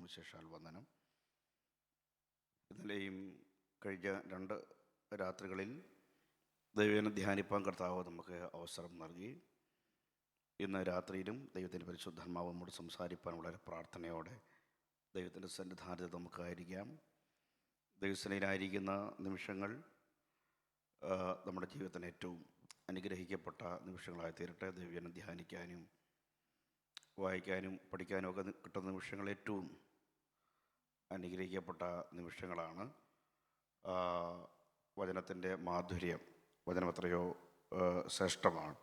വിശേഷാൽ വന്ദനം. ഇന്നലെയും കഴിഞ്ഞ 2 രാത്രികളിൽ ദൈവനെ ധ്യാനിപ്പാൻ കർത്താവ് നമുക്ക് അവസരം നൽകി. ഇന്ന് രാത്രിയിലും ദൈവത്തിൻ്റെ പരിശുദ്ധാത്മാവ് നമ്മോട് സംസാരിപ്പാൻ വളരെ പ്രാർത്ഥനയോടെ ദൈവത്തിൻ്റെ സന്നിധാനത്തിൽ നമുക്കായിരിക്കാം. ദൈവസേനയിലായിരിക്കുന്ന നിമിഷങ്ങൾ നമ്മുടെ ജീവിതത്തിന് ഏറ്റവും അനുഗ്രഹിക്കപ്പെട്ട നിമിഷങ്ങളായി തീരട്ടെ. ദൈവനെ ധ്യാനിക്കാനും വായിക്കാനും പഠിക്കാനും ഒക്കെ കിട്ടുന്ന നിമിഷങ്ങൾ ഏറ്റവും അനുഗ്രഹിക്കപ്പെട്ട നിമിഷങ്ങളാണ്. വചനത്തിൻ്റെ മാധുര്യം, വചനം എത്രയോ ശ്രേഷ്ഠമാണ്.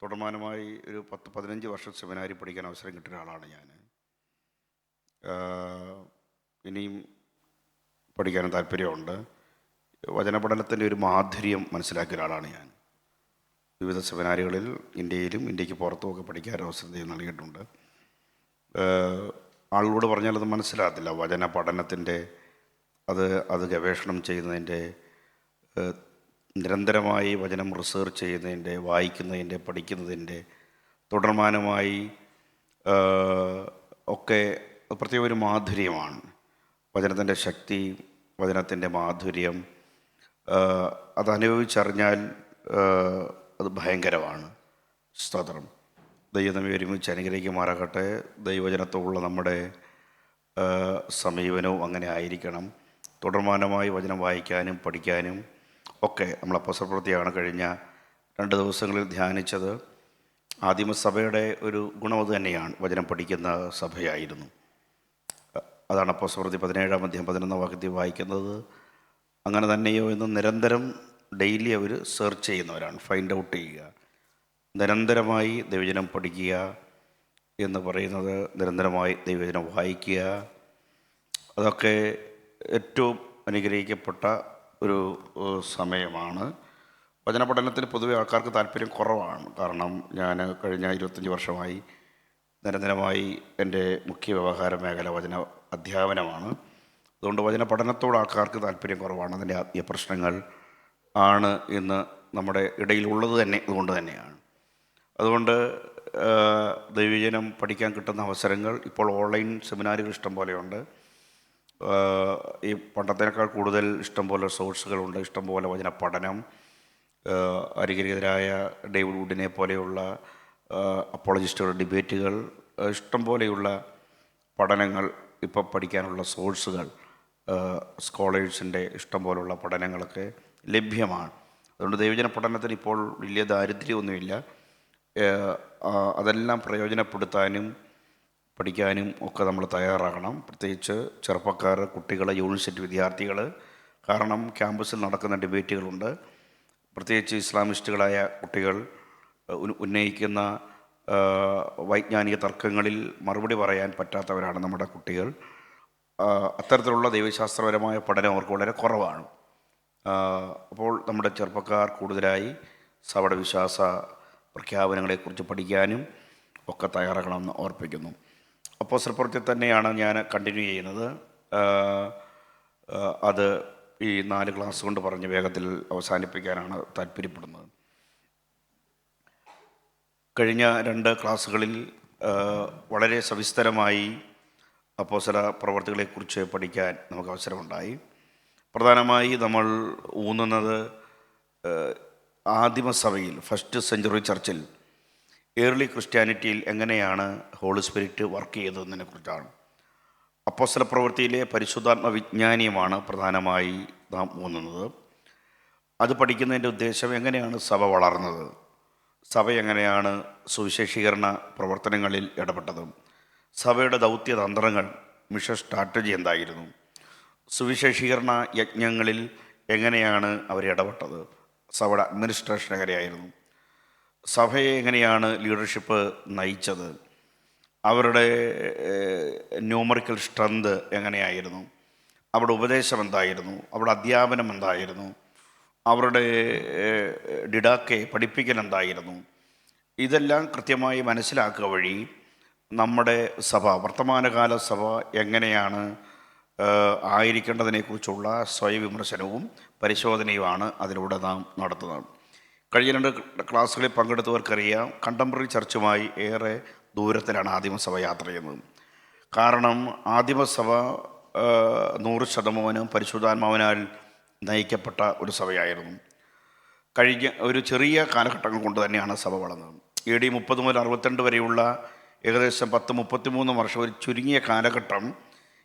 തുടർമാനമായി ഒരു 10-15 വർഷം സെമിനാരി പഠിക്കാൻ അവസരം കിട്ടിയ ഒരാളാണ് ഞാൻ. ഇനിയും പഠിക്കാനും താല്പര്യമുണ്ട്. വചനപഠനത്തിൻ്റെ ഒരു മാധുര്യം മനസ്സിലാക്കിയ ഒരാളാണ് ഞാൻ. വിവിധ സെമിനാരികളിൽ ഇന്ത്യയിലും ഇന്ത്യക്ക് പുറത്തുമൊക്കെ പഠിക്കാൻ അവസരം നൽകിയിട്ടുണ്ട്. ആളുകളോട് പറഞ്ഞാൽ അത് മനസ്സിലാകത്തില്ല. വചന പഠനത്തിൻ്റെ അത് ഗവേഷണം ചെയ്യുന്നതിൻ്റെ, നിരന്തരമായി വചനം റിസർച്ച് ചെയ്യുന്നതിൻ്റെ, വായിക്കുന്നതിൻ്റെ, പഠിക്കുന്നതിൻ്റെ, തുടർമാനമായി ഒക്കെ പ്രത്യേക ഒരു മാധുര്യമാണ്. വചനത്തിൻ്റെ ശക്തി, വചനത്തിൻ്റെ മാധുര്യം അത് അനുഭവിച്ചറിഞ്ഞാൽ അത് ഭയങ്കരമാണ്. സ്തോത്രം. ദൈവം നമ്മെ ഒരുമിച്ച് അനുഗ്രഹിക്കുമാറാകട്ടെ. ദൈവവചനത്തോടുള്ള നമ്മുടെ സമീപനവും അങ്ങനെ ആയിരിക്കണം. തുടർമാനമായി വചനം വായിക്കാനും പഠിക്കാനും ഒക്കെ നമ്മൾ അപ്പോസ്തലപ്രവൃത്തിയാണ് കഴിഞ്ഞ 2 ദിവസങ്ങളിൽ ധ്യാനിച്ചത്. ആദിമസഭയുടെ ഒരു ഗുണം അത് തന്നെയാണ്. വചനം പഠിക്കുന്ന സഭയായിരുന്നു. അതാണ് അപ്പോസ്തലപ്രവൃത്തി 17-ാം അധ്യായം 11-ാം വാക്യത്തിൽ വായിക്കുന്നത്. അങ്ങനെ തന്നെയോ എന്ന് നിരന്തരം ഡെയിലി അവർ സെർച്ച് ചെയ്യുന്നവരാണ്, ഫൈൻഡ് ഔട്ട് ചെയ്യുക. നിരന്തരമായി ദൈവവചനം പഠിക്കുക എന്ന് പറയുന്നത്, നിരന്തരമായി ദൈവവചനം വായിക്കുക, അതൊക്കെ ഏറ്റവും അനുഗ്രഹിക്കപ്പെട്ട ഒരു സമയമാണ്. വചന പഠനത്തിന് പൊതുവെ ആൾക്കാർക്ക് താല്പര്യം കുറവാണ്. കാരണം ഞാൻ കഴിഞ്ഞ 25 വർഷമായി നിരന്തരമായി എൻ്റെ മുഖ്യ വ്യവഹാര മേഖല വചന അധ്യാപനമാണ്. അതുകൊണ്ട് വചന പഠനത്തോട് ആൾക്കാർക്ക് താല്പര്യം കുറവാണ്. അതിൻ്റെ ആത്മീയ പ്രശ്നങ്ങൾ ആണ് ഇന്ന് നമ്മുടെ ഇടയിലുള്ളത് തന്നെ. അതുകൊണ്ട് തന്നെയാണ്. അതുകൊണ്ട് ദൈവവചനം പഠിക്കാൻ കിട്ടുന്ന അവസരങ്ങൾ ഇപ്പോൾ ഓൺലൈൻ സെമിനാറുകൾ ഇഷ്ടം പോലെയുണ്ട്. ഈ പണ്ടത്തേക്കാൾ കൂടുതൽ ഇഷ്ടംപോലെ സോഴ്സുകളുണ്ട്, ഇഷ്ടംപോലെ വചന പഠനം. അനുഗ്രഹീതരായ ഡേവിഡ് വുഡിനെ പോലെയുള്ള അപ്പോളജിസ്റ്റുകളുടെ ഡിബേറ്റുകൾ, ഇഷ്ടം പോലെയുള്ള പഠനങ്ങൾ, ഇപ്പോൾ പഠിക്കാനുള്ള സോഴ്സുകൾ, സ്കോളേഴ്സിൻ്റെ ഇഷ്ടം പോലുള്ള പഠനങ്ങളൊക്കെ ലഭ്യമാണ്. അതുകൊണ്ട് ദൈവവചന പഠനത്തിന് ഇപ്പോൾ വലിയ ദാരിദ്ര്യമൊന്നുമില്ല. അതെല്ലാം പ്രയോജനപ്പെടുത്താനും പഠിക്കാനും ഒക്കെ നമ്മൾ തയ്യാറാകണം. പ്രത്യേകിച്ച് ചെറുപ്പക്കാർ, കുട്ടികൾ, യൂണിവേഴ്സിറ്റി വിദ്യാർത്ഥികൾ. കാരണം ക്യാമ്പസിൽ നടക്കുന്ന ഡിബേറ്റുകളുണ്ട്. പ്രത്യേകിച്ച് ഇസ്ലാമിസ്റ്റുകളായ കുട്ടികൾ ഉന്നയിക്കുന്ന വൈജ്ഞാനിക തർക്കങ്ങളിൽ മറുപടി പറയാൻ പറ്റാത്തവരാണ് നമ്മുടെ കുട്ടികൾ. അത്തരത്തിലുള്ള ദൈവശാസ്ത്രപരമായ പഠനം അവർക്ക് വളരെ കുറവാണ്. അപ്പോൾ നമ്മുടെ ചെറുപ്പക്കാർ കൂടുതലായി സഭയുടെ വിശ്വാസ പ്രഖ്യാപനങ്ങളെക്കുറിച്ച് പഠിക്കാനും ഒക്കെ തയ്യാറാകണമെന്ന് ഓർപ്പിക്കുന്നു. അപ്പോസ്തലപ്രവൃത്തി തന്നെയാണ് ഞാൻ കണ്ടിന്യൂ ചെയ്യുന്നത്. അത് ഈ 4 ക്ലാസ് കൊണ്ട് പറഞ്ഞ് വേഗത്തിൽ അവസാനിപ്പിക്കാനാണ് താല്പര്യപ്പെടുന്നത്. കഴിഞ്ഞ 2 ക്ലാസ്സുകളിൽ വളരെ സവിസ്തരമായി അപ്പോസ്തല പ്രവർത്തികളെക്കുറിച്ച് പഠിക്കാൻ നമുക്ക് അവസരമുണ്ടായി. പ്രധാനമായി നമ്മൾ ഊന്നുന്നത് ആദിമസഭയിൽ, ഫസ്റ്റ് സെഞ്ച്വറി ചർച്ചിൽ, ഏർലി ക്രിസ്ത്യാനിറ്റിയിൽ എങ്ങനെയാണ് ഹോളി സ്പിരിറ്റ് വർക്ക് ചെയ്തതിനെ കുറിച്ചാണ്. അപ്പോസ്തല പ്രവൃത്തിയിലെ പരിശുദ്ധാത്മ വിജ്ഞാനീയമാണ് പ്രധാനമായി നാം ഊന്നുന്നത്. അത് പഠിക്കുന്നതിൻ്റെ ഉദ്ദേശം എങ്ങനെയാണ് സഭ വളർന്നത്, സഭ എങ്ങനെയാണ് സുവിശേഷീകരണ പ്രവർത്തനങ്ങളിൽ ഇടപെട്ടത്, സഭയുടെ ദൗത്യതന്ത്രങ്ങൾ, മിഷൻ സ്ട്രാറ്റജി എന്തായിരുന്നു, സുവിശേഷീകരണ യജ്ഞങ്ങളിൽ എങ്ങനെയാണ് അവർ ഇടപെട്ടത്, സഭയുടെ അഡ്മിനിസ്ട്രേഷൻ എങ്ങനെയായിരുന്നു, സഭയെ എങ്ങനെയാണ് ലീഡർഷിപ്പ് നയിച്ചത്, അവരുടെ ന്യൂമറിക്കൽ സ്ട്രെങ്ത് എങ്ങനെയായിരുന്നു, അവരുടെ ഉപദേശം എന്തായിരുന്നു, അവരുടെ അധ്യാപനം എന്തായിരുന്നു, അവരുടെ ഡിഡാക്കെ പഠിപ്പിക്കൽ എന്തായിരുന്നു. ഇതെല്ലാം കൃത്യമായി മനസ്സിലാക്കുക വഴി നമ്മുടെ സഭ, വർത്തമാനകാല സഭ എങ്ങനെയാണ് ആയിരിക്കേണ്ടതിനെക്കുറിച്ചുള്ള സ്വയവിമർശനവും പരിശോധനയുമാണ് അതിലൂടെ നാം നടത്തുന്നത്. കഴിഞ്ഞ 2 ക്ലാസ്സുകളിൽ പങ്കെടുത്തവർക്കറിയാം, കണ്ടംപററി ചർച്ചുമായി ഏറെ ദൂരത്തിലാണ് ആദിമസഭ യാത്ര ചെയ്യുന്നത്. കാരണം ആദിമസഭ 100% പരിശുദ്ധാത്മാവിനാൽ നയിക്കപ്പെട്ട ഒരു സഭയായിരുന്നു. കഴിഞ്ഞ ഒരു ചെറിയ കാലഘട്ടങ്ങൾ കൊണ്ട് തന്നെയാണ് സഭ വളർന്നത്. AD 30 മുതൽ 62 വരെയുള്ള ഏകദേശം 33 വർഷം, ഒരു ചുരുങ്ങിയ കാലഘട്ടം.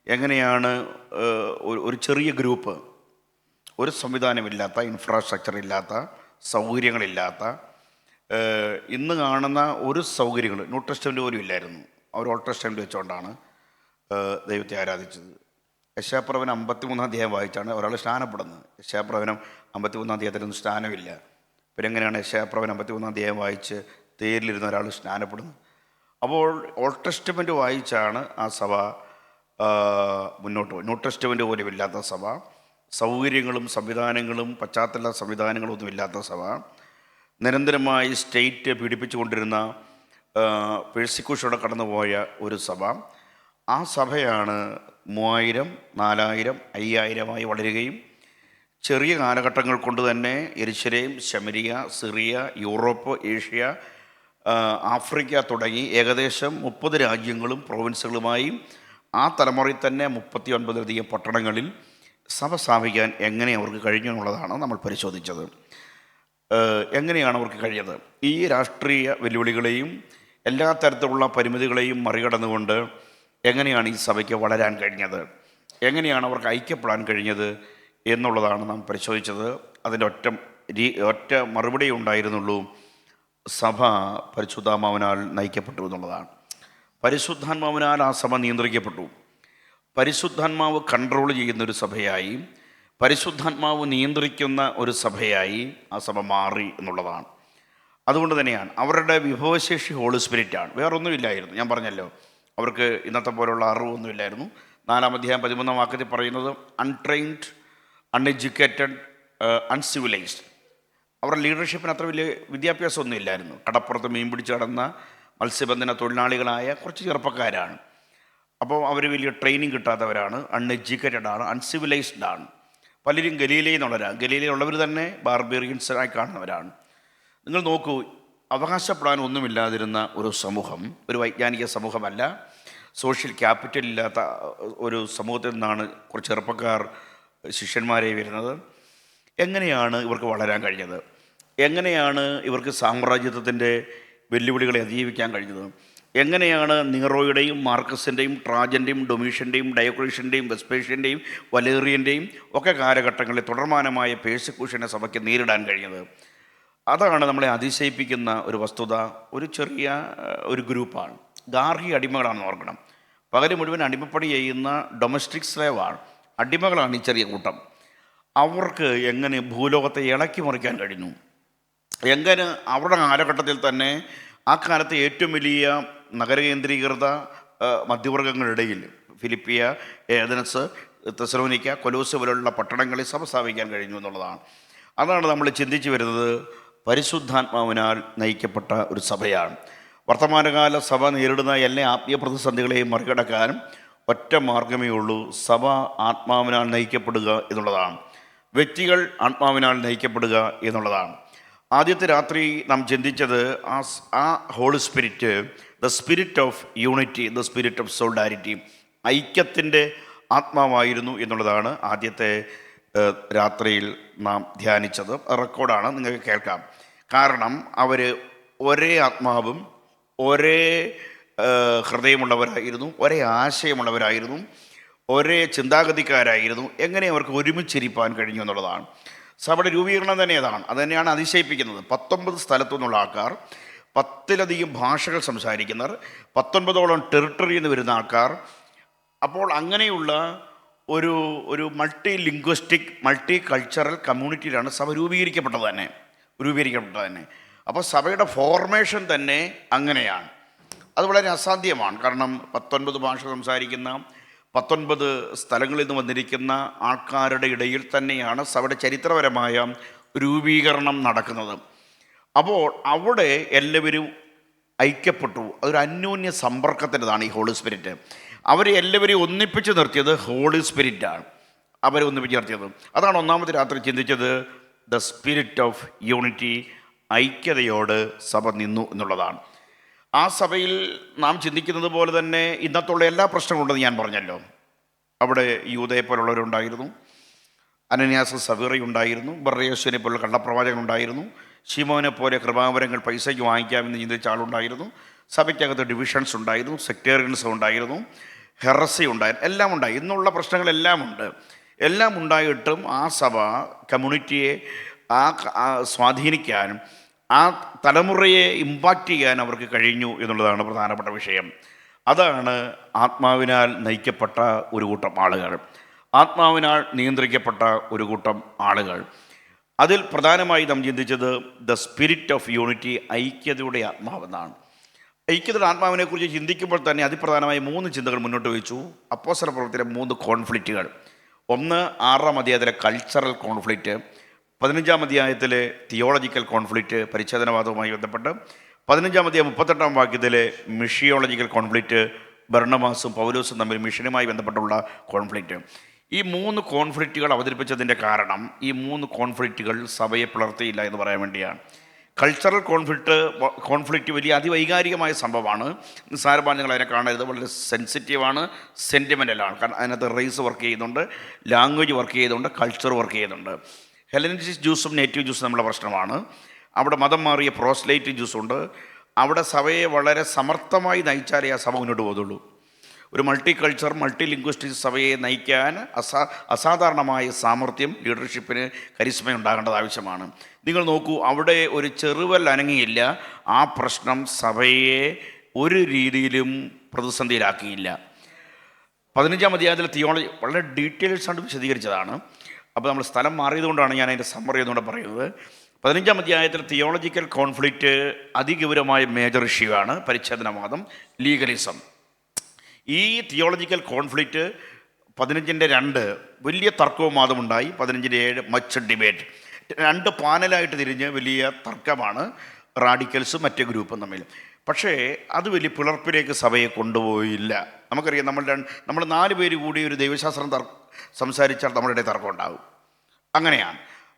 എങ്ങനെയാണ് ഒരു ചെറിയ ഗ്രൂപ്പ്, ഒരു സംവിധാനമില്ലാത്ത, ഇൻഫ്രാസ്ട്രക്ചർ ഇല്ലാത്ത, സൗകര്യങ്ങളില്ലാത്ത, ഇന്ന് കാണുന്ന ഒരു സൗകര്യങ്ങൾ ന്യൂ ടെസ്റ്റമെൻ്റ് പോലും ഇല്ലായിരുന്നു. അവർ ഓൾഡ് ടെസ്റ്റമെൻ്റ് വെച്ചുകൊണ്ടാണ് ദൈവത്തെ ആരാധിച്ചത്. യശയാപ്രവചനം 53 അധ്യായം വായിച്ചാണ് ഒരാൾ സ്നാനപ്പെടുന്നത്. യശയാപ്രവചനം 53 അധ്യായത്തിലൊന്നും സ്നാനമില്ല. പിന്നെ എങ്ങനെയാണ് യശയാപ്രവചനം 53 അധ്യായം വായിച്ച് തേരിലിരുന്ന ഒരാൾ സ്നാനപ്പെടുന്നത്? അപ്പോൾ ഓൾഡ് ടെസ്റ്റമെൻ്റ് വായിച്ചാണ് ആ സഭ മുന്നോട്ട് പോയി. ന്യൂ ടെസ്റ്റമെൻ്റ് പോലും ഇല്ലാത്ത സഭ, സൗകര്യങ്ങളും സംവിധാനങ്ങളും പശ്ചാത്തല സംവിധാനങ്ങളും ഒന്നും ഇല്ലാത്ത സഭ, നിരന്തരമായി സ്റ്റേറ്റ് പീഡിപ്പിച്ചുകൊണ്ടിരുന്ന, പെർസിക്യൂഷനോടെ കടന്നുപോയ ഒരു സഭ. ആ സഭയാണ് 3000, 4000, 5000 വളരുകയും ചെറിയ കാലഘട്ടങ്ങൾ കൊണ്ട് തന്നെ യെരുശലേം, ശമരിയ, സിറിയ, യൂറോപ്പ്, ഏഷ്യ, ആഫ്രിക്ക തുടങ്ങി ഏകദേശം 30 രാജ്യങ്ങളും പ്രൊവിൻസുകളുമായി ആ തലമുറയിൽ തന്നെ 39 പട്ടണങ്ങളിൽ സഭ സ്ഥാപിക്കാൻ എങ്ങനെ അവർക്ക് കഴിഞ്ഞു എന്നുള്ളതാണ് നമ്മൾ പരിശോധിച്ചത്. എങ്ങനെയാണ് അവർക്ക് കഴിഞ്ഞത്? ഈ രാഷ്ട്രീയ വെല്ലുവിളികളെയും എല്ലാ തരത്തിലുള്ള പരിമിതികളെയും മറികടന്നുകൊണ്ട് എങ്ങനെയാണ് ഈ സഭയ്ക്ക് വളരാൻ കഴിഞ്ഞത്, എങ്ങനെയാണ് അവർക്ക് ഐക്യപ്പെടാൻ കഴിഞ്ഞത് എന്നുള്ളതാണ് നാം പരിശോധിച്ചത്. അതിൻ്റെ ഒറ്റ മറുപടി ഉണ്ടായിരുന്നുള്ളൂ: സഭ പരിശുദ്ധാത്മാവിനാൽ നയിക്കപ്പെട്ടു എന്നുള്ളതാണ്. പരിശുദ്ധാത്മാവിനാൽ ആ സഭ നിയന്ത്രിക്കപ്പെട്ടു. പരിശുദ്ധാത്മാവ് കൺട്രോൾ ചെയ്യുന്നൊരു സഭയായി, പരിശുദ്ധാത്മാവ് നിയന്ത്രിക്കുന്ന ഒരു സഭയായി ആ സഭ മാറി എന്നുള്ളതാണ്. അതുകൊണ്ട് തന്നെയാണ് അവരുടെ വിഭവശേഷി ഹോളി സ്പിരിറ്റാണ്, വേറൊന്നുമില്ലായിരുന്നു. ഞാൻ പറഞ്ഞല്ലോ, അവർക്ക് ഇന്നത്തെ പോലുള്ള അറിവൊന്നുമില്ലായിരുന്നു. 4 അധ്യായം 13 വാക്യത്തിൽ പറയുന്നത് അൺട്രെയിൻഡ്, അൺഎഡ്യൂക്കേറ്റഡ്, അൺസിവിലൈസ്ഡ്. അവരുടെ ലീഡർഷിപ്പിന് അത്ര വലിയ വിദ്യാഭ്യാസമൊന്നും ഇല്ലായിരുന്നു. കടപ്പുറത്ത് മീൻ പിടിച്ച് കടന്ന മത്സ്യബന്ധന തൊഴിലാളികളായ കുറച്ച് ചെറുപ്പക്കാരാണ്. അപ്പോൾ അവർ വലിയ ട്രെയിനിങ് കിട്ടാത്തവരാണ്, അൺഎഡ്യൂക്കേറ്റഡ് ആണ്, അൺസിവിലൈസ്ഡ് ആണ്. പലരും ഗലീലയിൽ നിന്നുള്ളവരാണ്. ഗലീലയിലുള്ളവർ തന്നെ ബാർബേറിയൻസായി കാണുന്നവരാണ്. നിങ്ങൾ നോക്കൂ, അവകാശപ്പെടാൻ ഒന്നുമില്ലാതിരുന്ന ഒരു സമൂഹം, ഒരു വൈജ്ഞാനിക സമൂഹമല്ല, സോഷ്യൽ ക്യാപിറ്റൽ ഇല്ലാത്ത ഒരു സമൂഹത്തിൽ നിന്നാണ് കുറച്ച് ചെറുപ്പക്കാർ ശിഷ്യന്മാരെ വരുന്നത്. എങ്ങനെയാണ് ഇവർക്ക് വളരാൻ കഴിഞ്ഞത്? എങ്ങനെയാണ് ഇവർക്ക് സാമ്രാജ്യത്വത്തിൻ്റെ വെല്ലുവിളികളെ അതിജീവിക്കാൻ കഴിഞ്ഞത്? എങ്ങനെയാണ് നീറോയുടെയും മാർക്കസിൻ്റെയും ട്രാജൻ്റെയും ഡൊമീഷ്യൻ്റെയും ഡയോക്ലീഷ്യൻ്റെയും വെസ്പേഷ്യൻ്റെയും വലേറിയൻ്റെയും ഒക്കെ കാലഘട്ടങ്ങളിൽ തുടർമാനമായ പേഴ്സിക്യൂഷനെ സഭയ്ക്ക് നേരിടാൻ കഴിഞ്ഞത്? അതാണ് നമ്മളെ അതിശയിപ്പിക്കുന്ന ഒരു വസ്തുത. ഒരു ചെറിയ ഒരു ഗ്രൂപ്പാണ്, ഗാർഹിക അടിമകളാണെന്ന് ഓർക്കണം. പകൽ മുഴുവൻ അടിമപ്പണി ചെയ്യുന്ന ഡൊമസ്റ്റിക് സ്ലേവാണ്, അടിമകളാണ് ഈ ചെറിയ കൂട്ടം. അവർക്ക് എങ്ങനെ ഭൂലോകത്തെ ഇളക്കി മറിക്കാൻ കഴിഞ്ഞു? എങ്ങനെ അവരുടെ കാലഘട്ടത്തിൽ തന്നെ, ആ കാലത്തെ ഏറ്റവും വലിയ നഗരകേന്ദ്രീകൃത മധ്യവർഗങ്ങളിടയിൽ, ഫിലിപ്പിയ, ഏഥൻസ്, തെസലോനിക്ക, കൊലോസ് പോലുള്ള പട്ടണങ്ങളിൽ സഭ സ്ഥാപിക്കാൻ കഴിഞ്ഞു എന്നുള്ളതാണ്. അതാണ് നമ്മൾ ചിന്തിച്ചു വരുന്നത്. പരിശുദ്ധാത്മാവിനാൽ നയിക്കപ്പെട്ട ഒരു സഭയാണ്. വർത്തമാനകാല സഭ നേരിടുന്ന എല്ലാ ആത്മീയ പ്രതിസന്ധികളെയും മറികടക്കാൻ ഒറ്റ മാർഗമേ ഉള്ളൂ: സഭ ആത്മാവിനാൽ നയിക്കപ്പെടുക എന്നുള്ളതാണ്. വ്യക്തികൾ ആത്മാവിനാൽ നയിക്കപ്പെടുക എന്നുള്ളതാണ്. ആദ്യത്തെ രാത്രി നാം ചിന്തിച്ചത് ആ holy spirit, the spirit of unity, the spirit of solidarity, ഐക്യത്തിൻ്റെ ആത്മാവായിരുന്നു എന്നുള്ളതാണ് ആദ്യത്തെ രാത്രിയിൽ നാം ധ്യാനിച്ചത്. റെക്കോർഡാണ്, നിങ്ങൾക്ക് കേൾക്കാം. കാരണം അവർ ഒരേ ആത്മാവും ഒരേ ഹൃദയമുള്ളവരായിരുന്നു, ഒരേ ആശയമുള്ളവരായിരുന്നു, ഒരേ ചിന്താഗതിക്കാരായിരുന്നു. എങ്ങനെ അവർക്ക് ഒരുമിച്ചിരിപ്പാൻ കഴിഞ്ഞു എന്നുള്ളതാണ്. സഭയുടെ രൂപീകരണം തന്നെ അതാണ്. അത് തന്നെയാണ് അതിശയിപ്പിക്കുന്നത്. 19 സ്ഥലത്തു നിന്നുള്ള ആൾക്കാർ, 10ലധികം ഭാഷകൾ സംസാരിക്കുന്നവർ, 19ഓളം ടെറിട്ടറിയിൽ നിന്ന് വരുന്ന ആൾക്കാർ. അപ്പോൾ അങ്ങനെയുള്ള ഒരു മൾട്ടി ലിംഗ്വിസ്റ്റിക്, മൾട്ടി കൾച്ചറൽ കമ്മ്യൂണിറ്റിയിലാണ് സഭ രൂപീകരിക്കപ്പെട്ടത് തന്നെ. അപ്പോൾ സഭയുടെ ഫോർമേഷൻ തന്നെ അങ്ങനെയാണ്. അത് വളരെ അസാധ്യമാണ്. കാരണം 19 ഭാഷ സംസാരിക്കുന്ന 19 സ്ഥലങ്ങളിൽ നിന്ന് വന്നിരിക്കുന്ന ആൾക്കാരുടെ ഇടയിൽ തന്നെയാണ് സഭയുടെ ചരിത്രപരമായ രൂപീകരണം നടക്കുന്നത്. അപ്പോൾ അവിടെ എല്ലാവരും ഐക്യപ്പെട്ടു. അതൊരു അന്യോന്യ സമ്പർക്കത്തിൻ്റെതാണ് ഈ ഹോളി സ്പിരിറ്റ്. അവരെ എല്ലാവരെയും ഒന്നിപ്പിച്ച് നിർത്തിയത് ഹോളി സ്പിരിറ്റാണ്. അവരെ ഒന്നിപ്പിച്ച് നിർത്തിയത് അതാണ്. ഒന്നാമത്തെ രാത്രി ചിന്തിച്ചത് ദ സ്പിരിറ്റ് ഓഫ് യൂണിറ്റി, ഐക്യതയോട് സഭ നിന്നു എന്നുള്ളതാണ്. ആ സഭയിൽ നാം ചിന്തിക്കുന്നത് പോലെ തന്നെ ഇന്നത്തുള്ള എല്ലാ പ്രശ്നങ്ങളുണ്ടെന്ന് ഞാൻ പറഞ്ഞല്ലോ. അവിടെ യൂദയെ പോലുള്ളവരുണ്ടായിരുന്നു, അനന്യാസ് സവീറി ഉണ്ടായിരുന്നു, ബർയേശുവിനെ പോലുള്ള കള്ളപ്രവാചകനുണ്ടായിരുന്നു, ശിമോനെ പോലെ കൃപാവരങ്ങൾ പൈസയ്ക്ക് വാങ്ങിക്കാമെന്ന് ചിന്തിച്ച ആളുണ്ടായിരുന്നു, സഭയ്ക്കകത്ത് ഡിവിഷൻസ് ഉണ്ടായിരുന്നു, സെക്ടേറിയൻസ് ഉണ്ടായിരുന്നു, ഹെറസി ഉണ്ടായിരുന്നു, എല്ലാം ഉണ്ടായി. ഇന്നുള്ള പ്രശ്നങ്ങളെല്ലാം ഉണ്ട്. എല്ലാം ഉണ്ടായിട്ടും ആ സഭ കമ്മ്യൂണിറ്റിയെ സ്വാധീനിക്കാനും ആ തലമുറയെ ഇമ്പാക്റ്റ് ചെയ്യാൻ അവർക്ക് കഴിഞ്ഞു എന്നുള്ളതാണ് പ്രധാനപ്പെട്ട വിഷയം. അതാണ് ആത്മാവിനാൽ നയിക്കപ്പെട്ട ഒരു കൂട്ടം ആളുകൾ, ആത്മാവിനാൽ നിയന്ത്രിക്കപ്പെട്ട ഒരു കൂട്ടം ആളുകൾ. അതിൽ പ്രധാനമായി നാം ചിന്തിച്ചത് ദ സ്പിരിറ്റ് ഓഫ് യൂണിറ്റി, ഐക്യതയുടെ ആത്മാവെന്നാണ്. ഐക്യതയുടെ ആത്മാവിനെക്കുറിച്ച് ചിന്തിക്കുമ്പോൾ തന്നെ അതിപ്രധാനമായി 3 ചിന്തകൾ മുന്നോട്ട് വെച്ചു. അപ്പോസ്തല പ്രവൃത്തിയിലെ 3 കോൺഫ്ലിക്റ്റുകൾ. ഒന്ന് 6-ാം അധ്യായത്തിലെ കൾച്ചറൽ കോൺഫ്ലിക്റ്റ്, 15-ാം അധ്യായത്തിലെ തിയോളജിക്കൽ കോൺഫ്ലിക്റ്റ് പരിച്ഛേദനവാദവുമായി ബന്ധപ്പെട്ട്, 15-ാം അധ്യായം 38-ാം വാക്യത്തിലെ മിഷിയോളജിക്കൽ കോൺഫ്ലിക്റ്റ്, ബർണ്ണബാസും പൗലോസും തമ്മിൽ മിഷനുമായി ബന്ധപ്പെട്ടുള്ള കോൺഫ്ലിക്റ്റ്. ഈ 3 കോൺഫ്ലിക്റ്റുകൾ അവതരിപ്പിച്ചതിൻ്റെ കാരണം ഈ 3 കോൺഫ്ലിക്റ്റുകൾ സഭയെ പിളർത്തിയില്ല എന്ന് പറയാൻ വേണ്ടിയാണ്. കൾച്ചറൽ കോൺഫ്ലിക്റ്റ് വലിയ അതിവൈകാരികമായ സംഭവമാണ്. നിസ്സാരമായി നിങ്ങൾ അതിനെ കാണരുത്. വളരെ സെൻസിറ്റീവാണ്, സെൻറ്റിമെൻ്റലാണ്. കാരണം അതിനകത്ത് റേസ് വർക്ക് ചെയ്യുന്നുണ്ട്, ലാംഗ്വേജ് വർക്ക് ചെയ്യുന്നുണ്ട്, കൾച്ചർ വർക്ക് ചെയ്യുന്നുണ്ട്. ഹെലനിസ്റ്റിക് ജ്യൂസും നേറ്റീവ് ജ്യൂസും നമ്മളെ പ്രശ്നമാണ്. അവിടെ മതം മാറിയ പ്രോസ്ലൈറ്റ് ജ്യൂസുണ്ട്. അവിടെ സഭയെ വളരെ സമർത്ഥമായി നയിച്ചാലേ ആ സഭ മുന്നോട്ട് പോകുള്ളൂ. ഒരു മൾട്ടി കൾച്ചർ, മൾട്ടി ലിംഗ്വിസ്റ്റിക് സഭയെ നയിക്കാൻ അസാധാരണമായ സാമർഥ്യം, ലീഡർഷിപ്പിന് കരിസ്മ ഉണ്ടാകേണ്ടത് ആവശ്യമാണ്. നിങ്ങൾ നോക്കൂ, അവിടെ ഒരു ചെറുവൽ അനങ്ങിയില്ല. ആ പ്രശ്നം സഭയെ ഒരു രീതിയിലും പ്രതിസന്ധിയിലാക്കിയില്ല. 15-ാം അധ്യായത്തിൽ തിയോളജി വളരെ ഡീറ്റെയിൽസ് ആയിട്ട് വിശദീകരിച്ചതാണ്. അപ്പോൾ നമ്മൾ സ്ഥലം മാറിയതുകൊണ്ടാണ് ഞാൻ അതിൻ്റെ സമ്മറി എന്നുകൊണ്ട് പറയുന്നത്. 15-ാം അധ്യായത്തിൽ തിയോളജിക്കൽ കോൺഫ്ലിക്റ്റ് അതിഗൗരവമായ മേജർ ഇഷ്യൂ ആണ്. പരിച്ഛേദനവാദം, ലീഗലിസം. ഈ തിയോളജിക്കൽ കോൺഫ്ലിക്റ്റ് 15-ന്റെ 2 വലിയ തർക്കവും വാദമുണ്ടായി. 15-ന്റെ 7 മച്ച് ഡിബേറ്റ്. 2 പാനലായിട്ട് തിരിഞ്ഞ് വലിയ തർക്കമാണ് റാഡിക്കൽസും മറ്റേ ഗ്രൂപ്പും തമ്മിൽ. പക്ഷേ അത് വലിയ പിളർപ്പിലേക്ക് സഭയെ കൊണ്ടുപോയില്ല. നമുക്കറിയാം, നമ്മൾ 4 പേര് കൂടി ഒരു ദൈവശാസ്ത്രം സംസാരിച്ചാൽ നമ്മുടെ ഇടയിൽ തർക്കം ഉണ്ടാകും. അങ്ങനെയാണ്.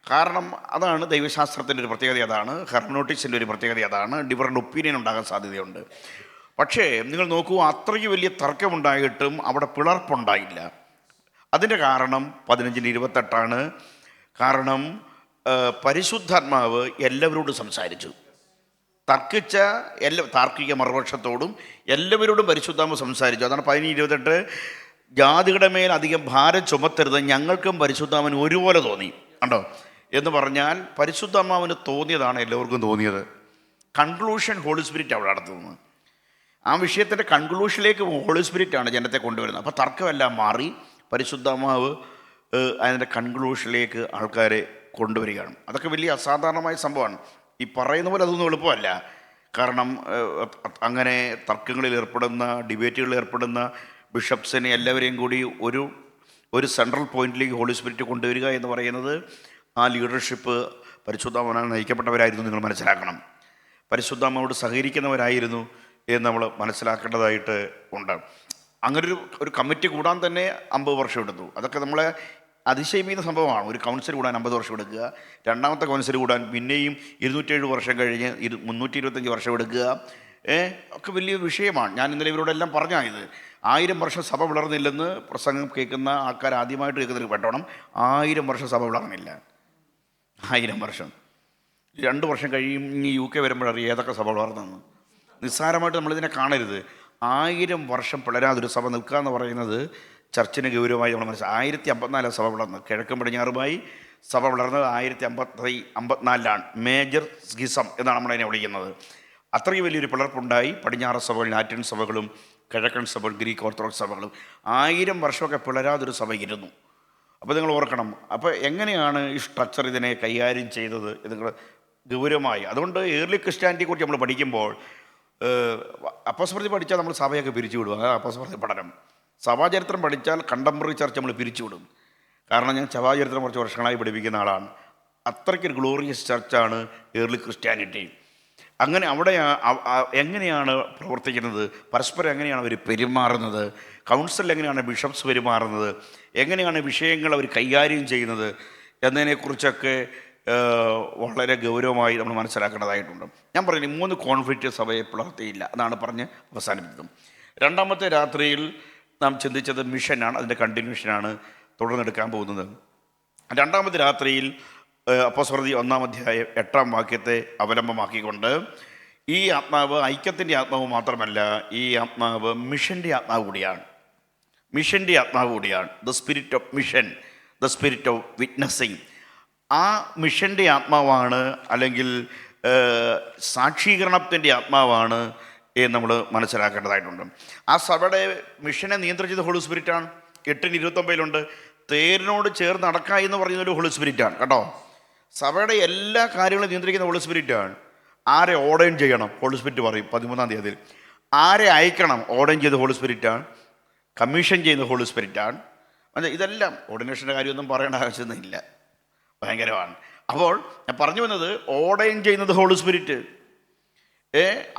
കാരണം അതാണ് ദൈവശാസ്ത്രത്തിൻ്റെ ഒരു പ്രത്യേകത, അതാണ് ഹെർമനോട്ടിക്സിൻ്റെ ഒരു പ്രത്യേകത, അതാണ് ഡിഫറൻറ്റ് ഒപ്പീനിയൻ ഉണ്ടാകാൻ സാധ്യതയുണ്ട്. പക്ഷേ നിങ്ങൾ നോക്കൂ, അത്രയ്ക്ക് വലിയ തർക്കമുണ്ടായിട്ടും അവിടെ പിളർപ്പുണ്ടായില്ല. അതിൻ്റെ കാരണം 15-ന്റെ 28 കാരണം പരിശുദ്ധാത്മാവ് എല്ലാവരോടും സംസാരിച്ചു. തർക്കിച്ച താർക്കിക മറുപക്ഷത്തോടും എല്ലാവരോടും പരിശുദ്ധാത്മാവ് സംസാരിച്ചു. അതാണ് 15-28 ജാതികളുടെ മേൽ അധികം ഭാരം ചുമത്തരുത്, ഞങ്ങൾക്കും പരിശുദ്ധാത്മാവിന് ഒരുപോലെ തോന്നി. കണ്ടോ എന്ന് പറഞ്ഞാൽ പരിശുദ്ധാത്മാവിന് തോന്നിയതാണ് എല്ലാവർക്കും തോന്നിയത്. കൺക്ലൂഷൻ ഹോളി സ്പിരിറ്റ് അവിടെ നടത്തുന്നത്. ആ വിഷയത്തിൻ്റെ കൺക്ലൂഷനിലേക്ക് ഹോളി സ്പിരിറ്റാണ് ജനത്തെ കൊണ്ടുവരുന്നത്. അപ്പോൾ തർക്കമെല്ലാം മാറി പരിശുദ്ധാത്മാവ് അതിൻ്റെ കൺക്ലൂഷനിലേക്ക് ആൾക്കാരെ കൊണ്ടുവരികയാണ്. അതൊക്കെ വലിയ അസാധാരണമായ സംഭവമാണ്. ഈ പറയുന്ന പോലെ അതൊന്നും എളുപ്പമല്ല. കാരണം അങ്ങനെ തർക്കങ്ങളിൽ ഏർപ്പെടുന്ന, ഡിബേറ്റുകളിൽ ഏർപ്പെടുന്ന ബിഷപ്സിനെ എല്ലാവരെയും കൂടി ഒരു സെൻട്രൽ പോയിന്റിലേക്ക് ഹോളി സ്പിരിറ്റ് കൊണ്ടുവരിക എന്ന് പറയുന്നത്, ആ ലീഡർഷിപ്പ് പരിശുദ്ധാത്മാവിനാൽ നയിക്കപ്പെട്ടവരായിരുന്നു. നിങ്ങൾ മനസ്സിലാക്കണം, പരിശുദ്ധാത്മാവോട് സഹകരിക്കുന്നവരായിരുന്നു എന്ന് നമ്മൾ മനസ്സിലാക്കേണ്ടതായിട്ട് ഉണ്ട്. അങ്ങനൊരു കമ്മിറ്റി കൂടാൻ തന്നെ 50 വർഷം എടുത്തു. അതൊക്കെ നമ്മളെ അതിശയിപ്പിക്കുന്ന സംഭവമാണ്. ഒരു കൗൺസിൽ കൂടാൻ 50 വർഷം എടുക്കുക, രണ്ടാമത്തെ കൗൺസിൽ കൂടാൻ പിന്നെയും 207 വർഷം കഴിഞ്ഞ് 325 വർഷം എടുക്കുക. ഒക്കെ വലിയ വിഷയമാണ്. ഞാൻ ഇന്നലെ ഇവരോടെല്ലാം പറഞ്ഞായത് 1000 വർഷം സഭ വളർന്നില്ലെന്ന് പ്രസംഗം കേൾക്കുന്ന ആൾക്കാർ ആദ്യമായിട്ട് കേൾക്കുന്നതിൽ പെട്ടോണം. 1000 വർഷം സഭ വളർന്നില്ല. 1000 വർഷം 2 വർഷം കഴിയും ഇനി UK വരുമ്പോഴറിയാം ഏതൊക്കെ സഭ വളർന്നെന്ന്. നിസ്സാരമായിട്ട് നമ്മളിതിനെ കാണരുത്. 1000 വർഷം പിളരാതൊരു സഭ നിൽക്കുക എന്ന് പറയുന്നത് ചർച്ചിന് ഗൗരവമായി നമ്മൾ മനസ്സിലാക്കി. 1054 സഭ വളർന്നത്. കിഴക്കും പടിഞ്ഞാറുമായി സഭ വളർന്നത് 1054 മേജർ സ്കിസം എന്നാണ് നമ്മളതിനെ വിളിക്കുന്നത്. അത്രയും വലിയൊരു പിളർപ്പുണ്ടായി. പടിഞ്ഞാറ് സഭകൾ, ലാറ്റിൻ സഭകളും കിഴക്കൻ സഭകൾ, ഗ്രീക്ക് ഓർത്തഡോക്സ് സഭകളും 1000 വർഷമൊക്കെ പിളരാതൊരു സഭ ഇരുന്നു. അപ്പോൾ നിങ്ങൾ ഓർക്കണം, അപ്പോൾ എങ്ങനെയാണ് ഈ സ്ട്രക്ചർ ഇതിനെ കൈകാര്യം ചെയ്തത് ഇത് നിങ്ങൾ ഗൗരവമായി. അതുകൊണ്ട് ഏർലി ക്രിസ്ത്യാനിറ്റിയെക്കുറിച്ച് നമ്മൾ പഠിക്കുമ്പോൾ അപ്പോസ്തലപ്രവൃത്തി പഠിച്ചാൽ നമ്മൾ സഭയൊക്കെ പിരിച്ചു വിടും. അതാണ് അപ്പോസ്തലപ്രവൃത്തി പഠനം. സഭാചരിത്രം പഠിച്ചാൽ കണ്ടംപററി ചർച്ച് നമ്മൾ പിരിച്ചുവിടും. കാരണം ഞാൻ സഭാചരിത്രം കുറച്ച് വർഷങ്ങളായി പഠിപ്പിക്കുന്ന ആളാണ്. അത്രയ്ക്കൊരു ഗ്ലോറിയസ് ചർച്ചാണ് ഏർലി ക്രിസ്ത്യാനിറ്റി. അങ്ങനെ അവിടെ എങ്ങനെയാണ് പ്രവർത്തിക്കുന്നത്, പരസ്പരം എങ്ങനെയാണ് അവർ പെരുമാറുന്നത്, കൗൺസിലിൽ എങ്ങനെയാണ് ബിഷപ്സ് പെരുമാറുന്നത്, എങ്ങനെയാണ് വിഷയങ്ങൾ അവർ കൈകാര്യം ചെയ്യുന്നത് എന്നതിനെക്കുറിച്ചൊക്കെ വളരെ ഗൗരവമായി നമ്മൾ മനസ്സിലാക്കേണ്ടതായിട്ടുണ്ട്. ഞാൻ പറഞ്ഞു 3 കോൺഫ്ലിക്റ്റ് സഭയെ പിളർത്തിയില്ല, അതാണ് പറഞ്ഞ് അവസാനിപ്പിച്ചതും. രണ്ടാമത്തെ രാത്രിയിൽ നാം ചിന്തിച്ചത് മിഷനാണ്, അതിൻ്റെ കണ്ടിന്യൂഷനാണ് തുടർന്നെടുക്കാൻ പോകുന്നത്. രണ്ടാമത്തെ രാത്രിയിൽ അപ്പോസ്തലപ്രവൃത്തി 1-ാം അധ്യായം 8-ാം വാക്യത്തെ അവലംബമാക്കിക്കൊണ്ട് ഈ ആത്മാവ് ഐക്യത്തിൻ്റെ ആത്മാവ് മാത്രമല്ല, ഈ ആത്മാവ് മിഷൻ്റെ ആത്മാവ് കൂടിയാണ്. മിഷൻ്റെ ആത്മാവ് കൂടിയാണ്. The spirit of mission, the spirit of witnessing. ആ മിഷൻ്റെ ആത്മാവാണ്, അല്ലെങ്കിൽ സാക്ഷീകരണത്തിൻ്റെ ആത്മാവാണ് എന്ന് നമ്മൾ മനസ്സിലാക്കേണ്ടതായിട്ടുണ്ട്. ആ സഭയുടെ മിഷനെ നിയന്ത്രിച്ചത് ഹോളി സ്പിരിറ്റാണ്. 8:29 തേരിനോട് ചേർന്ന് നടക്കുക എന്ന് പറയുന്നൊരു ഹോളി സ്പിരിറ്റാണ് കേട്ടോ. സഭയുടെ എല്ലാ കാര്യങ്ങളും നിയന്ത്രിക്കുന്ന ഹോളി സ്പിരിറ്റാണ്. ആരെ ഓർഡൈൻ ചെയ്യണം ഹോളി സ്പിരിറ്റ് പറയും 13-ാം തീയതിയിൽ. ആരെ അയക്കണം ഓർഡൈൻ ചെയ്ത ഹോളി സ്പിരിറ്റാണ്. കമ്മീഷൻ ചെയ്യുന്ന ഹോളി സ്പിരിറ്റാണ്. ഇതെല്ലാം ഓർഡിനേഷൻ്റെ കാര്യമൊന്നും പറയേണ്ട ആവശ്യമൊന്നുമില്ല, ഭയങ്കരമാണ്. അപ്പോൾ ഞാൻ പറഞ്ഞു വന്നത്, ഓർഡൈൻ ചെയ്യുന്നത് ഹോളി സ്പിരിറ്റ്,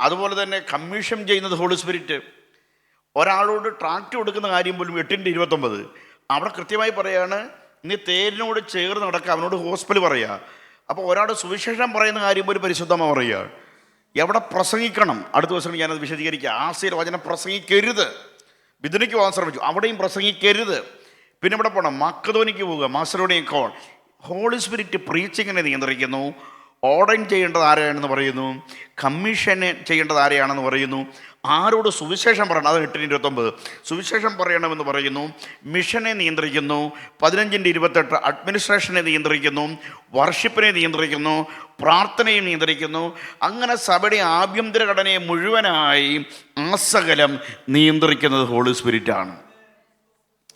അതുപോലെ തന്നെ കമ്മീഷൻ ചെയ്യുന്നത് ഹോളി സ്പിരിറ്റ്. ഒരാളോട് ട്രാക്റ്റ് കൊടുക്കുന്ന കാര്യം പോലും 8:29 അവിടെ കൃത്യമായി പറയുകയാണ്, നീ തേരിനോട് ചേർന്ന് നടക്കുക, അവനോട് ഹോസ്പിറ്റൽ പറയുക. അപ്പോൾ ഒരാളുടെ സുവിശേഷം പറയുന്ന കാര്യം പോലും പരിശുദ്ധമായി പറയുക. എവിടെ പ്രസംഗിക്കണം, അടുത്ത ദിവസം ഞാനത് വിശദീകരിക്കുക. ആസിയിൽ വചനം പ്രസംഗിക്കരുത്. ബിഥുനിക്ക് പോകാൻ ശ്രമിച്ചു, അവിടെയും പ്രസംഗിക്കരുത്. പിന്നെ ഇവിടെ പോകണം, മക്കതോനിക്ക് പോവുക, മാസലോണിയ കോൾ. ഹോളി സ്പിരിറ്റ് പ്രീച്ചിങ്ങിനെ നിയന്ത്രിക്കുന്നു. ഓർഡർ ചെയ്യേണ്ടത് ആരെയാണെന്ന് പറയുന്നു, കമ്മീഷൻ ചെയ്യേണ്ടത് ആരെയാണെന്ന് പറയുന്നു, ആരോട് സുവിശേഷം പറയണം, അത് 8:29 സുവിശേഷം പറയണമെന്ന് പറയുന്നു, മിഷനെ നിയന്ത്രിക്കുന്നു, 15:28 അഡ്മിനിസ്ട്രേഷനെ നിയന്ത്രിക്കുന്നു, വർഷിപ്പിനെ നിയന്ത്രിക്കുന്നു, പ്രാർത്ഥനയെ നിയന്ത്രിക്കുന്നു. അങ്ങനെ സഭയുടെ ആഭ്യന്തര ഘടനയെ മുഴുവനായി ആസകലം നിയന്ത്രിക്കുന്നത് ഹോളി സ്പിരിറ്റാണ്.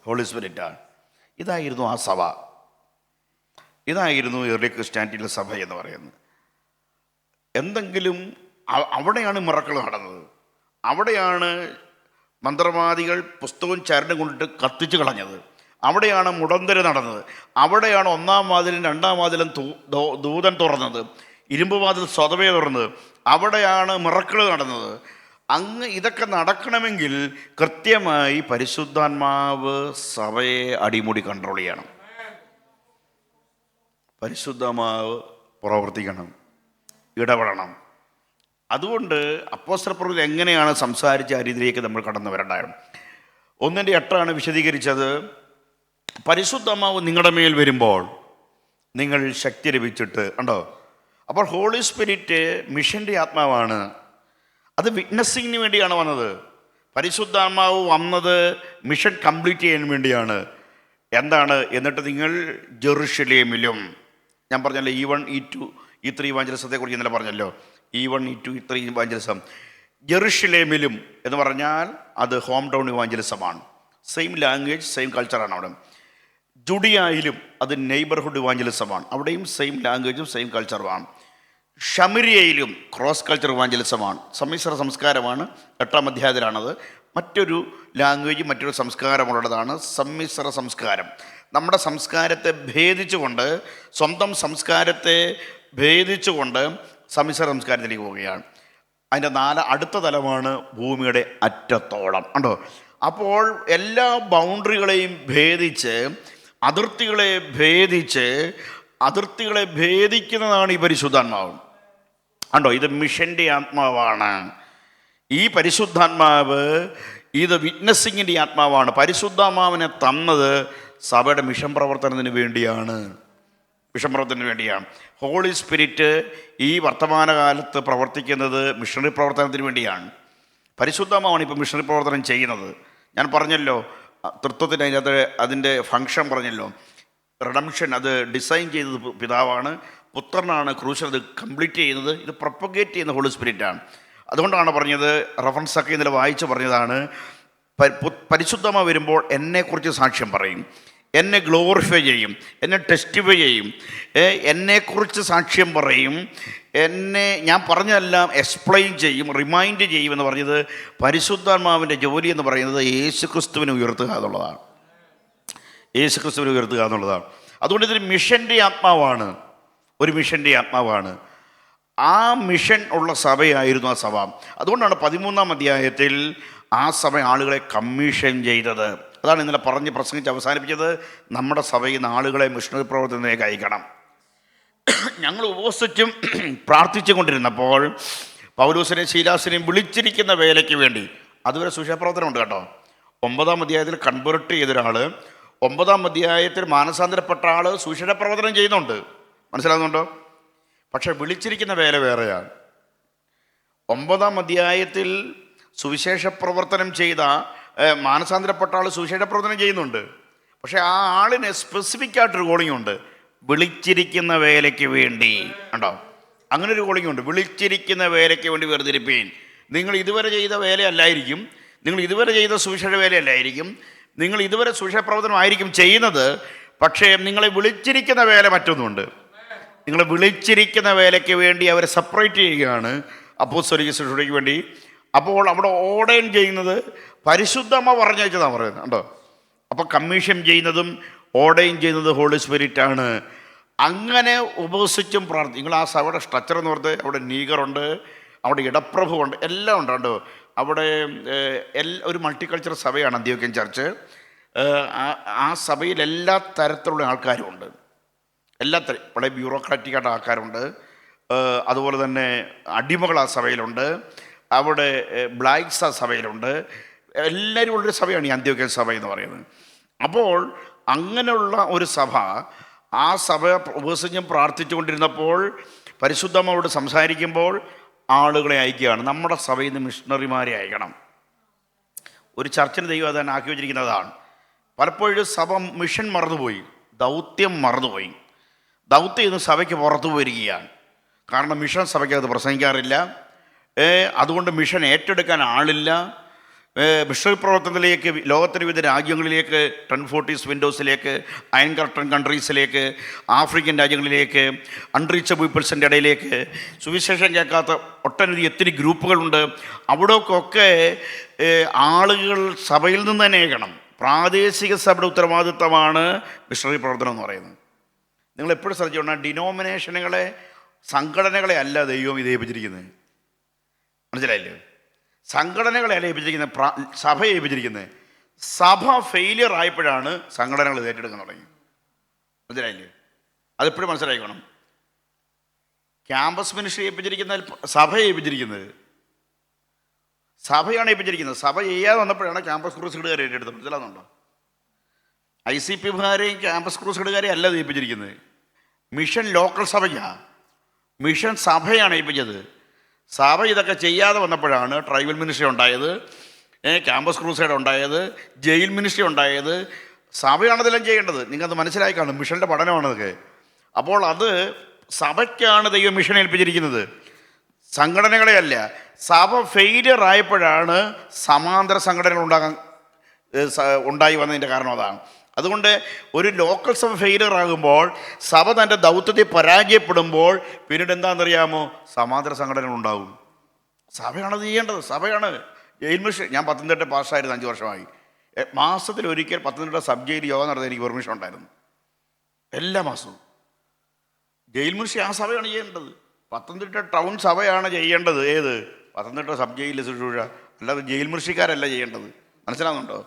ഹോളി സ്പിരിറ്റാണ്. ഇതായിരുന്നു ആ സഭ, ഇതായിരുന്നു ഏർലി ക്രിസ്ത്യാനിറ്റിയിലെ സഭ എന്ന് പറയുന്നത്. എന്തെങ്കിലും അവിടെയാണ് മിറക്കിൾ നടന്നത്. അവിടെയാണ് മന്ത്രവാദികൾ പുസ്തകവും ചരടും കൊണ്ടിട്ട് കത്തിച്ച് കളഞ്ഞത്. അവിടെയാണ് മുടന്തര് നടന്നത്. അവിടെയാണ് 1-ാം വാതിലും 2-ാം വാതിലും ദൂതൻ തുറന്നത്, ഇരുമ്പ് വാതിൽ സ്വതവേ തുറന്നത്. അവിടെയാണ് മിറക്കിൾ നടന്നത്. ഇതൊക്കെ നടക്കണമെങ്കിൽ കൃത്യമായി പരിശുദ്ധാത്മാവ് സഭയെ അടിമുടി കൺട്രോൾ ചെയ്യണം. പരിശുദ്ധമാവ് പ്രവർത്തിക്കണം, ഇടപെടണം. അതുകൊണ്ട് അപ്പോസ്തലപ്രവൃത്തിയിൽ എങ്ങനെയാണ് സംസാരിച്ച ആ രീതിയിലേക്ക് നമ്മൾ കടന്നു വരണ്ടായിരുന്നു. 1:8 വിശദീകരിച്ചത്, പരിശുദ്ധമാവ് നിങ്ങളുടെ മേൽ വരുമ്പോൾ നിങ്ങൾ ശക്തി ലഭിച്ചിട്ട് ഉണ്ടോ. അപ്പോൾ ഹോളി സ്പിരിറ്റ് മിഷൻ്റെ ആത്മാവാണ്. അത് വിറ്റ്നസിങ്ങിന് വേണ്ടിയാണ് വന്നത്. പരിശുദ്ധാത്മാവ് വന്നത് മിഷൻ കംപ്ലീറ്റ് ചെയ്യാൻ വേണ്ടിയാണ്. എന്താണ്? എന്നിട്ട് നിങ്ങൾ ജെറുസലേമിലും, ഞാൻ പറഞ്ഞല്ലോ E1 E2 E3 ഇവാഞ്ചലിസത്തെക്കുറിച്ച് ഇന്നലെ പറഞ്ഞല്ലോ, E1 E2 E3 ഇവാഞ്ചലിസം. ജെറുസലേമിലും എന്ന് പറഞ്ഞാൽ അത് ഹോം ടൗൺ ഇവാഞ്ചലിസമാണ്. സെയിം ലാംഗ്വേജ്, സെയിം കൾച്ചറാണ് അവിടെ. ജുഡിയായിലും അത് നെയ്ബർഹുഡ് ഇവാഞ്ചലിസമാണ്, അവിടെയും സെയിം ലാംഗ്വേജും സെയിം കൾച്ചറുമാണ്. ഷമരിയയിലും ക്രോസ് കൾച്ചർ ഇവാഞ്ചലിസമാണ്, സമ്മിശ്ര സംസ്കാരമാണ്. 8-ാം അധ്യായത്തിലാണത്. മറ്റൊരു ലാംഗ്വേജ്, മറ്റൊരു സംസ്കാരമുള്ളതാണ് സമ്മിശ്ര സംസ്കാരം. നമ്മുടെ സംസ്കാരത്തെ ഭേദിച്ചുകൊണ്ട്, സ്വന്തം സംസ്കാരത്തെ ഭേദിച്ചുകൊണ്ട് സമ്മിശ്ര സംസ്കാരത്തിലേക്ക് പോവുകയാണ്. അതിൻ്റെ അടുത്ത തലമാണ് ഭൂമിയുടെ അറ്റത്തോളം ഉണ്ടോ. അപ്പോൾ എല്ലാ ബൗണ്ടറികളെയും ഭേദിച്ച്, അതിർത്തികളെ ഭേദിക്കുന്നതാണ് ഈ പരിശുദ്ധാത്മാവ് ഉണ്ടോ. ഇത് മിഷൻ്റെ ആത്മാവാണ്. ഈ പരിശുദ്ധാത്മാവ് ഇത് വിറ്റ്നസിങ്ങിൻ്റെ ആത്മാവാണ്. പരിശുദ്ധാത്മാവിനെ തന്നത് സഭയുടെ മിഷൻ പ്രവർത്തനത്തിന് വേണ്ടിയാണ്. ഹോളി സ്പിരിറ്റ് ഈ വർത്തമാനകാലത്ത് പ്രവർത്തിക്കുന്നത് മിഷണറി പ്രവർത്തനത്തിന് വേണ്ടിയാണ്. പരിശുദ്ധാത്മാവാണ് ഇപ്പോൾ മിഷണറി പ്രവർത്തനം ചെയ്യുന്നത്. ഞാൻ പറഞ്ഞല്ലോ, തൃത്വത്തിന് അതിൻ്റെ ഫങ്ഷൻ പറഞ്ഞല്ലോ. റിഡംഷൻ അത് ഡിസൈൻ ചെയ്തത് പിതാവാണ്, പുത്രനാണ് ക്രൂശിൽ അത് കംപ്ലീറ്റ് ചെയ്യുന്നത്. ഇത് പ്രൊപ്പഗേറ്റ് ചെയ്യുന്ന ഹോളി സ്പിരിറ്റാണ്. അതുകൊണ്ടാണ് പറഞ്ഞത്, റഫറൻസൊക്കെ ഇന്നലെ വായിച്ച് പറഞ്ഞതാണ്, പരിശുദ്ധമായി വരുമ്പോൾ എന്നെക്കുറിച്ച് സാക്ഷ്യം പറയും, എന്നെ ഗ്ലോറിഫൈ ചെയ്യും, എന്നെ ടെസ്റ്റിഫൈ ചെയ്യും, എന്നെക്കുറിച്ച് സാക്ഷ്യം പറയും, ഞാൻ പറഞ്ഞതെല്ലാം എക്സ്പ്ലെയിൻ ചെയ്യും, റിമൈൻഡ് ചെയ്യുമെന്ന് പറഞ്ഞത്. പരിശുദ്ധാത്മാവിൻ്റെ ജോലി എന്ന് പറയുന്നത് യേശുക്രിസ്തുവിനെ ഉയർത്തുക എന്നുള്ളതാണ്. അതുകൊണ്ട് ഇതൊരു മിഷൻ്റെ ആത്മാവാണ്, ഒരു മിഷൻ്റെ ആത്മാവാണ്. ആ മിഷൻ ഉള്ള സഭയായിരുന്നു ആ സഭ. അതുകൊണ്ടാണ് 13-ാം അധ്യായത്തിൽ ആ സഭ ആളുകളെ കമ്മീഷൻ ചെയ്തത്. അതാണ് ഇന്നലെ പ്രസംഗിച്ച് അവസാനിപ്പിച്ചത്. നമ്മുടെ സഭയിൽ നിന്ന് ആളുകളെ മിഷണറി പ്രവർത്തനത്തിലേക്ക് അയക്കണം. ഞങ്ങൾ ഉപവസിച്ചും പ്രാർത്ഥിച്ചു കൊണ്ടിരുന്നപ്പോൾ പൗലോസിനെയും ശീലാസിനെയും വിളിച്ചിരിക്കുന്ന വേലയ്ക്ക് വേണ്ടി, അതുവരെ സുവിശേഷപ്രവർത്തനമുണ്ട് കേട്ടോ. 9-ാം അധ്യായത്തിൽ കൺവേർട്ട് ചെയ്ത ഒരാൾ, 9-ാം അധ്യായത്തിൽ മാനസാന്തരപ്പെട്ട ആൾ സുവിശേഷപ്രവർത്തനം ചെയ്യുന്നുണ്ട്. മനസ്സിലാകുന്നുണ്ടോ? പക്ഷെ വിളിച്ചിരിക്കുന്ന വേല വേറെയാണ്. 9-ാം അധ്യായത്തിൽ സുവിശേഷ പ്രവർത്തനം ചെയ്ത മാനസാന്തരപ്പെട്ട ആൾ സുവിശേഷ പ്രവർത്തനം ചെയ്യുന്നുണ്ട്. പക്ഷെ ആ ആളിന് സ്പെസിഫിക് ആയിട്ടൊരു കോളിംഗ് ഉണ്ട്, വിളിച്ചിരിക്കുന്ന വേലയ്ക്ക് വേണ്ടി. ഉണ്ടോ? അങ്ങനെ ഒരു കോളിംഗ് ഉണ്ട്, വിളിച്ചിരിക്കുന്ന വേലയ്ക്ക് വേണ്ടി വേർതിരിപ്പീൻ. നിങ്ങൾ ഇതുവരെ ചെയ്ത വേലയല്ലായിരിക്കും, നിങ്ങൾ ഇതുവരെ ചെയ്ത സുവിശേഷ വേലയല്ലായിരിക്കും, നിങ്ങൾ ഇതുവരെ സുവിശേഷ പ്രവർത്തനമായിരിക്കും ചെയ്യുന്നത്. പക്ഷേ നിങ്ങളെ വിളിച്ചിരിക്കുന്ന വേല മറ്റൊന്നുമുണ്ട്. നിങ്ങളെ വിളിച്ചിരിക്കുന്ന വേലയ്ക്ക് വേണ്ടി അവരെ സെപ്പറേറ്റ് ചെയ്യുകയാണ് അപ്പോസ്തലിക ശുശ്രൂഷയ്ക്ക് വേണ്ടി. അപ്പോൾ അവിടെ ഓർഡൈൻ ചെയ്യുന്നത് പരിശുദ്ധമ്മ പറഞ്ഞയച്ചതാണ് പറയുന്നത്. ഉണ്ടോ? അപ്പോൾ കമ്മീഷൻ ചെയ്യുന്നതും ഓർഡൈൻ ചെയ്യുന്നത് ഹോളി സ്പിരിറ്റാണ്. അങ്ങനെ ഉപവസിച്ചും പ്രാർത്ഥിക്കും. നിങ്ങൾ ആ സഭയുടെ സ്ട്രക്ചർ എന്ന് പറഞ്ഞത്, അവിടെ നീഗറുണ്ട്, അവിടെ ഇടപ്രഭുണ്ട്, എല്ലാം ഉണ്ട്. കണ്ടോ? അവിടെ ഒരു മൾട്ടിക്കൾച്ചറൽ സഭയാണ് അന്ത്യോക്യൻ ചർച്ച്. ആ സഭയിൽ എല്ലാ തരത്തിലുള്ള ആൾക്കാരും ഉണ്ട്. വളരെ ബ്യൂറോക്രാറ്റിക്കായിട്ട് ആൾക്കാരുണ്ട്. അതുപോലെ തന്നെ അടിമകൾ ആ സഭയിലുണ്ട്, അവിടെ ബ്ലാക്ക്സ് ആ സഭയിലുണ്ട്. എല്ലാവരും ഉള്ളൊരു സഭയാണ് ഈ അന്ത്യോക്യൻ സഭ എന്ന് പറയുന്നത്. അപ്പോൾ അങ്ങനെയുള്ള ഒരു സഭ, ആ സഭ ഉപവസിച്ചും പ്രാർത്ഥിച്ചുകൊണ്ടിരുന്നപ്പോൾ പരിശുദ്ധമ്മയോട് സംസാരിക്കുമ്പോൾ ആളുകളെ അയക്കുകയാണ്. നമ്മുടെ സഭയിൽ നിന്ന് മിഷണറിമാരെ അയക്കണം. ഒരു ചർച്ചിന് ദൈവം അതാണ് ആക്കി വെച്ചിരിക്കുന്നതാണ്. പലപ്പോഴും സഭ മിഷൻ മറന്നുപോയി, ദൗത്യം മറന്നുപോയി. ദൗത്യം ഇന്ന് സഭയ്ക്ക് പുറത്തു പോയിരിക്കുകയാണ്. കാരണം മിഷൻ സഭയ്ക്ക് അത് പ്രസംഗിക്കാറില്ല. അതുകൊണ്ട് മിഷൻ ഏറ്റെടുക്കാൻ ആളില്ല. മിഷണറി പ്രവർത്തനത്തിലേക്ക് ലോകത്തിന് വിവിധ രാജ്യങ്ങളിലേക്ക്, 1040 വിൻഡോസിലേക്ക്, അയൺ കർട്ടൺ കൺട്രീസിലേക്ക്, ആഫ്രിക്കൻ രാജ്യങ്ങളിലേക്ക്, അൺറീച്ചബിൾ പീപ്പിൾസിൻ്റെ ഇടയിലേക്ക്, സുവിശേഷം കേൾക്കാത്ത ഒട്ടനവധി എത്തിനി ഗ്രൂപ്പുകളുണ്ട്. അവിടേക്കൊക്കെ ആളുകൾ സഭയിൽ നിന്ന് തന്നെ അയക്കണം. പ്രാദേശിക സഭയുടെ ഉത്തരവാദിത്തമാണ് മിഷണറി പ്രവർത്തനം എന്ന് പറയുന്നത്. നിങ്ങൾ എപ്പോഴും ശ്രദ്ധിച്ചോണം, ഡിനോമിനേഷനുകളെ, സംഘടനകളെ അല്ല ദൈവം ഇത് ഏൽപ്പിച്ചിരിക്കുന്നത്. മനസ്സിലായില്ലേ? സംഘടനകളെ അല്ല ഏൽപ്പിച്ചിരിക്കുന്നത്, സഭയെ ഏൽപ്പിച്ചിരിക്കുന്നത്. സഭ ഫെയിലിയർ ആയപ്പോഴാണ് സംഘടനകൾ ഏറ്റെടുക്കാൻ തുടങ്ങി. മനസ്സിലായില്ലേ? അതെപ്പോഴും മനസ്സിലാക്കണം. ക്യാമ്പസ് മിനിസ്ട്രി ഏൽപ്പിച്ചിരിക്കുന്ന സഭയെ ഏൽപ്പിച്ചിരിക്കുന്നത്, സഭയാണ് ഏൽപ്പിച്ചിരിക്കുന്നത്. സഭ ചെയ്യാതെ വന്നപ്പോഴാണ് ക്യാമ്പസ് ക്രൂസൈഡുകാരെ ഏറ്റെടുത്തത്. മനസ്സിലാകുന്നുണ്ടോ? ICPമാരെയും ക്യാമ്പസ് ക്രൂസൈഡുകാരെയും അല്ല ഏൽപ്പിച്ചിരിക്കുന്നത്. മിഷൻ ലോക്കൽ സഭയാണ്, മിഷൻ സഭയാണ് ഏൽപ്പിച്ചത്. സഭ ഇതൊക്കെ ചെയ്യാതെ വന്നപ്പോഴാണ് ട്രൈബൽ മിനിസ്ട്രി ഉണ്ടായത്, ക്യാമ്പസ് ക്രൂസൈഡ് ഉണ്ടായത്, ജയിൽ മിനിസ്ട്രി ഉണ്ടായത്. സഭയാണതെല്ലാം ചെയ്യേണ്ടത്. നിങ്ങൾക്കത് മനസ്സിലായി കാണും, മിഷൻ്റെ പഠനമാണതൊക്കെ. അപ്പോൾ അത് സഭയ്ക്കാണ് ദൈവം മിഷൻ ഏൽപ്പിച്ചിരിക്കുന്നത്, സംഘടനകളെയല്ല. സഭ ഫെയിലിയർ ആയപ്പോഴാണ് സമാന്തര സംഘടനകൾ ഉണ്ടായി വന്നതിൻ്റെ കാരണം അതാണ്. അതുകൊണ്ട് ഒരു ലോക്കൽ സഭ ഫെയിലിയർ ആകുമ്പോൾ, സഭ തൻ്റെ ദൗത്യത്തെ പരാജയപ്പെടുമ്പോൾ പിന്നീട് എന്താണെന്നറിയാമോ? സമാന്തര സംഘടനകൾ ഉണ്ടാകും. സഭയാണത് ചെയ്യേണ്ടത്, സഭയാണ്. ജയിൽ മിഷൻ, ഞാൻ പത്തനംതിട്ട പാസ്സായിരുന്നു 5 വർഷമായി. മാസത്തിലൊരിക്കൽ പത്തനംതിട്ട സബ് ജയിൽ യോഗം നടത്താൻ എനിക്ക് പെർമിഷൻ ഉണ്ടായിരുന്നു, എല്ലാ മാസവും. ജയിൽ മിഷൻ ആ സഭയാണ് ചെയ്യേണ്ടത്. പത്തനംതിട്ട ടൗൺ സഭയാണ് ചെയ്യേണ്ടത്. ഏത്? പത്തനംതിട്ട സബ് ജയിലിലെ ശുശ്രൂഷ, അല്ലാതെ ജയിൽ മിനിസ്ട്രിക്കാരല്ല ചെയ്യേണ്ടത്. മനസ്സിലാകുന്നുണ്ടോ?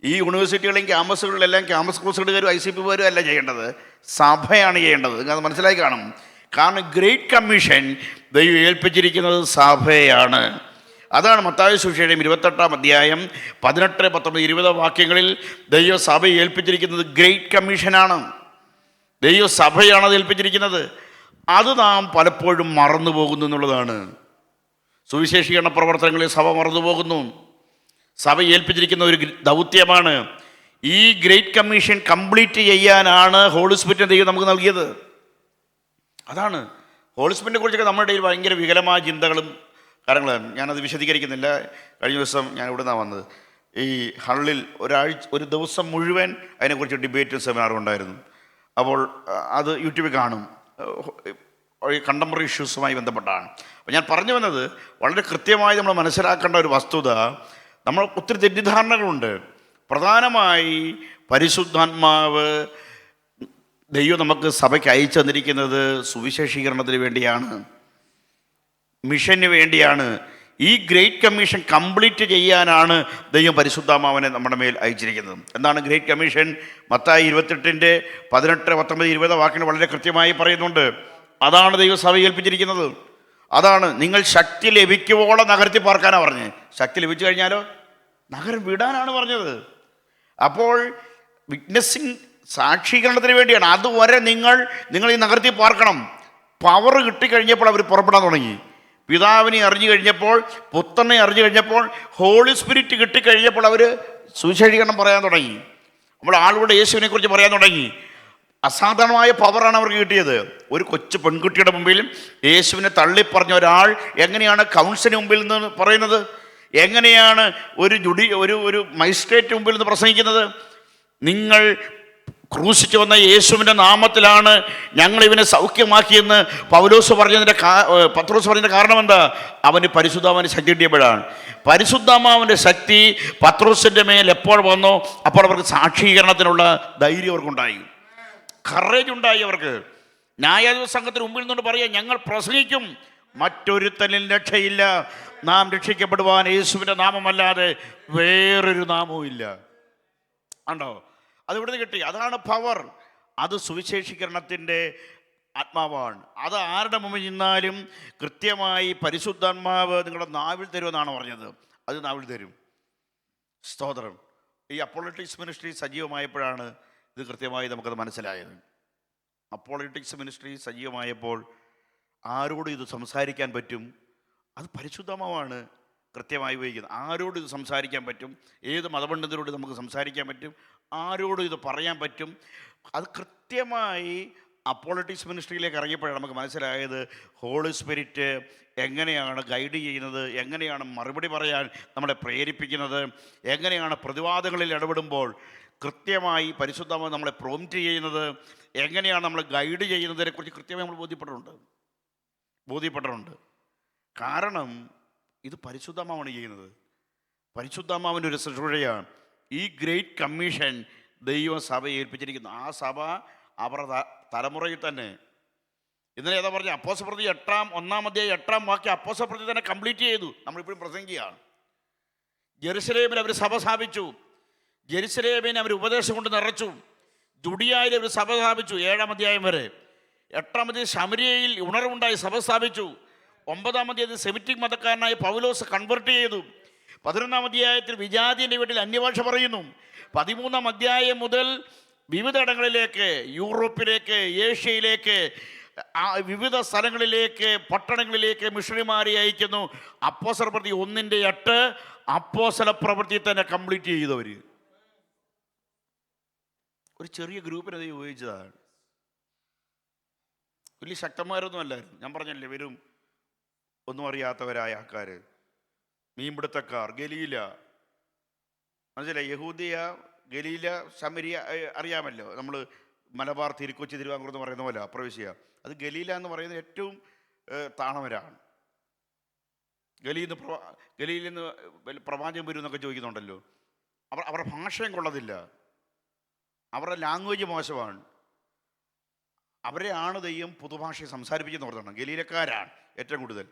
ഈ യൂണിവേഴ്സിറ്റികളെയും ക്യാമ്പസുകളിലെല്ലാം ക്യാമ്പസ് ക്രൂസൈഡുകാരും ICPമാരും അല്ല ചെയ്യേണ്ടത്, സഭയാണ് ചെയ്യേണ്ടത്. അത് മനസ്സിലായി കാണും. കാരണം ഗ്രേറ്റ് കമ്മീഷൻ ദൈവം ഏൽപ്പിച്ചിരിക്കുന്നത് സഭയാണ്. അതാണ് മത്തായി സുവിശേഷം 28-ാം അധ്യായം 18, 19, 20 വാക്യങ്ങളിൽ ദൈവ സഭയെ ഏൽപ്പിച്ചിരിക്കുന്നത് ഗ്രേറ്റ് കമ്മീഷനാണ്. ദൈവ സഭയാണ് അത് ഏൽപ്പിച്ചിരിക്കുന്നത്. അത് നാം പലപ്പോഴും മറന്നു പോകുന്നു എന്നുള്ളതാണ്. സുവിശേഷീകരണ പ്രവർത്തനങ്ങളിൽ സഭ മറന്നു പോകുന്നു. സഭ ഏൽപ്പിച്ചിരിക്കുന്ന ഒരു ദൗത്യമാണ്. ഈ ഗ്രേറ്റ് കമ്മീഷൻ കംപ്ലീറ്റ് ചെയ്യാനാണ് ഹോളി സ്പിരിറ്റിനെ ദൈവം നമുക്ക് നൽകിയത്. അതാണ് ഹോളി സ്പിരിറ്റിനെ കുറിച്ചൊക്കെ നമ്മുടെ ഇടയിൽ ഭയങ്കര വികലമായ ചിന്തകളും കാര്യങ്ങളും. ഞാനത് വിശദീകരിക്കുന്നില്ല. കഴിഞ്ഞ ദിവസം ഞാൻ ഇവിടെ നിന്നാണ് വന്നത്. ഈ ഹള്ളിൽ ഒരു ദിവസം മുഴുവൻ അതിനെക്കുറിച്ച് ഡിബേറ്റും സെമിനാറും ഉണ്ടായിരുന്നു. അപ്പോൾ അത് യൂട്യൂബിൽ കാണും, കണ്ടംപററി ഇഷ്യൂസുമായി ബന്ധപ്പെട്ടാണ്. അപ്പോൾ ഞാൻ പറഞ്ഞു വന്നത്, വളരെ കൃത്യമായി നമ്മൾ മനസ്സിലാക്കേണ്ട ഒരു വസ്തുത, നമ്മൾ ഒത്തിരി തെറ്റിദ്ധാരണകളുണ്ട്. പ്രധാനമായി പരിശുദ്ധാത്മാവ് ദൈവം നമുക്ക് സഭയ്ക്ക് അയച്ചു തന്നിരിക്കുന്നത് സുവിശേഷീകരണത്തിന് വേണ്ടിയാണ്, മിഷന് വേണ്ടിയാണ്. ഈ ഗ്രേറ്റ് കമ്മീഷൻ കംപ്ലീറ്റ് ചെയ്യാനാണ് ദൈവം പരിശുദ്ധാത്മാവിനെ നമ്മുടെ മേൽ അയച്ചിരിക്കുന്നത്. എന്താണ് ഗ്രേറ്റ് കമ്മീഷൻ? മത്തായി 28-ന്റെ 18, 19, 20 വാക്യങ്ങൾ വളരെ കൃത്യമായി പറയുന്നുണ്ട്. അതാണ് ദൈവസഭ ഏൽപ്പിച്ചിരിക്കുന്നത്. അതാണ് നിങ്ങൾ ശക്തി ലഭിക്കുവോളം നഗരത്തിൽ പാർക്കാനാണ് പറഞ്ഞത്. ശക്തി ലഭിച്ചു കഴിഞ്ഞാലോ നഗരം വിടാനാണ് പറഞ്ഞത്. അപ്പോൾ വിറ്റ്നസ്സിങ് സാക്ഷീകരണത്തിന് വേണ്ടിയാണ്. അതുവരെ നിങ്ങൾ ഈ നഗരത്തിൽ പാർക്കണം. പവർ കിട്ടിക്കഴിഞ്ഞപ്പോൾ അവർ പുറപ്പെടാൻ തുടങ്ങി. പിതാവിനെ അറിഞ്ഞു കഴിഞ്ഞപ്പോൾ, പുത്രനെ അറിഞ്ഞു കഴിഞ്ഞപ്പോൾ, ഹോളി സ്പിരിറ്റ് കിട്ടിക്കഴിഞ്ഞപ്പോൾ അവർ സുവിശേഷീകരണം പറയാൻ തുടങ്ങി. നമ്മൾ ആളുകളുടെ യേശുവിനെ കുറിച്ച് പറയാൻ തുടങ്ങി. അസാധാരണമായ പവറാണ് അവർക്ക് കിട്ടിയത്. ഒരു കൊച്ചു പെൺകുട്ടിയുടെ മുമ്പിൽ യേശുവിനെ തള്ളിപ്പറഞ്ഞ ഒരാൾ എങ്ങനെയാണ് കൗൺസിലിന് മുമ്പിൽ നിന്ന് പറയുന്നത്? എങ്ങനെയാണ് ഒരു മജിസ്ട്രേറ്റ് മുമ്പിൽ നിന്ന് പ്രസംഗിക്കുന്നത്? നിങ്ങൾ ക്രൂശിച്ചു വന്ന യേശുവിൻ്റെ നാമത്തിലാണ് ഞങ്ങൾ ഇവനെ സൗഖ്യമാക്കിയെന്ന് പത്രോസ് പറഞ്ഞതിൻ്റെ കാരണം എന്താ? അവന് പരിശുദ്ധാത്മാവിൻ്റെ ശക്തി കിട്ടിയപ്പോഴാണ്. പരിശുദ്ധാത്മാവിൻ്റെ ശക്തി പത്രോസിൻ്റെ മേൽ എപ്പോൾ വന്നോ അപ്പോൾ അവർക്ക് സാക്ഷീകരണത്തിനുള്ള ധൈര്യം അവർക്കുണ്ടായി, കറേജ് ഉണ്ടായി. അവർക്ക് ന്യായാധിപ സംഘത്തിന് മുമ്പിൽ നിന്നുകൊണ്ട് പറയാം, ഞങ്ങൾ പ്രസംഗിക്കും, മറ്റൊരുത്തനിൽ രക്ഷയില്ല, നാം രക്ഷിക്കപ്പെടുവാൻ യേശുവിൻ്റെ നാമമല്ലാതെ വേറൊരു നാമവും ഇല്ല. ഉണ്ടോ? അത് ഇവിടുന്ന് കിട്ടി. അതാണ് പവർ. അത് സുവിശേഷീകരണത്തിൻ്റെ ആത്മാവാണ്. അത് ആരുടെ മുമ്പിൽ നിന്നാലും കൃത്യമായി പരിശുദ്ധാത്മാവ് നിങ്ങളുടെ നാവിൽ തരുമെന്നാണ് പറഞ്ഞത്. അത് നാവിൽ തരും. സ്തോത്രം. ഈ അപ്പോളറ്റിക്സ് മിനിസ്ട്രി സജീവമായപ്പോഴാണ് ഇത് കൃത്യമായി നമുക്കത് മനസ്സിലായത്. അപ്പോളറ്റിക്സ് മിനിസ്ട്രി സജീവമായപ്പോൾ ആരോട് ഇത് സംസാരിക്കാൻ പറ്റും? അത് പരിശുദ്ധാത്മാവാണ് കൃത്യമായി ഉപയോഗിക്കുന്നത്. ആരോട് ഇത് സംസാരിക്കാൻ പറ്റും? ഏത് മതപണ്ഡിതരോട് നമുക്ക് സംസാരിക്കാൻ പറ്റും? ആരോട് ഇത് പറയാൻ പറ്റും? അത് കൃത്യമായി അപ്പോളറ്റിക്സ് മിനിസ്ട്രിയിലേക്ക് ഇറങ്ങിയപ്പോഴാണ് നമുക്ക് മനസ്സിലായത് ഹോളി സ്പിരിറ്റ് എങ്ങനെയാണ് ഗൈഡ് ചെയ്യുന്നത്, എങ്ങനെയാണ് മറുപടി പറയാൻ നമ്മളെ പ്രേരിപ്പിക്കുന്നത്, എങ്ങനെയാണ് പ്രതിവാദങ്ങളിൽ ഇടപെടുമ്പോൾ കൃത്യമായി പരിശുദ്ധാത്മാവ് നമ്മളെ പ്രോംപ്റ്റ് ചെയ്യുന്നത്, എങ്ങനെയാണ് നമ്മൾ ഗൈഡ് ചെയ്യുന്നതിനെക്കുറിച്ച് കൃത്യമായി നമ്മൾ ബോധ്യപ്പെട്ടിട്ടുണ്ട്. കാരണം ഇത് പരിശുദ്ധാത്മാവാണ് ചെയ്യുന്നത്. പരിശുദ്ധാത്മാവിൻ്റെ ഒരു ശുശ്രൂഷയാണ് ഈ ഗ്രേറ്റ് കമ്മീഷൻ ദൈവം സഭയെ ഏൽപ്പിച്ചിരിക്കുന്നു. ആ സഭ അവരുടെ തലമുറയിൽ തന്നെ ഇന്നലെ ഏതാ പറഞ്ഞ അപ്പോസ്തലപ്രവൃത്തി 1-ാം വാക്യം അപ്പോസ്തലപ്രവൃത്തി തന്നെ കംപ്ലീറ്റ് ചെയ്തു. നമ്മളിപ്പോഴും പ്രസംഗിക്കുകയാണ്. ജെറുസലേമിൽ അവർ സഭ സ്ഥാപിച്ചു. ജെറുസലേമിനെ അവർ ഉപദേശം കൊണ്ട് നിറച്ചു. ജുഡിയായിൽ അവർ സഭ സ്ഥാപിച്ചു 7-ാം അധ്യായം വരെ. 8-ാം അധ്യായം ശമരിയയിൽ ഉണർവുണ്ടായി സഭ സ്ഥാപിച്ചു. 9-ാം അധ്യായത്തിൽ സെമിറ്റിക് മതക്കാരനായ പൗലോസ് കൺവെർട്ട് ചെയ്തു. 11-ാം അധ്യായത്തിൽ വിജാതിൻ്റെ വീട്ടിൽ അന്യഭാഷ പറയുന്നു. 13-ാം അധ്യായം മുതൽ വിവിധ ഇടങ്ങളിലേക്ക്, യൂറോപ്പിലേക്ക്, ഏഷ്യയിലേക്ക്, വിവിധ സ്ഥലങ്ങളിലേക്ക്, പട്ടണങ്ങളിലേക്ക് മിഷണറിമാരെ അയക്കുന്നു. അപ്പോസ്തലപ്രവൃത്തി 1-8 അപ്പോസ്തലപ്രവൃത്തി തന്നെ കംപ്ലീറ്റ് ചെയ്തവർ. ഒരു ചെറിയ ഗ്രൂപ്പിനെ അത് ഉപയോഗിച്ചതാണ്. വലിയ ശക്തന്മാരൊന്നും അല്ലായിരുന്നു. ഞാൻ പറഞ്ഞല്ലേ, വരും ഒന്നും അറിയാത്തവരായ ആൾക്കാർ, മീൻപിടുത്തക്കാർ, ഗലീല, മനസ്സിലായി, യഹൂദിയ, ഗലീല, ശമരിയ അറിയാമല്ലോ. നമ്മൾ മലബാർ, തിരുക്കൊച്ചി, തിരുവാങ്കൂർ എന്ന് പറയുന്ന പോലെ പ്രവേശിക്കുക. അത് ഗലീല എന്ന് പറയുന്നത് ഏറ്റവും താണവരാണ്. ഗലീലിൽ നിന്ന് പ്രവാചകം വരും എന്നൊക്കെ ചോദിക്കുന്നുണ്ടല്ലോ. അവരുടെ ഭാഷയും കൊള്ളതില്ല, അവരുടെ ലാംഗ്വേജ് മോശമാണ്. അവരെയാണ് ദൈവം പുതുഭാഷയെ സംസാരിപ്പിച്ചെന്ന് പറഞ്ഞതാണ്. ഗലീലക്കാരാണ് ഏറ്റവും കൂടുതൽ.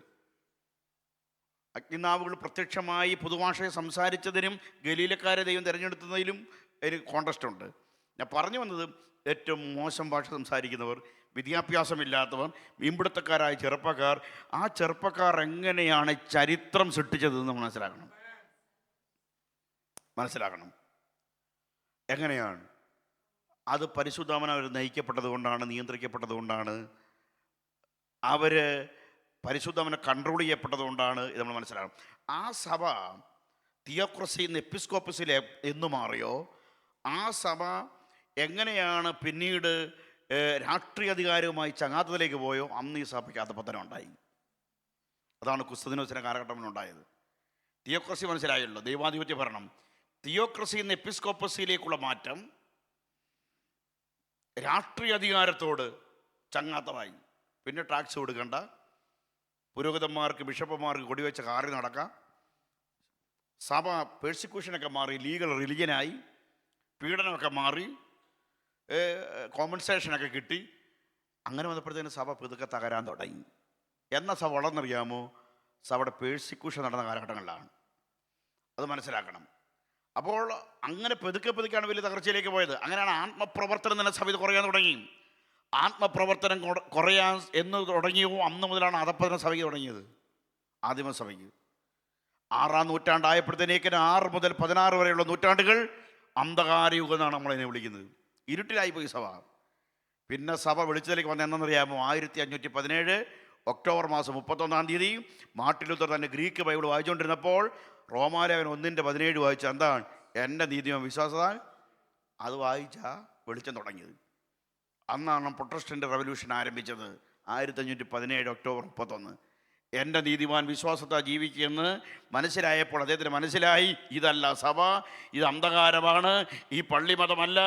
അഗ്നിനാവുകൾ പ്രത്യക്ഷമായി പുതുഭാഷയെ സംസാരിച്ചതിനും ഗലീലക്കാരെ ദൈവം തിരഞ്ഞെടുത്തതിലും ഒരു കോൺട്രസ്റ്റ് ഉണ്ട്. ഞാൻ പറഞ്ഞു വന്നത്, ഏറ്റവും മോശം ഭാഷ സംസാരിക്കുന്നവർ, വിദ്യാഭ്യാസമില്ലാത്തവർ, മീൻപിടുത്തക്കാരായ ചെറുപ്പക്കാർ, ആ ചെറുപ്പക്കാർ എങ്ങനെയാണ് ചരിത്രം സൃഷ്ടിച്ചതെന്ന് മനസ്സിലാക്കണം. എങ്ങനെയാണ് അത് പരിശുദ്ധാത്മാവിനാൽ അവർ നയിക്കപ്പെട്ടത് കൊണ്ടാണ്, നിയന്ത്രിക്കപ്പെട്ടത് കൊണ്ടാണ്, അവർ പരിശുദ്ധാത്മാവിനെ കൺട്രോൾ ചെയ്യപ്പെട്ടത് കൊണ്ടാണ് ഇത് നമ്മൾ മനസ്സിലാക്കണം. ആ സഭ തിയോക്രസിയിൽ നിന്ന് എപ്പിസ്കോപ്പസിൽ എന്ന് മാറിയോ, ആ സഭ എങ്ങനെയാണ് പിന്നീട് രാഷ്ട്രീയ അധികാരവുമായി ചങ്ങാത്തത്തിലേക്ക് പോയോ, അന്ന് ഈ സഭയ്ക്ക് അധപതനം ഉണ്ടായി. അതാണ് കുസ്തുദിനോസിൻ്റെ കാലഘട്ടത്തിലുണ്ടായത്. തിയോക്രസി മനസ്സിലായല്ലോ, ദൈവാധിപത്യ ഭരണം. തിയോക്രസിയിൽ നിന്ന് എപ്പിസ്കോപ്പസിയിലേക്കുള്ള മാറ്റം രാഷ്ട്രീയ അധികാരത്തോട് ചങ്ങാത്തമായി. പിന്നെ ടാക്സ് കൊടുക്കണ്ട, പുരോഹിതന്മാർക്ക്, ബിഷപ്പന്മാർക്ക് കൊടിവെച്ച കാറിൽ നടക്കാം, സഭ പേഴ്സിക്യൂഷനൊക്കെ മാറി ലീഗൽ റിലിജനായി, പീഡനമൊക്കെ മാറി, കോമ്പൻസേഷനൊക്കെ കിട്ടി. അങ്ങനെ വന്നപ്പോഴത്തേന് സഭ പതുക്കെ തകരാൻ തുടങ്ങി. എന്ന സഭ വളർന്നറിയാമോ? സഭയുടെ പേഴ്സിക്യൂഷൻ നടന്ന കാലഘട്ടങ്ങളിലാണ്. അത് മനസ്സിലാക്കണം. അപ്പോൾ അങ്ങനെ പതുക്കെയാണ് വലിയ തകർച്ചയിലേക്ക് പോയത്. അങ്ങനെയാണ് ആത്മപ്രവർത്തനം തന്നെ സഭ ഇത് കുറയാൻ തുടങ്ങി. ആത്മപ്രവർത്തനം കുറയാൻ എന്ന് തുടങ്ങിയോ അന്ന് മുതലാണ് അധപ്പതന സഭയ്ക്ക് തുടങ്ങിയത്. ആദിമസഭയ്ക്ക് 6-ാം നൂറ്റാണ്ടായപ്പോഴത്തേക്ക് 6 മുതൽ 16 വരെയുള്ള നൂറ്റാണ്ടുകൾ അന്ധകാരയുഗം എന്നാണ് നമ്മളതിനെ വിളിക്കുന്നത്. ഇരുട്ടിലായിപ്പോയി സഭ. പിന്നെ സഭ വെളിച്ചത്തിലേക്ക് വന്ന എന്നറിയാമോ? 1517 ഒക്ടോബർ മാസം 31-ാം തീയതി മാർട്ടിൻ ലൂഥർ തന്നെ ഗ്രീക്ക് ബൈബിൾ വായിച്ചുകൊണ്ടിരുന്നപ്പോൾ റോമാലേഖനം 1:17 വായിച്ച എന്താണ്? എൻ്റെ നീതിയും വിശ്വാസത്താൽ അത് വായിച്ച വെളിച്ചം തുടങ്ങിയത്. അന്നാണ് പ്രൊട്ടസ്റ്റന്റ് റവല്യൂഷൻ ആരംഭിച്ചത്. 1517 ഒക്ടോബർ 31. എൻ്റെ നീതിമാൻ വിശ്വാസത്താൽ ജീവിക്കുമെന്ന് മനസ്സിലായപ്പോൾ അദ്ദേഹത്തിന് മനസ്സിലായി, ഇതല്ല സഭ, ഇത് അന്ധകാരമാണ്, ഈ പള്ളി മതമല്ല.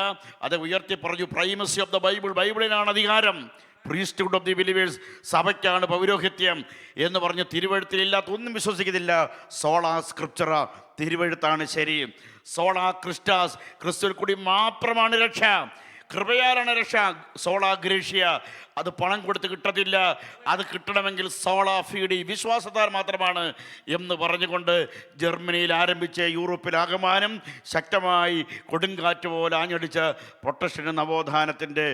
അത് ഉയർത്തി പറഞ്ഞു, പ്രൈമസി ഓഫ് ദ ബൈബിൾ, ബൈബിളിനാണ് അധികാരം, പ്രീസ്റ്റ്ഹുഡ് ഓഫ് ദി ബിലീവേഴ്സ്, സഭയ്ക്കാണ് പൗരോഹിത്യം എന്ന് പറഞ്ഞ് തിരുവഴുത്തിലില്ലാത്തൊന്നും വിശ്വസിക്കുന്നില്ല. സോളാ സ്ക്രിപ്ചറ, തിരുവഴുത്താണ് ശരി. സോളാ ക്രിസ്റ്റാസ്, ക്രിസ്തുവിൽ കൂടി മാത്രമാണ് രക്ഷ, കൃപയാലാണ് രക്ഷ. സോളാ ഗ്രേഷ്യ, അത് പണം കൊടുത്ത് കിട്ടത്തില്ല, അത് കിട്ടണമെങ്കിൽ സോളാ ഫീഡി, വിശ്വാസത്താൽ മാത്രമാണ് എന്ന് പറഞ്ഞുകൊണ്ട് ജർമ്മനിയിൽ ആരംഭിച്ച് യൂറോപ്പിലാകമാനം ശക്തമായി കൊടുങ്കാറ്റ് പോലെ ആഞ്ഞടിച്ച പ്രൊട്ടസ്റ്റന്റ് നവോത്ഥാനത്തിൻ്റെ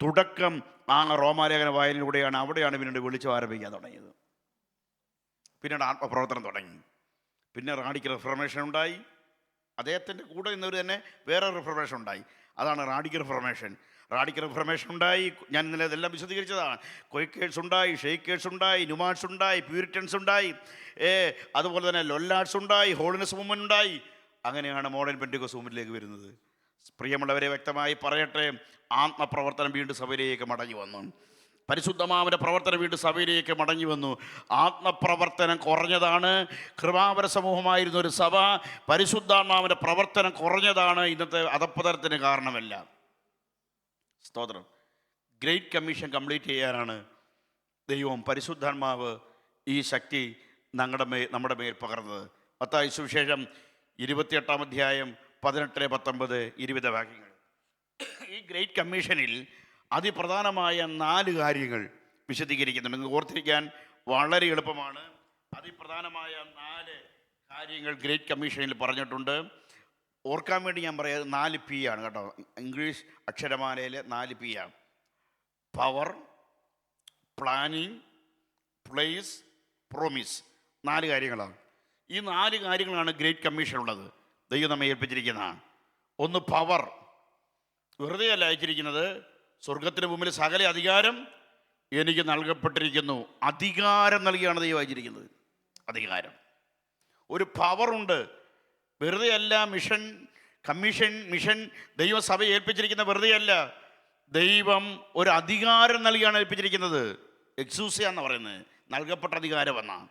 തുടക്കം ആ റോമാലേഖന വായനയിലൂടെയാണ്. അവിടെയാണ് പിന്നീട് വിളിച്ചു ആരംഭിക്കാൻ തുടങ്ങിയത്. പിന്നീട് ആത്മപ്രവർത്തനം തുടങ്ങി. പിന്നെ റാഡിക്കൽ റിഫർമേഷൻ ഉണ്ടായി. അദ്ദേഹത്തിൻ്റെ കൂടെ നിന്നവർ തന്നെ വേറെ റിഫർമേഷൻ ഉണ്ടായി. അതാണ് റാഡിക്കൽ റിഫർമേഷൻ. റാഡിക്കൽ റിഫർമേഷൻ ഉണ്ടായി. ഞാൻ ഇന്നലെ ഇതെല്ലാം വിശദീകരിച്ചതാണ്. ക്വൈക്കേഴ്സ് ഉണ്ടായി, ഷെയ്ക്കേഴ്സ് ഉണ്ടായി, ന്യൂമാൻസ് ഉണ്ടായി, പ്യൂരിറ്റൻസ് ഉണ്ടായി, അതുപോലെ തന്നെ ലൊല്ലാർഡ്സ് ഉണ്ടായി, ഹോളിനെസ് മൂവ്മെൻ്റ് ഉണ്ടായി. അങ്ങനെയാണ് മോഡേൺ പെന്റിക്കോസ്റ്റ് മൂവ്മെൻറ്റിലേക്ക് വരുന്നത്. പ്രിയമുള്ളവരെ, വ്യക്തമായി പറയട്ടെ, ആത്മപ്രവർത്തനം വീണ്ടും സഭയിലേക്ക് മടങ്ങി വന്നു. പരിശുദ്ധമാവിൻ്റെ പ്രവർത്തനം വീണ്ടും സഭയിലേക്ക് മടങ്ങി വന്നു. ആത്മപ്രവർത്തനം കുറഞ്ഞതാണ് കൃപാവര സമൂഹമായിരുന്ന ഒരു സഭ. പരിശുദ്ധാത്മാവിൻ്റെ പ്രവർത്തനം കുറഞ്ഞതാണ് ഇന്നത്തെ അധപ്പതനത്തിന് കാരണമല്ല. സ്തോത്രം. ഗ്രേറ്റ് കമ്മീഷൻ കംപ്ലീറ്റ് ചെയ്യാനാണ് ദൈവം പരിശുദ്ധാത്മാവ് ഈ ശക്തി നമ്മുടെ മേൽ പകർന്നത്. മത്തായി സുവിശേഷം 28-ാം അധ്യായം 18-19 വാക്യങ്ങൾ. ഈ ഗ്രേറ്റ് കമ്മീഷനിൽ അതിപ്രധാനമായ 4 കാര്യങ്ങൾ വിശദീകരിക്കുന്നുണ്ട്. നിങ്ങൾക്ക് ഓർത്തിരിക്കാൻ വളരെ എളുപ്പമാണ്. അതിപ്രധാനമായ 4 കാര്യങ്ങൾ ഗ്രേറ്റ് കമ്മീഷനിൽ പറഞ്ഞിട്ടുണ്ട്. ഓർക്കാൻ വേണ്ടി ഞാൻ പറയാം, 4 P ആണ് കേട്ടോ. ഇംഗ്ലീഷ് അക്ഷരമാലയിലെ 4 P ആണ്. Power, planning, place, promise. 4 കാര്യങ്ങളാണ്. ഈ 4 കാര്യങ്ങളാണ് ഗ്രേറ്റ് കമ്മീഷൻ ഉള്ളത്. ദൈവം നമ്മെ ഏൽപ്പിച്ചിരിക്കുന്നതാണ്. ഒന്ന്, പവർ. വെറുതെ അല്ല അയച്ചിരിക്കുന്നത്. സ്വർഗത്തിന് മുമ്പിൽ സകല അധികാരം എനിക്ക് നൽകപ്പെട്ടിരിക്കുന്നു. അധികാരം നൽകിയാണ് ദൈവം അയച്ചിരിക്കുന്നത്. അധികാരം, ഒരു പവറുണ്ട്. വെറുതെ അല്ല. മിഷൻ ദൈവസഭ ഏൽപ്പിച്ചിരിക്കുന്ന വെറുതെ അല്ല. ദൈവം ഒരു അധികാരം നൽകിയാണ് ഏൽപ്പിച്ചിരിക്കുന്നത്. എക്സൂസിയ എന്ന് പറയുന്നത് നൽകപ്പെട്ട അധികാരമെന്നാണ്.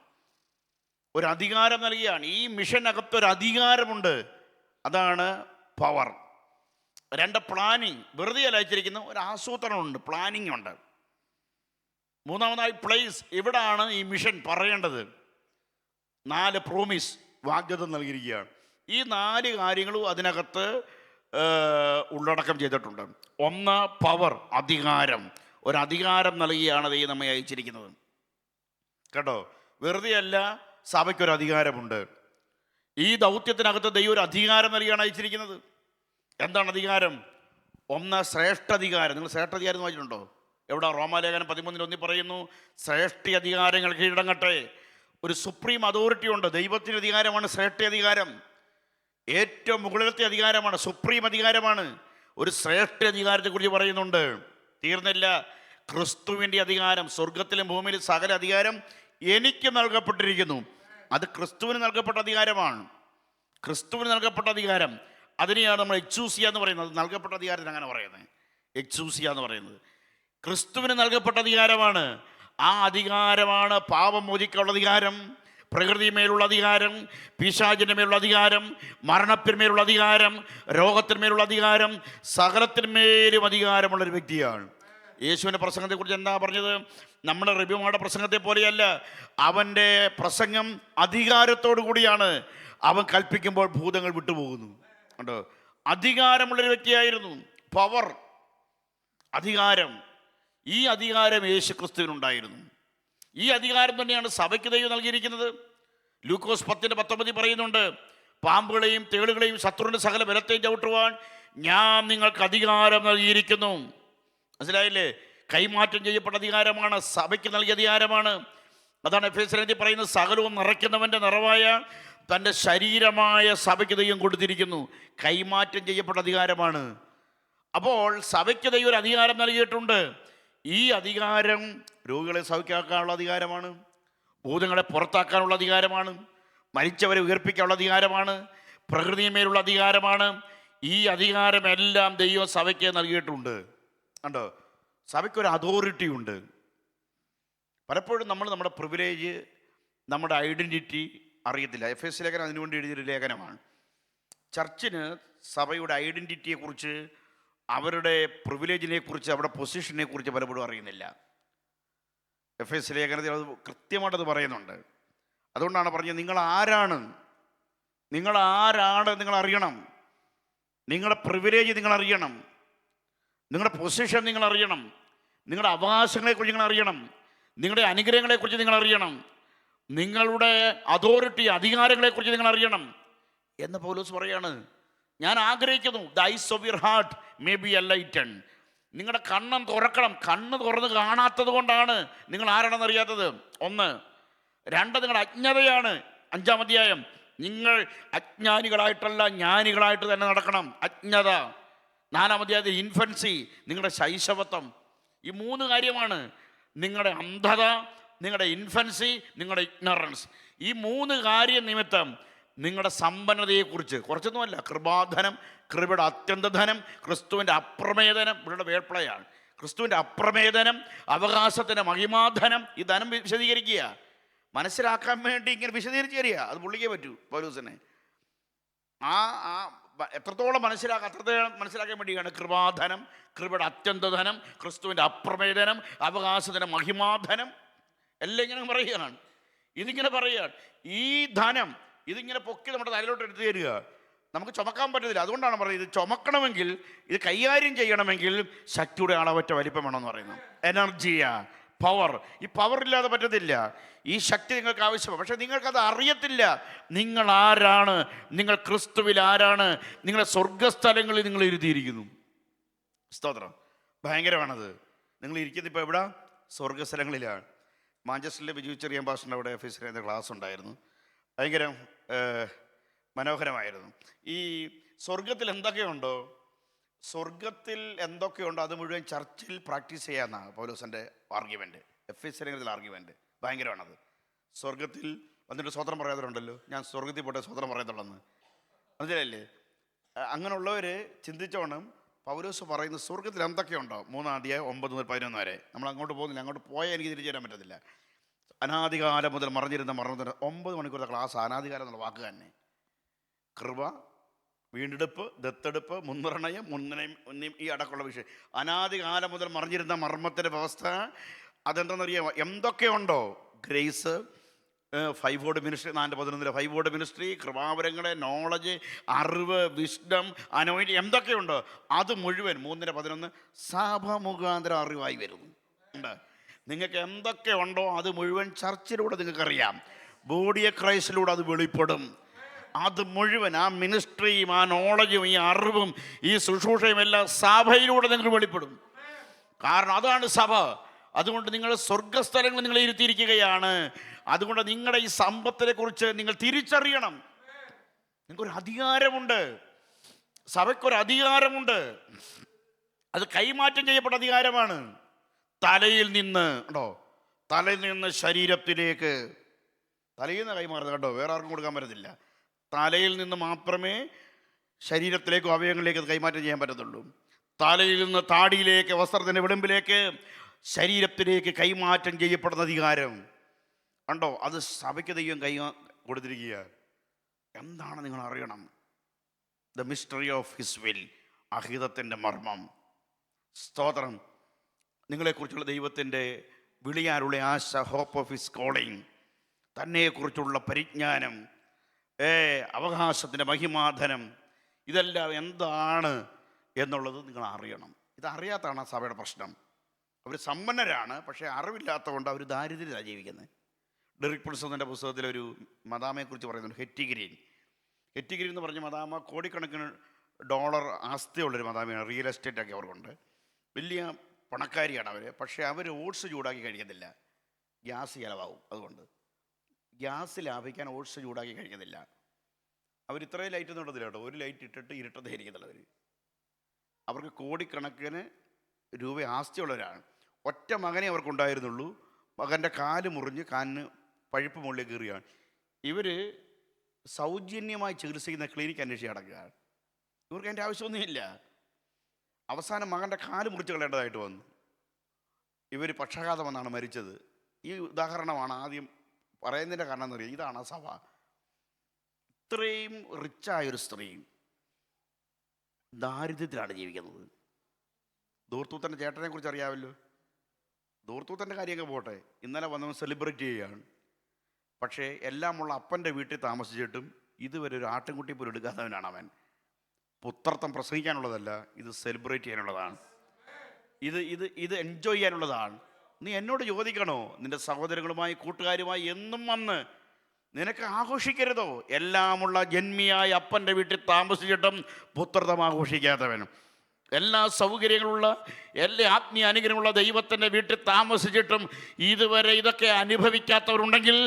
ഒരു അധികാരം നൽകിയാണ്. ഈ മിഷനകത്തൊരു അധികാരമുണ്ട്, അതാണ് പവർ. 2, പ്ലാനിങ്. വെറുതെ അല്ല അയച്ചിരിക്കുന്ന ഒരു ആസൂത്രണമുണ്ട്, പ്ലാനിങ് ഉണ്ട്. 3ാമതായി പ്ലേസ്. ഇവിടാണ് ഈ മിഷൻ പറയേണ്ടത്. 4, പ്രോമിസ്. വാഗ്ദത്തം നൽകിയിരിക്കുകയാണ്. ഈ 4 കാര്യങ്ങളും അതിനകത്ത് ഉള്ളടക്കം ചെയ്തിട്ടുണ്ട്. 1, പവർ, അധികാരം. ഒരു അധികാരം നൽകിയാണ് ദൈവം നമ്മെ അയച്ചിരിക്കുന്നത് കേട്ടോ. വെറുതെ അല്ല, സഭയ്ക്കൊരു അധികാരമുണ്ട്. ഈ ദൗത്യത്തിനകത്ത് ദൈവം ഒരു അധികാരം നൽകിയാണ് അയച്ചിരിക്കുന്നത്. എന്താണ് അധികാരം? 1, ശ്രേഷ്ഠാധികാരം. നിങ്ങൾ ശ്രേഷ്ഠാധികാരം എന്ന് വായിച്ചിട്ടുണ്ടോ? എവിടെ? റോമാലേഖനം 13:1 പറയുന്നു, ശ്രേഷ്ഠ അധികാരങ്ങൾ കീഴടങ്ങട്ടെ. ഒരു സുപ്രീം അതോറിറ്റി ഉണ്ട്. ദൈവത്തിൻ്റെ അധികാരമാണ് ശ്രേഷ്ഠ അധികാരം. ഏറ്റവും മുകളിലത്തെ അധികാരമാണ്, സുപ്രീം അധികാരമാണ്. ഒരു ശ്രേഷ്ഠ അധികാരത്തെക്കുറിച്ച് പറയുന്നുണ്ട്. തീർന്നില്ല. ക്രിസ്തുവിൻ്റെ അധികാരം. സ്വർഗത്തിലും ഭൂമിയിലും സകല അധികാരം എനിക്ക് നൽകപ്പെട്ടിരിക്കുന്നു. അത് ക്രിസ്തുവിന് നൽകപ്പെട്ട അധികാരമാണ്. ക്രിസ്തുവിന് നൽകപ്പെട്ട അധികാരം, അതിനെയാണ് നമ്മൾ എക്സൂസിയ എന്ന് പറയുന്നത്. നൽകപ്പെട്ട അധികാരത്തിന് അങ്ങനെ പറയുന്നത്, എക്സൂസിയ എന്ന് പറയുന്നത്. ക്രിസ്തുവിന് നൽകപ്പെട്ട അധികാരമാണ്. ആ അധികാരമാണ് പാപം മോചിക്കാനുള്ള അധികാരം, പ്രകൃതിമേലുള്ള അധികാരം, പിശാചിൻ്റെ മേലുള്ള അധികാരം, മരണത്തിന്മേലുള്ള അധികാരം, രോഗത്തിന്മേലുള്ള അധികാരം, സകലത്തിന്മേലും അധികാരമുള്ളൊരു വ്യക്തിയാണ്. യേശുവിൻ്റെ പ്രസംഗത്തെക്കുറിച്ച് എന്താ പറഞ്ഞത്? നമ്മുടെ റബിമാരുടെ പ്രസംഗത്തെ പോലെയല്ല. അവൻ്റെ പ്രസംഗം അധികാരത്തോടു കൂടിയാണ്. അവൻ കൽപ്പിക്കുമ്പോൾ ഭൂതങ്ങൾ വിട്ടുപോകുന്നു. കണ്ടോ? അധികാരമുള്ളൊരു വ്യക്തിയായിരുന്നു. പവർ, അധികാരം. ഈ അധികാരം യേശു ക്രിസ്തുവിനുണ്ടായിരുന്നു. ഈ അധികാരം തന്നെയാണ് സഭയ്ക്ക് ദൈവം നൽകിയിരിക്കുന്നത്. ലൂക്കോസ് 10:19 പറയുന്നുണ്ട്, പാമ്പുകളെയും തേളുകളെയും ശത്രുവിൻ്റെ സകല ബലത്തെയും ചവിട്ടുവാൻ ഞാൻ നിങ്ങൾക്ക് അധികാരം നൽകിയിരിക്കുന്നു. മനസ്സിലായില്ലേ? കൈമാറ്റം ചെയ്യപ്പെട്ട അധികാരമാണ്, സഭയ്ക്ക് നൽകിയ അധികാരമാണ്. അതാണ് എഫേസ്യരിൽ പറയുന്നത്, സകലവും നിറയ്ക്കുന്നവൻ്റെ നിറവായ തൻ്റെ ശരീരമായ സഭയ്ക്ക് ദൈവം കൊടുത്തിരിക്കുന്നു. കൈമാറ്റം ചെയ്യപ്പെട്ട അധികാരമാണ്. അപ്പോൾ സഭയ്ക്ക് ദൈവം ഒരു അധികാരം നൽകിയിട്ടുണ്ട്. ഈ അധികാരം രോഗികളെ സൗഖ്യമാക്കാനുള്ള അധികാരമാണ്, ഭൂതങ്ങളെ പുറത്താക്കാനുള്ള അധികാരമാണ്, മരിച്ചവരെ ഉയർപ്പിക്കാനുള്ള അധികാരമാണ്, പ്രകൃതിമേലുള്ള അധികാരമാണ്. ഈ അധികാരമെല്ലാം ദൈവം സഭയ്ക്ക് നൽകിയിട്ടുണ്ട്. കണ്ടോ, സഭയ്ക്കൊരു അതോറിറ്റി ഉണ്ട്. പലപ്പോഴും നമ്മൾ നമ്മുടെ പ്രിവിലേജ്, നമ്മുടെ ഐഡൻറ്റിറ്റി അറിയത്തില്ല. എഫേസ്യ ലേഖനം അതിനുവേണ്ടി എഴുതിയൊരു ലേഖനമാണ്. ചർച്ചിന് സഭയുടെ ഐഡൻറ്റിറ്റിയെക്കുറിച്ച്, അവരുടെ പ്രിവിലേജിനെ കുറിച്ച്, അവരുടെ പൊസിഷനെ കുറിച്ച് പലപ്പോഴും അറിയുന്നില്ല. എഫേസ്യ ലേഖനത്തിൽ അത് കൃത്യമായിട്ടത് പറയുന്നുണ്ട്. അതുകൊണ്ടാണ് പറഞ്ഞത്, നിങ്ങൾ ആരാണ് നിങ്ങൾ അറിയണം. നിങ്ങളുടെ പ്രിവിലേജ് നിങ്ങൾ അറിയണം, നിങ്ങളുടെ പൊസിഷൻ നിങ്ങൾ അറിയണം, നിങ്ങളുടെ അവകാശങ്ങളെക്കുറിച്ച് നിങ്ങൾ അറിയണം, നിങ്ങളുടെ അനുഗ്രഹങ്ങളെക്കുറിച്ച് നിങ്ങൾ അറിയണം, നിങ്ങളുടെ അതോറിറ്റി, അധികാരങ്ങളെക്കുറിച്ച് നിങ്ങൾ അറിയണം എന്ന് പൗലോസ് പറയാണ്. ഞാൻ ആഗ്രഹിക്കുന്നു, the ice of your heart may be enlightened. നിങ്ങളുടെ കണ്ണം തുറക്കണം. കണ്ണ് തുറന്ന് കാണാത്തത് കൊണ്ടാണ് നിങ്ങൾ ആരാണെന്ന് അറിയാത്തത്. 1. 2, നിങ്ങളുടെ അജ്ഞതയാണ്. 5-ാം അധ്യായം, നിങ്ങൾ അജ്ഞാനികളായിട്ടല്ല ജ്ഞാനികളായിട്ട് തന്നെ നടക്കണം. അജ്ഞത. 4-ാം അധ്യായത്തിൽ ഇൻഫൻസി, നിങ്ങളുടെ ശൈശവത്വം. ഈ 3 കാര്യമാണ്. നിങ്ങളുടെ അന്ധത, നിങ്ങളുടെ ഇൻഫൻസി, നിങ്ങളുടെ ഇഗ്നറൻസ്. ഈ 3 കാര്യം നിമിത്തം നിങ്ങളുടെ സമ്പന്നതയെക്കുറിച്ച്, കുറച്ചൊന്നുമല്ല, കൃപാധനം, കൃപയുടെ അത്യന്തധനം, ക്രിസ്തുവിൻ്റെ അപ്രമേധനം, ഇവരുടെ വേർപ്ലയാണ്. ക്രിസ്തുവിൻ്റെ അപ്രമേധനം, അവകാശത്തിൻ്റെ മഹിമാധനം. ഈ ധനം വിശദീകരിക്കുക, മനസ്സിലാക്കാൻ വേണ്ടി ഇങ്ങനെ വിശദീകരിച്ച് തരിക. അത് പുള്ളിക്കേ പറ്റൂ പൗലോസിനെ. എത്രത്തോളം അത്രത്തോളം മനസ്സിലാക്കാൻ വേണ്ടിയാണ് കൃപാധനം, കൃപയുടെ അത്യന്തധനം, ക്രിസ്തുവിൻ്റെ അപ്രമേധനം, അവകാശത്തിൻ്റെ മഹിമാധനം എല്ലാം ഇങ്ങനെ പറയുകയാണ്. ഇതിങ്ങനെ പറയുകയാണ്. ഈ ധനം ഇതിങ്ങനെ പൊക്കി നമ്മുടെ തലയിലോട്ട് എടുത്തു തരിക. നമുക്ക് ചുമക്കാൻ പറ്റത്തില്ല. അതുകൊണ്ടാണ് പറയുന്നത്, ഇത് ചുമക്കണമെങ്കിൽ, ഇത് കൈകാര്യം ചെയ്യണമെങ്കിൽ ശക്തിയുടെ അളവറ്റ വലിപ്പം വേണമെന്ന് പറയുന്നത്. എനർജിയാ, പവർ. ഈ പവർ ഇല്ലാതെ പറ്റത്തില്ല. ഈ ശക്തി നിങ്ങൾക്ക് ആവശ്യമാണ്. പക്ഷെ നിങ്ങൾക്കത് അറിയത്തില്ല. നിങ്ങൾ ആരാണ്, നിങ്ങൾ ക്രിസ്തുവിൽ ആരാണ്, നിങ്ങളെ സ്വർഗസ്ഥലങ്ങളിൽ നിങ്ങൾ ഇരുത്തിയിരിക്കുന്നു. സ്തോത്രം. ഭയങ്കരമാണത്. നിങ്ങൾ ഇരിക്കുന്നത് ഇപ്പോൾ എവിടെ? സ്വർഗസ്ഥലങ്ങളിലാണ്. മാഞ്ചസ്റ്ററിലെ ബിജു ചെറിയാൻ പാസ്റ്ററിൻ്റെ അവിടെ എഫേസ്യരുടെ ക്ലാസ് ഉണ്ടായിരുന്നു. ഭയങ്കര മനോഹരമായിരുന്നു. ഈ സ്വർഗത്തിൽ എന്തൊക്കെയുണ്ടോ അത് മുഴുവൻ ചർച്ചിൽ പ്രാക്ടീസ് ചെയ്യാമെന്നാണ് പൗലോസിൻ്റെ ആർഗ്യുമെൻറ്റ്, എഫേസ്യരുടെ ആർഗ്യുമെൻറ്റ്. ഭയങ്കരമാണത്. സ്വർഗത്തിൽ വന്നിട്ട് സ്വതന്ത്രം പറയാത്തവരുണ്ടല്ലോ, ഞാൻ സ്വർഗത്തിൽ പോട്ടെ സ്വതന്ത്രം പറയത്തുള്ളെന്ന്, മനസ്സിലല്ലേ? അങ്ങനെയുള്ളവർ ചിന്തിച്ചോണം. പൗലോസ് പറയുന്ന സ്വർഗത്തിൽ എന്തൊക്കെയുണ്ടോ, 3-ാം അധ്യായം 9 മുതൽ 11 വരെ. നമ്മൾ അങ്ങോട്ട് പോകുന്നില്ല. അങ്ങോട്ട് പോയാൽ എനിക്ക് തിരിച്ചു തരാൻ പറ്റത്തില്ല. അനാദികാലം മുതൽ മറിഞ്ഞിരുന്ന മരണത്തിന് 9 മണിക്കൂറത്തെ ക്ലാസ്. അനാദികാലം എന്നുള്ള വാക്ക് തന്നെ. കൃപ, വീണ്ടെടുപ്പ്, ദത്തെടുപ്പ്, മുൻനിർണയം, ഈ അടക്കമുള്ള വിഷയം. അനാദികാലം മുതൽ മറിഞ്ഞിരുന്ന മർമ്മത്തിൻ്റെ വ്യവസ്ഥ അതെന്താണെന്നറിയാമോ? എന്തൊക്കെയുണ്ടോ, grace, 5 word ministry, 4-11 5 word ministry, കൃപാവരങ്ങളെ, നോളജ്, അറിവ്, വിസ്ഡം, അനോയിൻറ്റിങ്, എന്തൊക്കെയുണ്ടോ അത് മുഴുവൻ 3-11 സഭ മുഖാന്തരം അറിവായി വരുന്നു. ഉണ്ട്. നിങ്ങൾക്ക് എന്തൊക്കെ ഉണ്ടോ അത് മുഴുവൻ ചർച്ചിലൂടെ നിങ്ങൾക്കറിയാം. ബോഡി ഓഫ് ക്രൈസ്റ്റിലൂടെ അത് വെളിപ്പെടും. അത് മുഴുവൻ, ആ മിനിസ്ട്രിയും ആ നോളജും ഈ അറിവും ഈ ശുശ്രൂഷയും എല്ലാം സഭയിലൂടെ നിങ്ങൾക്ക് വെളിപ്പെടും. കാരണം അതാണ് സഭ. അതുകൊണ്ട് നിങ്ങൾ സ്വർഗസ്ഥലങ്ങൾ നിങ്ങളെ ഇരുത്തിയിരിക്കുകയാണ്. അതുകൊണ്ട് നിങ്ങളുടെ ഈ സമ്പത്തിനെ കുറിച്ച് നിങ്ങൾ തിരിച്ചറിയണം. നിങ്ങൾക്കൊരു അധികാരമുണ്ട്, സഭയ്ക്കൊരു അധികാരമുണ്ട്. അത് കൈമാറ്റം ചെയ്യപ്പെട്ട അധികാരമാണ്. തലയിൽ നിന്ന് ശരീരത്തിലേക്ക്. തലയിൽ നിന്ന് കൈമാറുന്നത് കേട്ടോ, വേറെ ആർക്കും കൊടുക്കാൻ പറ്റത്തില്ല. തലയിൽ നിന്ന് മാത്രമേ ശരീരത്തിലേക്കും അവയവങ്ങളിലേക്ക് അത് കൈമാറ്റം ചെയ്യാൻ പറ്റത്തുള്ളൂ. തലയിൽ നിന്ന് താടിയിലേക്ക്, വസ്ത്രത്തിൻ്റെ വിളിമ്പിലേക്ക്, ശരീരത്തിലേക്ക് കൈമാറ്റം ചെയ്യപ്പെടുന്ന അധികാരം കണ്ടോ. അത് സഭയ്ക്ക് ദൈവം കൊടുത്തിരിക്കുക. എന്താണ് നിങ്ങൾ അറിയണം? The mystery of his will, അഹിതത്തിൻ്റെ മർമ്മം. സ്തോത്രം. നിങ്ങളെക്കുറിച്ചുള്ള ദൈവത്തിൻ്റെ വിളിയാനുള്ള ആശ, ഹോപ്പ് ഓഫ് ഹിസ് കോളിങ്, തന്നെക്കുറിച്ചുള്ള പരിജ്ഞാനം, അവകാശത്തിൻ്റെ മഹിമാധനം, ഇതെല്ലാം എന്താണ് എന്നുള്ളത് നിങ്ങൾ അറിയണം. ഇതറിയാത്തതാണ് സഭയുടെ പ്രശ്നം. അവർ സമ്പന്നരാണ്, പക്ഷേ അറിവില്ലാത്തതുകൊണ്ട് അവർ ദാരിദ്ര്യത്തിലാണ് ജീവിക്കുന്നത്. ഡെറിക് പ്രിൻസന്റെ പുസ്തകത്തിലൊരു മദാമയെക്കുറിച്ച് പറയുന്നുണ്ട്, ഹെറ്റി ഗ്രീൻ എന്ന് പറഞ്ഞ മദാമ കോടിക്കണക്കിന് ഡോളർ ആസ്തിയുള്ളൊരു മദാമയാണ്. റിയൽ എസ്റ്റേറ്റൊക്കെ അവർക്കുണ്ട്. വലിയ പണക്കാരിയാണ് അവർ. പക്ഷേ അവർ ഓട്സ് ചൂടാക്കി കഴിക്കത്തില്ല, ഗ്യാസ് ചിലവാകും. അതുകൊണ്ട് ഗ്യാസ് ലാഭിക്കാൻ ഓട്സ് ചൂടാക്കി കഴിക്കുന്നില്ല. അവർ ഇത്രയും ലൈറ്റ് ഒന്നും ഇടത്തില്ല കേട്ടോ, ഒരു ലൈറ്റ് ഇട്ടിട്ട് ഇരുട്ടത്തേ ഇരിക്കത്തില്ല അവർ. അവർക്ക് കോടിക്കണക്കിന് രൂപ ആസ്തിയുള്ളവരാണ്. ഒറ്റ മകനെ അവർക്കുണ്ടായിരുന്നുള്ളൂ. മകൻ്റെ കാല് മുറിഞ്ഞ് കാലിന് പഴുപ്പ് മുകളിൽ കയറുകയാണ്. ഇവർ സൗജന്യമായി ചികിത്സിക്കുന്ന ക്ലിനിക്ക് അന്വേഷിച്ച് നടക്കുകയാണ്. ഇവർക്ക് അതിൻ്റെ ആവശ്യമൊന്നുമില്ല. അവസാനം മകൻ്റെ കാല് മുറിച്ച് കളയേണ്ടതായിട്ട് വന്നു. ഇവർ പക്ഷാഘാതം വന്നാണ് മരിച്ചത്. ഈ ഉദാഹരണമാണ് ആദ്യം പറയുന്നതിൻ്റെ കാരണം എന്ന് പറയുന്നത്. ഇതാണ് സഭ. ഇത്രയും റിച്ചായൊരു സ്ത്രീ ദാരിദ്ര്യത്തിലാണ് ജീവിക്കുന്നത്. ദൂർത്തൂത്തൻ്റെ ചേട്ടനെ കുറിച്ച് അറിയാമല്ലോ. ദൂർത്തൂത്തൻ്റെ കാര്യമൊക്കെ പോട്ടെ, ഇന്നലെ വന്നവൻ സെലിബ്രേറ്റ് ചെയ്യുകയാണ്. പക്ഷേ എല്ലാമുള്ള അപ്പൻ്റെ വീട്ടിൽ താമസിച്ചിട്ടും ഇതുവരെ ഒരു ആട്ടിൻകുട്ടി പോലും എടുക്കാത്തവനാണ് അവൻ. പുത്രത്വം പ്രസംഗിക്കാനുള്ളതല്ല, ഇത് സെലിബ്രേറ്റ് ചെയ്യാനുള്ളതാണ്. ഇത് ഇത് ഇത് എൻജോയ് ചെയ്യാനുള്ളതാണ്. നീ എന്നോട് ചോദിക്കണോ, നിൻ്റെ സഹോദരങ്ങളുമായി കൂട്ടുകാരുമായി എന്നും വന്ന് നിനക്ക് ആഘോഷിക്കരുതോ? എല്ലാമുള്ള ജന്മിയായ അപ്പൻ്റെ വീട്ടിൽ താമസിച്ചിട്ടും പുത്രത്വം ആഘോഷിക്കാത്തവനും, എല്ലാ സൗകര്യങ്ങളുള്ള എല്ലാ ആത്മീയ അനുഗ്രഹമുള്ള ദൈവത്തിൻ്റെ വീട്ടിൽ താമസിച്ചിട്ടും ഇതുവരെ ഇതൊക്കെ അനുഭവിക്കാത്തവരുണ്ടെങ്കിൽ,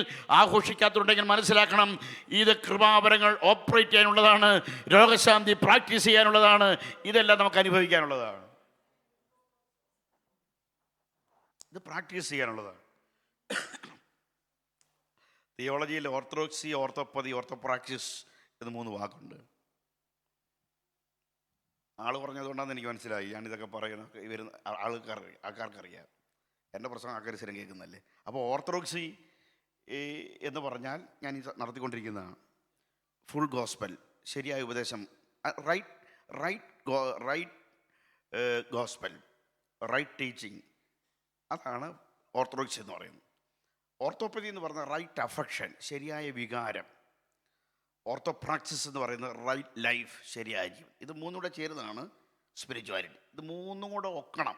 ആഘോഷിക്കാത്തവരുണ്ടെങ്കിൽ മനസ്സിലാക്കണം, ഇത് കൃപാവരങ്ങൾ ഓപ്പറേറ്റ് ചെയ്യാനുള്ളതാണ്, രോഗശാന്തി പ്രാക്ടീസ് ചെയ്യാനുള്ളതാണ്, ഇതെല്ലാം നമുക്ക് അനുഭവിക്കാനുള്ളതാണ്, ഇത് പ്രാക്ടീസ് ചെയ്യാനുള്ളതാണ്. തിയോളജിയിൽ ഓർത്തഡോക്സി, ഓർത്തോപ്പതി, ഓർത്തോപ്രാക്സിസ് എന്ന് 3 വാക്കുണ്ട്. ആൾ പറഞ്ഞതുകൊണ്ടാണെന്ന് എനിക്ക് മനസ്സിലായി. ഞാനിതൊക്കെ പറയുന്നത് ഇവർ ആൾക്കാർക്കറിയാം. എൻ്റെ പ്രസംഗം ആൾക്കാർ സ്ഥിരം കേൾക്കുന്നതല്ലേ. അപ്പോൾ ഓർത്തഡോക്സി എന്ന് പറഞ്ഞാൽ ഞാൻ ഈ നടത്തിക്കൊണ്ടിരിക്കുന്നതാണ് ഫുൾ ഗോസ്പൽ, ശരിയായ ഉപദേശം, റൈറ്റ് ഗോസ്പൽ, റൈറ്റ് ടീച്ചിങ്. അതാണ് ഓർത്തഡോക്സി എന്ന് പറയുന്നത്. ഓർത്തോപ്പതി എന്ന് പറയുന്നത് റൈറ്റ് അഫെക്ഷൻ, ശരിയായ വികാരം. ഓർത്തോപ്രാക്സിസ് എന്ന് പറയുന്നത് റൈറ്റ് ലൈഫ്, ശരിയായ ജീവൻ. ഇത് 3 കൂടെ ചേരുന്നതാണ് സ്പിരിച്വാലിറ്റി. ഇത് 3 കൂടെ ഒക്കണം,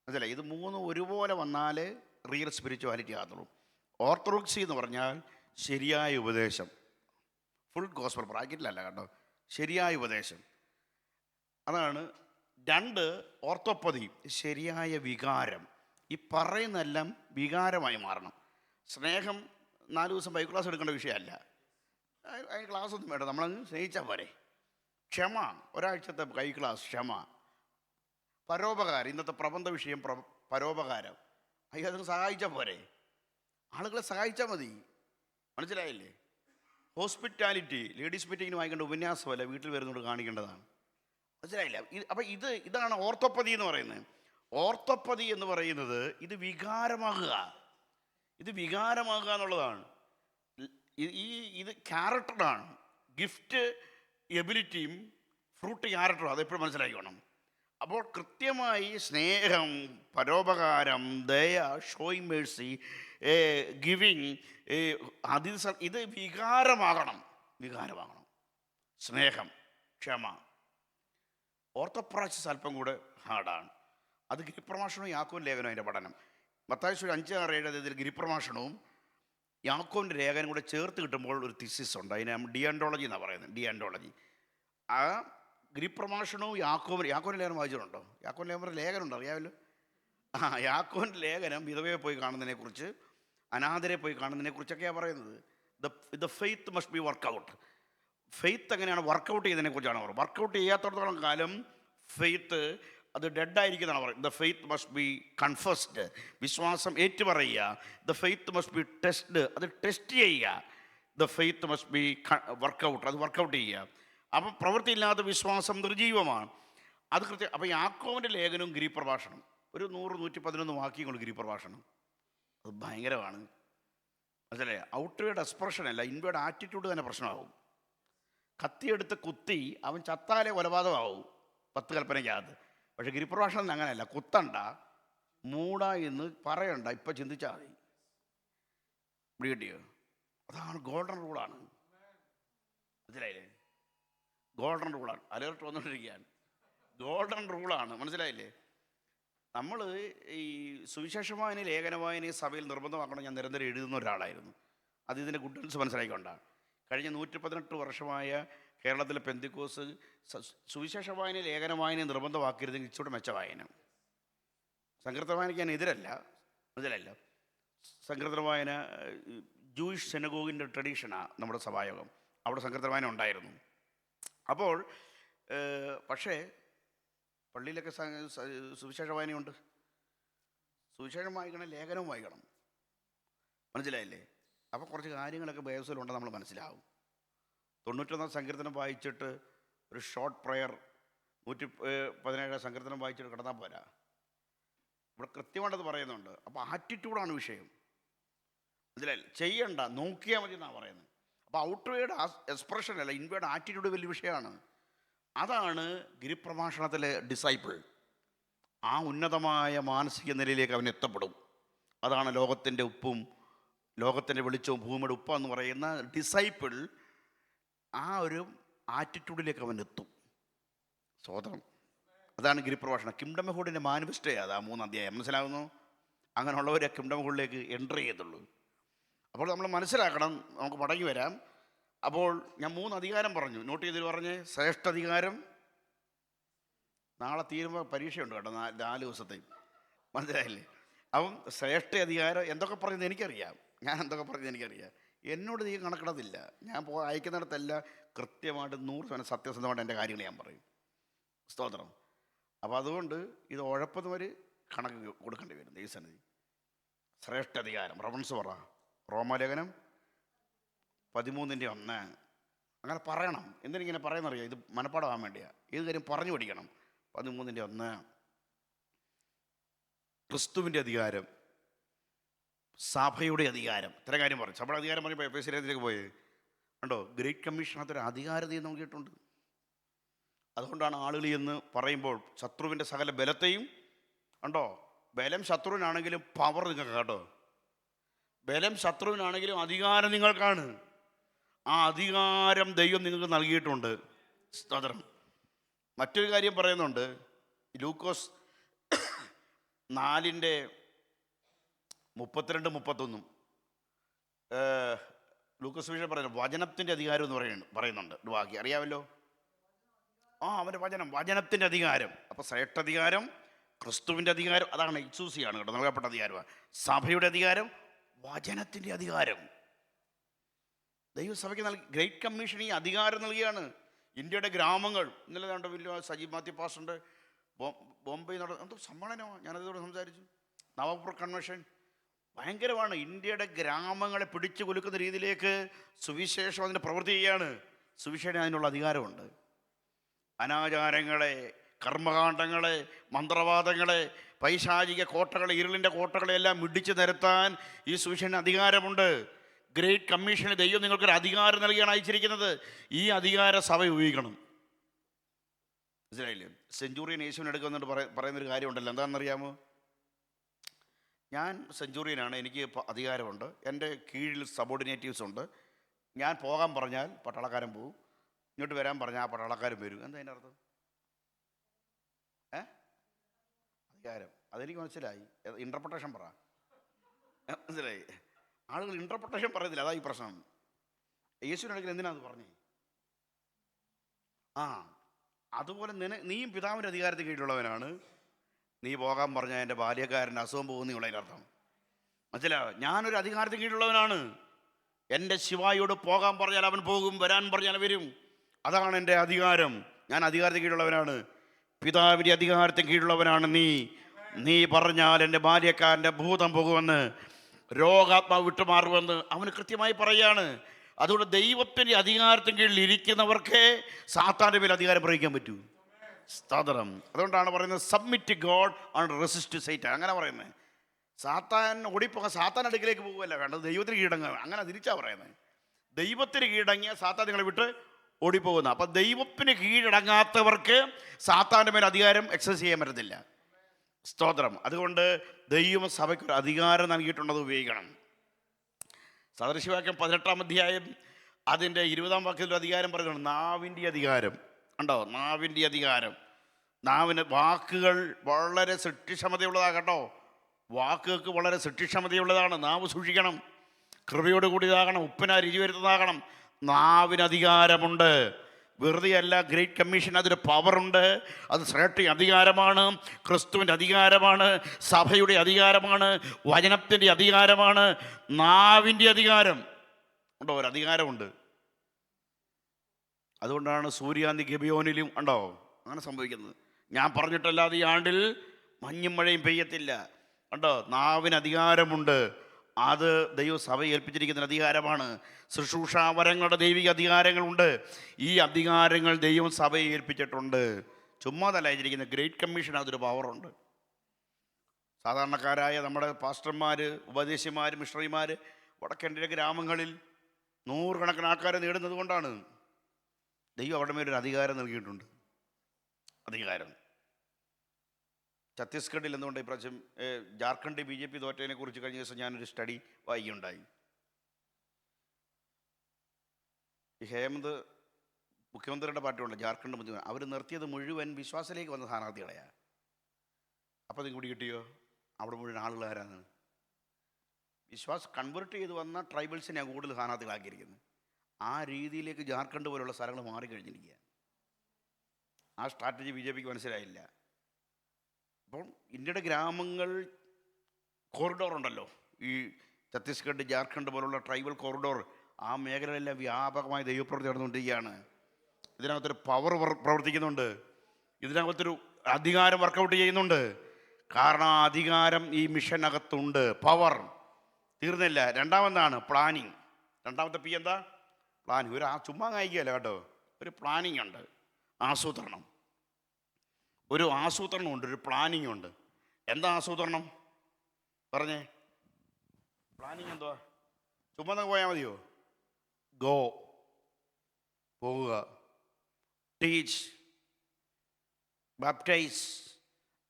മനസ്സിലായി? ഇത് 3 ഒരുപോലെ വന്നാലേ റിയൽ സ്പിരിച്വാലിറ്റി ആകുള്ളൂ. ഓർത്തഡോക്സി എന്ന് പറഞ്ഞാൽ ശരിയായ ഉപദേശം, ഫുൾ ഗോസ്പൽ, ബ്രാക്കറ്റിലല്ല കേട്ടോ, ശരിയായ ഉപദേശം. അതാണ് 2. ഓർത്തോപ്പതി ശരിയായ വികാരം. ഈ പറയുന്നതെല്ലാം വികാരമായി മാറണം. സ്നേഹം 4 ദിവസം ബൈബിൾ ക്ലാസ് എടുക്കേണ്ട വിഷയമല്ല, അതിന് ക്ലാസ്സൊന്നും വേണ്ട, നമ്മളങ്ങ് സ്നേഹിച്ചാൽ പോരെ. ക്ഷമ, ഒരാഴ്ചത്തെ കൈ ക്ലാസ് ക്ഷമ. പരോപകാരം, ഇന്നത്തെ പ്രബന്ധ വിഷയം പരോപകാരം. അതിന് സഹായിച്ചാൽ പോരെ, ആളുകളെ സഹായിച്ചാൽ മതി, മനസ്സിലായില്ലേ? ഹോസ്പിറ്റാലിറ്റി, ലേഡീസ് മീറ്റിങ്ങിന് വാങ്ങിക്കേണ്ട ഉപന്യാസമല്ല, വീട്ടിൽ വരുന്നോട് കാണിക്കേണ്ടതാണ്, മനസ്സിലായില്ല? അപ്പം ഇതാണ് ഓർത്തോപ്പതി എന്ന് പറയുന്നത്. ഓർത്തോപ്പതി എന്ന് പറയുന്നത് ഇത് വികാരമാകുക, ഇത് വികാരമാകുക എന്നുള്ളതാണ്. ഇത് ക്യാരക്ടറാണ്. ഗിഫ്റ്റ്, എബിലിറ്റിയും ഫ്രൂട്ട് ക്യാരക്ടറും, അതെപ്പോഴും മനസ്സിലാക്കിക്കണം. അപ്പോൾ കൃത്യമായി സ്നേഹം, പരോപകാരം, ദയ, ഷോയിങ് മേഴ്സി, ഗിവിങ്, ഇത് വികാരമാകണം, വികാരമാകണം. സ്നേഹം, ക്ഷമ. ഓർത്തോപ്രാക്സിസ് അല്പം കൂടെ ഹാർഡാണ്. അത് ഗിരിപ്രഭാഷണവും യാക്കോബിൻ്റെ ലേഖനവും അതിൻ്റെ പഠനം. മത്തായി 5:6-7 ഗിരിപ്രഭാഷണവും യാക്കോബിൻ്റെ ലേഖനം കൂടെ ചേർത്ത് കിട്ടുമ്പോൾ ഒരു തിസിസ് ഉണ്ട്. അതിനെ ഡിയാൻഡോളജി എന്നാണ് പറയുന്നത്, ഡിയാൻഡോളജി. ആ ഗിരിപ്രഭാഷണവും യാക്കോബിൻ്റെ ലേഖനം വായിച്ചിട്ടുണ്ടോ? യാക്കോബിൻ്റെ ലേഖനം അറിയാമല്ലോ. യാക്കോബിൻ്റെ ലേഖനം വിധവയെ പോയി കാണുന്നതിനെക്കുറിച്ച്, അനാഥരെ പോയി കാണുന്നതിനെക്കുറിച്ചൊക്കെയാണ് പറയുന്നത്. The faith must be work out. Faith എങ്ങനെയാണ് വർക്കൗട്ട് ചെയ്തതിനെക്കുറിച്ചാണ് പറയുന്നത്. വർക്കൗട്ട് ചെയ്യാത്തടത്തോളം കാലം ഫെയ്ത്ത് അത് ഡെഡായിരിക്കുന്നതാണ് പറയുന്നത്. The faith must be confessed, വിശ്വാസം ഏറ്റുപറയുക. The faith must be tested, അത് ടെസ്റ്റ് ചെയ്യുക. The faith must be work out, അത് വർക്കൗട്ട് ചെയ്യുക. അപ്പം പ്രവൃത്തിയില്ലാത്ത വിശ്വാസം നിർജീവമാണ്. അത് കൃത്യം. അപ്പം യാക്കോബിൻ്റെ ലേഖനവും ഗിരിപ്രഭാഷണം ഒരു 100-111 വാക്യങ്ങൾ ഗിരിപ്രഭാഷണം. അത് ഭയങ്കരമാണ്, മനസ്സിലായി? ഔട്ട്വേർഡ് എക്സ്പ്രഷൻ അല്ല, ഇൻവേർഡ് ആറ്റിറ്റ്യൂഡ് തന്നെ പ്രശ്നമാകും. കത്തിയെടുത്ത് കുത്തി അവൻ ചത്താലേ കൊലപാതകമാവും 10 കൽപ്പനയ്ക്കകത്ത്. പക്ഷെ ഗിരിപ്രഭാഷണം അങ്ങനെയല്ല. കുത്തണ്ട, മൂട എന്ന് പറയണ്ട, ഇപ്പം ചിന്തിച്ചാൽ മതി. ഇവിടെ കിട്ടിയോ? അതാണ് ഗോൾഡൻ റൂളാണ്, മനസ്സിലായില്ലേ? ഗോൾഡൻ റൂളാണ്. അലേർട്ട് വന്നുകൊണ്ടിരിക്കുകയാണ്. ഗോൾഡൻ റൂളാണ്, മനസ്സിലായില്ലേ? നമ്മൾ ഈ സുവിശേഷ വായന, ലേഖന വായന സഭയിൽ നിർബന്ധമാക്കണം. ഞാൻ നിരന്തരം എഴുതുന്ന ഒരാളായിരുന്നു. അത് ഇതിൻ്റെ ഗുഡൻസ് മനസ്സിലാക്കിക്കൊണ്ടാണ്. കഴിഞ്ഞ 118 വർഷമായ കേരളത്തിലെ പെന്തിക്കോസ് സുവിശേഷ വായന, ലേഖന വായന നിർബന്ധമാക്കിയിരുന്നെങ്കിൽ ഇച്ചിരി മെച്ച വായന. സങ്കീർത്തന വായനയ്ക്ക് ഞാൻ എതിരല്ല, ഇതിലല്ല. സങ്കീർത്തന വായന ജൂയിഷ് സെനഗോഗിൻ്റെ ട്രഡീഷനാണ് നമ്മുടെ സഭായോഗം. അവിടെ സങ്കീർത്തന വായന ഉണ്ടായിരുന്നു. അപ്പോൾ പക്ഷേ പള്ളിയിലൊക്കെ സുവിശേഷ വായനയുണ്ട്. സുവിശേഷം വായിക്കണം, ലേഖനവും വായിക്കണം. മനസ്സിലായില്ലേ? അപ്പോൾ കുറച്ച് കാര്യങ്ങളൊക്കെ ബൈബിളിലുണ്ടെന്ന് നമ്മൾ മനസ്സിലാവും. 91 സങ്കീർത്തനം വായിച്ചിട്ട് ഒരു ഷോർട്ട് പ്രെയർ 117 സങ്കീർത്തനം വായിച്ചിട്ട് കിടന്നാൽ പോരാ. ഇവിടെ കൃത്യമായിട്ടത് പറയുന്നുണ്ട്. അപ്പോൾ ആറ്റിറ്റ്യൂഡാണ് വിഷയം. മനസ്സിലായില്ലേ? ചെയ്യണ്ട, നോക്കിയാൽ മതി എന്നാണ് പറയുന്നത്. അപ്പോൾ ഔട്ട്വേഡ് എക്സ്പ്രഷൻ അല്ല, ഇൻവേഡ് ആറ്റിറ്റ്യൂഡ് വലിയ വിഷയമാണ്. അതാണ് ഗിരിപ്രഭാഷണത്തിലെ ഡിസൈപ്പിൾ. ആ ഉന്നതമായ മാനസിക നിലയിലേക്ക് അവൻ എത്തപ്പെടും. അതാണ് ലോകത്തിൻ്റെ ഉപ്പും ലോകത്തിൻ്റെ വെളിച്ചവും ഭൂമിയുടെ ഉപ്പെന്ന് പറയുന്ന ഡിസൈപ്പിൾ. ആ ഒരു ആറ്റിറ്റ്യൂഡിലേക്ക് അവൻ എത്തും. സ്വതന്ത്രം. അതാണ് ഗിരിപ്രഭാഷണം. കിംഡം ഓഫ് ഗോഡിൻ്റെ മാനിഫെസ്റ്റോ അത് ആ 3 അധ്യായം. മനസ്സിലാകുന്നു? അങ്ങനെയുള്ളവരെ കിംഡം ഓഫ് ഗോഡിലേക്ക് എൻ്റർ ചെയ്യത്തുള്ളൂ. അപ്പോൾ നമ്മൾ മനസ്സിലാക്കണം. നമുക്ക് മടങ്ങി വരാം. അപ്പോൾ ഞാൻ 3 അധികാരം പറഞ്ഞു. നോട്ട് ചെയ്തിട്ട് പറഞ്ഞ് ശ്രേഷ്ഠ അധികാരം. നാളെ തീരുമ്പോൾ പരീക്ഷയുണ്ട് കേട്ടോ, 4 ദിവസത്തെയും. മനസ്സിലായില്ലേ? അപ്പം ശ്രേഷ്ഠ അധികാരം എന്തൊക്കെ പറയുന്നത് എനിക്കറിയാം. ഞാൻ എന്തൊക്കെ പറയുന്നത് എനിക്കറിയാം. എന്നോട് നീ കണക്കിടത്തില്ല. ഞാൻ അയക്കുന്നിടത്തെല്ലാം കൃത്യമായിട്ട് 100% സത്യസന്ധമായിട്ട് എൻ്റെ കാര്യങ്ങൾ ഞാൻ പറയും. സ്തോത്രം. അപ്പോൾ അതുകൊണ്ട് ഇത് ഉഴപ്പുന്നവർ കണക്ക് കൊടുക്കേണ്ടി വരും ദൈവസന്നിധി. ശ്രേഷ്ഠ അധികാരം റഫറൻസ് പറ. റോമാലേഖനം 13:1. അങ്ങനെ പറയണം. എന്തിനിങ്ങനെ പറയുന്നറിയാം? ഇത് മനപ്പാടമാകാൻ വേണ്ടിയാണ്. ഏത് കാര്യം പറഞ്ഞു പഠിക്കണം. 13:1 ക്രിസ്തുവിൻ്റെ അധികാരം, സഭയുടെ അധികാരം. ഇത്തരം കാര്യം പറയും. സഭയുടെ അധികാരം പറയുമ്പോൾ എഫേസ്യരിലേക്ക് പോയി കണ്ടോ, ഗ്രേറ്റ് കമ്മീഷനകത്തൊരു അധികാരതയെ നോക്കിയിട്ടുണ്ട്. അതുകൊണ്ടാണ് ആളുകൾ എന്ന് പറയുമ്പോൾ ശത്രുവിൻ്റെ സകല ബലത്തെയും കണ്ടോ, ബലം ശത്രുവിനാണെങ്കിലും പവർ നിങ്ങൾക്ക് കേട്ടോ. ബലം ശത്രുവിനാണെങ്കിലും അധികാരം നിങ്ങൾക്കാണ്. ആ അധികാരം ദൈവം നിങ്ങൾക്ക് നൽകിയിട്ടുണ്ട്. സ്തോത്രം. മറ്റൊരു കാര്യം പറയുന്നുണ്ട്. ലൂക്കോസ് 4:32-31 ലൂക്കോസ് വിഷയം പറയുന്നത് വചനത്തിൻ്റെ അധികാരം എന്ന് പറയുന്നുണ്ട്. വാക്യം അറിയാമല്ലോ. അവൻ്റെ വചനത്തിൻ്റെ അധികാരം. അപ്പോൾ ശ്രേഷ്ഠ അധികാരം, ക്രിസ്തുവിൻ്റെ അധികാരം, അതാണ് എക്സൂസിയാണ് കേട്ടോ, നൽകപ്പെട്ട അധികാരമാണ്. സഭയുടെ അധികാരം, വചനത്തിൻ്റെ അധികാരം ദൈവസഭയ്ക്ക് നൽകി. ഗ്രേറ്റ് കമ്മീഷൻ ഈ അധികാരം നൽകിയാണ്. ഇന്ത്യയുടെ ഗ്രാമങ്ങൾ ഇന്നലെ കണ്ട വലിയ സജീവ് മാത്യു പാസ്റ്ററിൻ്റെ ബോംബെ എന്തോ സമ്മേളനമാണ്. ഞാനതോടെ സംസാരിച്ചു. നവപുര കൺവെൻഷൻ ഭയങ്കരമാണ്. ഇന്ത്യയുടെ ഗ്രാമങ്ങളെ പിടിച്ചു കൊലുക്കുന്ന രീതിയിലേക്ക് സുവിശേഷം അതിൻ്റെ പ്രവൃത്തി ചെയ്യുകയാണ്. സുവിശേഷം അതിനുള്ള അധികാരമുണ്ട്. അനാചാരങ്ങളെ, കർമ്മകാണ്ഡങ്ങളെ, മന്ത്രവാദങ്ങളെ, പൈശാചിക കോട്ടകളെ, ഇരുളിൻ്റെ കോട്ടകളെല്ലാം ഇടിച്ചു നിരത്താൻ ഈ സുവിശേഷന് അധികാരമുണ്ട്. ഗ്രേറ്റ് കമ്മീഷന് ദൈവം നിങ്ങൾക്കൊരു അധികാരം നൽകിയാണ് അയച്ചിരിക്കുന്നത്. ഈ അധികാര സഭ ഉപയോഗിക്കണം. മനസ്സിലായില്ലേ? സെഞ്ചുറിയൻ യേശുവിനെ എടുക്കുന്നുണ്ട് പറയുന്നൊരു കാര്യമുണ്ടല്ലോ. എന്താണെന്നറിയാമോ? ഞാൻ സെഞ്ചുറിയനാണ്, എനിക്ക് അധികാരമുണ്ട്, എൻ്റെ കീഴിൽ സബോർഡിനേറ്റീവ്സ് ഉണ്ട്. ഞാൻ പോകാൻ പറഞ്ഞാൽ പട്ടാളക്കാരൻ പോകും, ഇങ്ങോട്ട് വരാൻ പറഞ്ഞാൽ ആ പട്ടാളക്കാരൻ വരും. എന്താ അതിൻ്റെ അർത്ഥം? അധികാരം. അതെനിക്ക് മനസ്സിലായി. ഇൻ്റർപ്രിട്ടേഷൻ പറ. മനസ്സിലായി? ആളുകൾ ഇൻ്റർപ്രിട്ടേഷൻ പറയത്തില്ല. അതാ ഈ പ്രശ്നം. യേശുവിനെടുക്കൽ എന്തിനാണ് പറഞ്ഞേ? അതുപോലെ നീയും പിതാവിൻ്റെ അധികാരത്തിൽ കീഴിലുള്ളവനാണ്. നീ പോകാൻ പറഞ്ഞാൽ എൻ്റെ ബാല്യക്കാരൻ്റെ അസുഖം പോകുന്നതിനുള്ളതിൻ്റെ അർത്ഥം മനസ്സിലാവും. ഞാനൊരു അധികാരത്തിൽ കീഴിലുള്ളവനാണ്. എൻ്റെ ശിവായോട് പോകാൻ പറഞ്ഞാൽ അവൻ പോകും, വരാൻ പറഞ്ഞാൽ വരും. അതാണ് എൻ്റെ അധികാരം. ഞാൻ അധികാരത്തിൽ കീഴിലുള്ളവനാണ്. പിതാവിൻ്റെ അധികാരത്തിൽ കീഴിലുള്ളവനാണ് നീ പറഞ്ഞാൽ എൻ്റെ ബാല്യക്കാരൻ്റെ ഭൂതം പോകുമെന്ന്, രോഗാത്മാവ് വിട്ടുമാറുമെന്ന് അവന് കൃത്യമായി പറയുകയാണ്. അതുകൊണ്ട് ദൈവത്തിൻ്റെ അധികാരത്തിന് കീഴിൽ ഇരിക്കുന്നവർക്ക് സാത്താൻ്റെ മേൽ അധികാരം പ്രയോഗിക്കാൻ പറ്റൂ. സ്തോത്രം. അതുകൊണ്ടാണ് പറയുന്നത് സബ്മിറ്റ് ഗോഡ് ആൻഡ് റെസിസ്റ്റ് സൈറ്റാൻ. അങ്ങനെ പറയുന്നത്. സാത്താൻ ഓടിപ്പോകാൻ സാത്താൻ അടുക്കിലേക്ക് പോകുമല്ല വേണ്ടത്, ദൈവത്തിന് കീഴടങ്ങുക. അങ്ങനെ തിരിച്ചാണ് പറയുന്നത്. ദൈവത്തിന് കീഴടങ്ങിയ സാത്താൻ നിങ്ങളെ വിട്ട് ഓടിപ്പോകുന്ന. അപ്പം ദൈവത്തിന് കീഴടങ്ങാത്തവർക്ക് സാത്താൻ്റെ മേൽ അധികാരം എക്സസ് ചെയ്യാൻ പറ്റത്തില്ല. സ്തോത്രം. അതുകൊണ്ട് ദൈവം സഭയ്ക്കൊരു അധികാരം നൽകിയിട്ടുള്ളത് ഉപയോഗിക്കണം. സദൃശവാക്യം 18-ാം അധ്യായം അതിൻ്റെ 20-ാം വാക്യത്തിലൊരു അധികാരം പറയുന്നുണ്ട്. നാവിൻ്റെ അധികാരം. ഉണ്ടോ? നാവിൻ്റെ അധികാരം. നാവിന് വാക്കുകൾ വളരെ സൃഷ്ടിക്ഷമതയുള്ളതാണ് കേട്ടോ. വാക്കുകൾക്ക് വളരെ സൃഷ്ടിക്ഷമതയുള്ളതാണ്. നാവ് സൂക്ഷിക്കണം. കൃപയോട് കൂടിയതാകണം. ഉപ്പിനാ രുചി വരുന്നതാകണം. നാവിന് അധികാരമുണ്ട്. വെറുതെയല്ല. ഗ്രേറ്റ് കമ്മീഷൻ അതൊരു പവറുണ്ട്. അത് ശ്രേഷ്ഠ അധികാരമാണ്, ക്രിസ്തുവിൻ്റെ അധികാരമാണ്, സഭയുടെ അധികാരമാണ്, വചനത്തിൻ്റെ അധികാരമാണ്, നാവിൻ്റെ അധികാരം ഉണ്ടോ, ഒരു അധികാരമുണ്ട്. അതുകൊണ്ടാണ് സൂര്യാന്തി ഗിബിയോനിലും ഉണ്ടോ അങ്ങനെ സംഭവിക്കുന്നത്. ഞാൻ പറഞ്ഞിട്ടല്ലാതെ ഈ ആണ്ടിൽ മഞ്ഞും മഴയും പെയ്യത്തില്ല. ഉണ്ടോ, നാവിന് അധികാരമുണ്ട്. അത് ദൈവസഭയെ ഏൽപ്പിച്ചിരിക്കുന്ന അധികാരമാണ്. ശുശ്രൂഷാവരങ്ങളുടെ ദൈവിക അധികാരങ്ങളുണ്ട്. ഈ അധികാരങ്ങൾ ദൈവം സഭയെ ഏൽപ്പിച്ചിട്ടുണ്ട്. ചുമ്മാതല്ല അയച്ചിരിക്കുന്ന. ഗ്രേറ്റ് കമ്മീഷൻ അതൊരു പവറുണ്ട്. സാധാരണക്കാരായ നമ്മുടെ പാസ്റ്റർമാർ, ഉപദേശിമാർ, മിഷണറിമാർ വടക്കേണ്ടിയ ഗ്രാമങ്ങളിൽ നൂറുകണക്കിന് ആൾക്കാരെ നേടുന്നത് കൊണ്ടാണ്. ദൈവം അവരുടെ മേലൊരു അധികാരം നൽകിയിട്ടുണ്ട്. അധികാരം. ഛത്തീസ്ഗഡിൽ എന്തുകൊണ്ട് ഇപ്രാവശ്യം ജാർഖണ്ഡ് BJP തോറ്റതിനെ കുറിച്ച് കഴിഞ്ഞ ദിവസം ഞാനൊരു സ്റ്റഡി വായിക്കുകയുണ്ടായി. ഈ ഹേമന്ത് മുഖ്യമന്ത്രിയുടെ പാർട്ടിയുണ്ട്, ജാർഖണ്ഡ് മുഖ്യമന്ത്രി. അവർ നിർത്തിയത് മുഴുവൻ വിശ്വാസത്തിലേക്ക് വന്ന സ്ഥാനാർത്ഥികളെയാണ്. അപ്പോൾ അത് കൂടി കിട്ടിയോ? അവിടെ മുഴുവൻ ആളുകളാരാണ്? കൺവേർട്ട് ചെയ്ത് വന്ന ട്രൈബൽസിനെയാണ് കൂടുതൽ സ്ഥാനാർത്ഥികളാക്കിയിരിക്കുന്നത്. ആ രീതിയിലേക്ക് ജാർഖണ്ഡ് പോലുള്ള സ്ഥലങ്ങൾ മാറിക്കഴിഞ്ഞിരിക്കുക. ആ സ്ട്രാറ്റജി BJPക്ക് മനസ്സിലായില്ല. അപ്പം ഇന്ത്യയുടെ ഗ്രാമങ്ങൾ കോറിഡോർ ഉണ്ടല്ലോ, ഈ ഛത്തീസ്ഗഡ്, ജാർഖണ്ഡ് പോലുള്ള ട്രൈബൽ കോറിഡോർ, ആ മേഖലകളെല്ലാം വ്യാപകമായ ദൈവപ്രവൃത്തി നടന്നുകൊണ്ടിരിക്കുകയാണ്. ഇതിനകത്തൊരു പവർ പ്രവർത്തിക്കുന്നുണ്ട്. ഇതിനകത്തൊരു അധികാരം വർക്കൗട്ട് ചെയ്യുന്നുണ്ട്. കാരണം ആ അധികാരം ഈ മിഷനകത്തുണ്ട്. പവർ തീർന്നില്ല. രണ്ടാമതാണ് പ്ലാനിങ്. രണ്ടാമത്തെ P എന്താ? പ്ലാനിങ്. ചുമ്മാ കായികയല്ല കേട്ടോ, ഒരു പ്ലാനിങ് ഉണ്ട്, ആസൂത്രണം. ഒരു ആസൂത്രണമുണ്ട്, ഒരു പ്ലാനിങ് ഉണ്ട്. എന്താ ആസൂത്രണം പറഞ്ഞേ? പ്ലാനിങ് എന്തുവാ? ചുമ്മാ പോയാൽ മതിയോ? ഗോ, പോവുക. Teach, baptise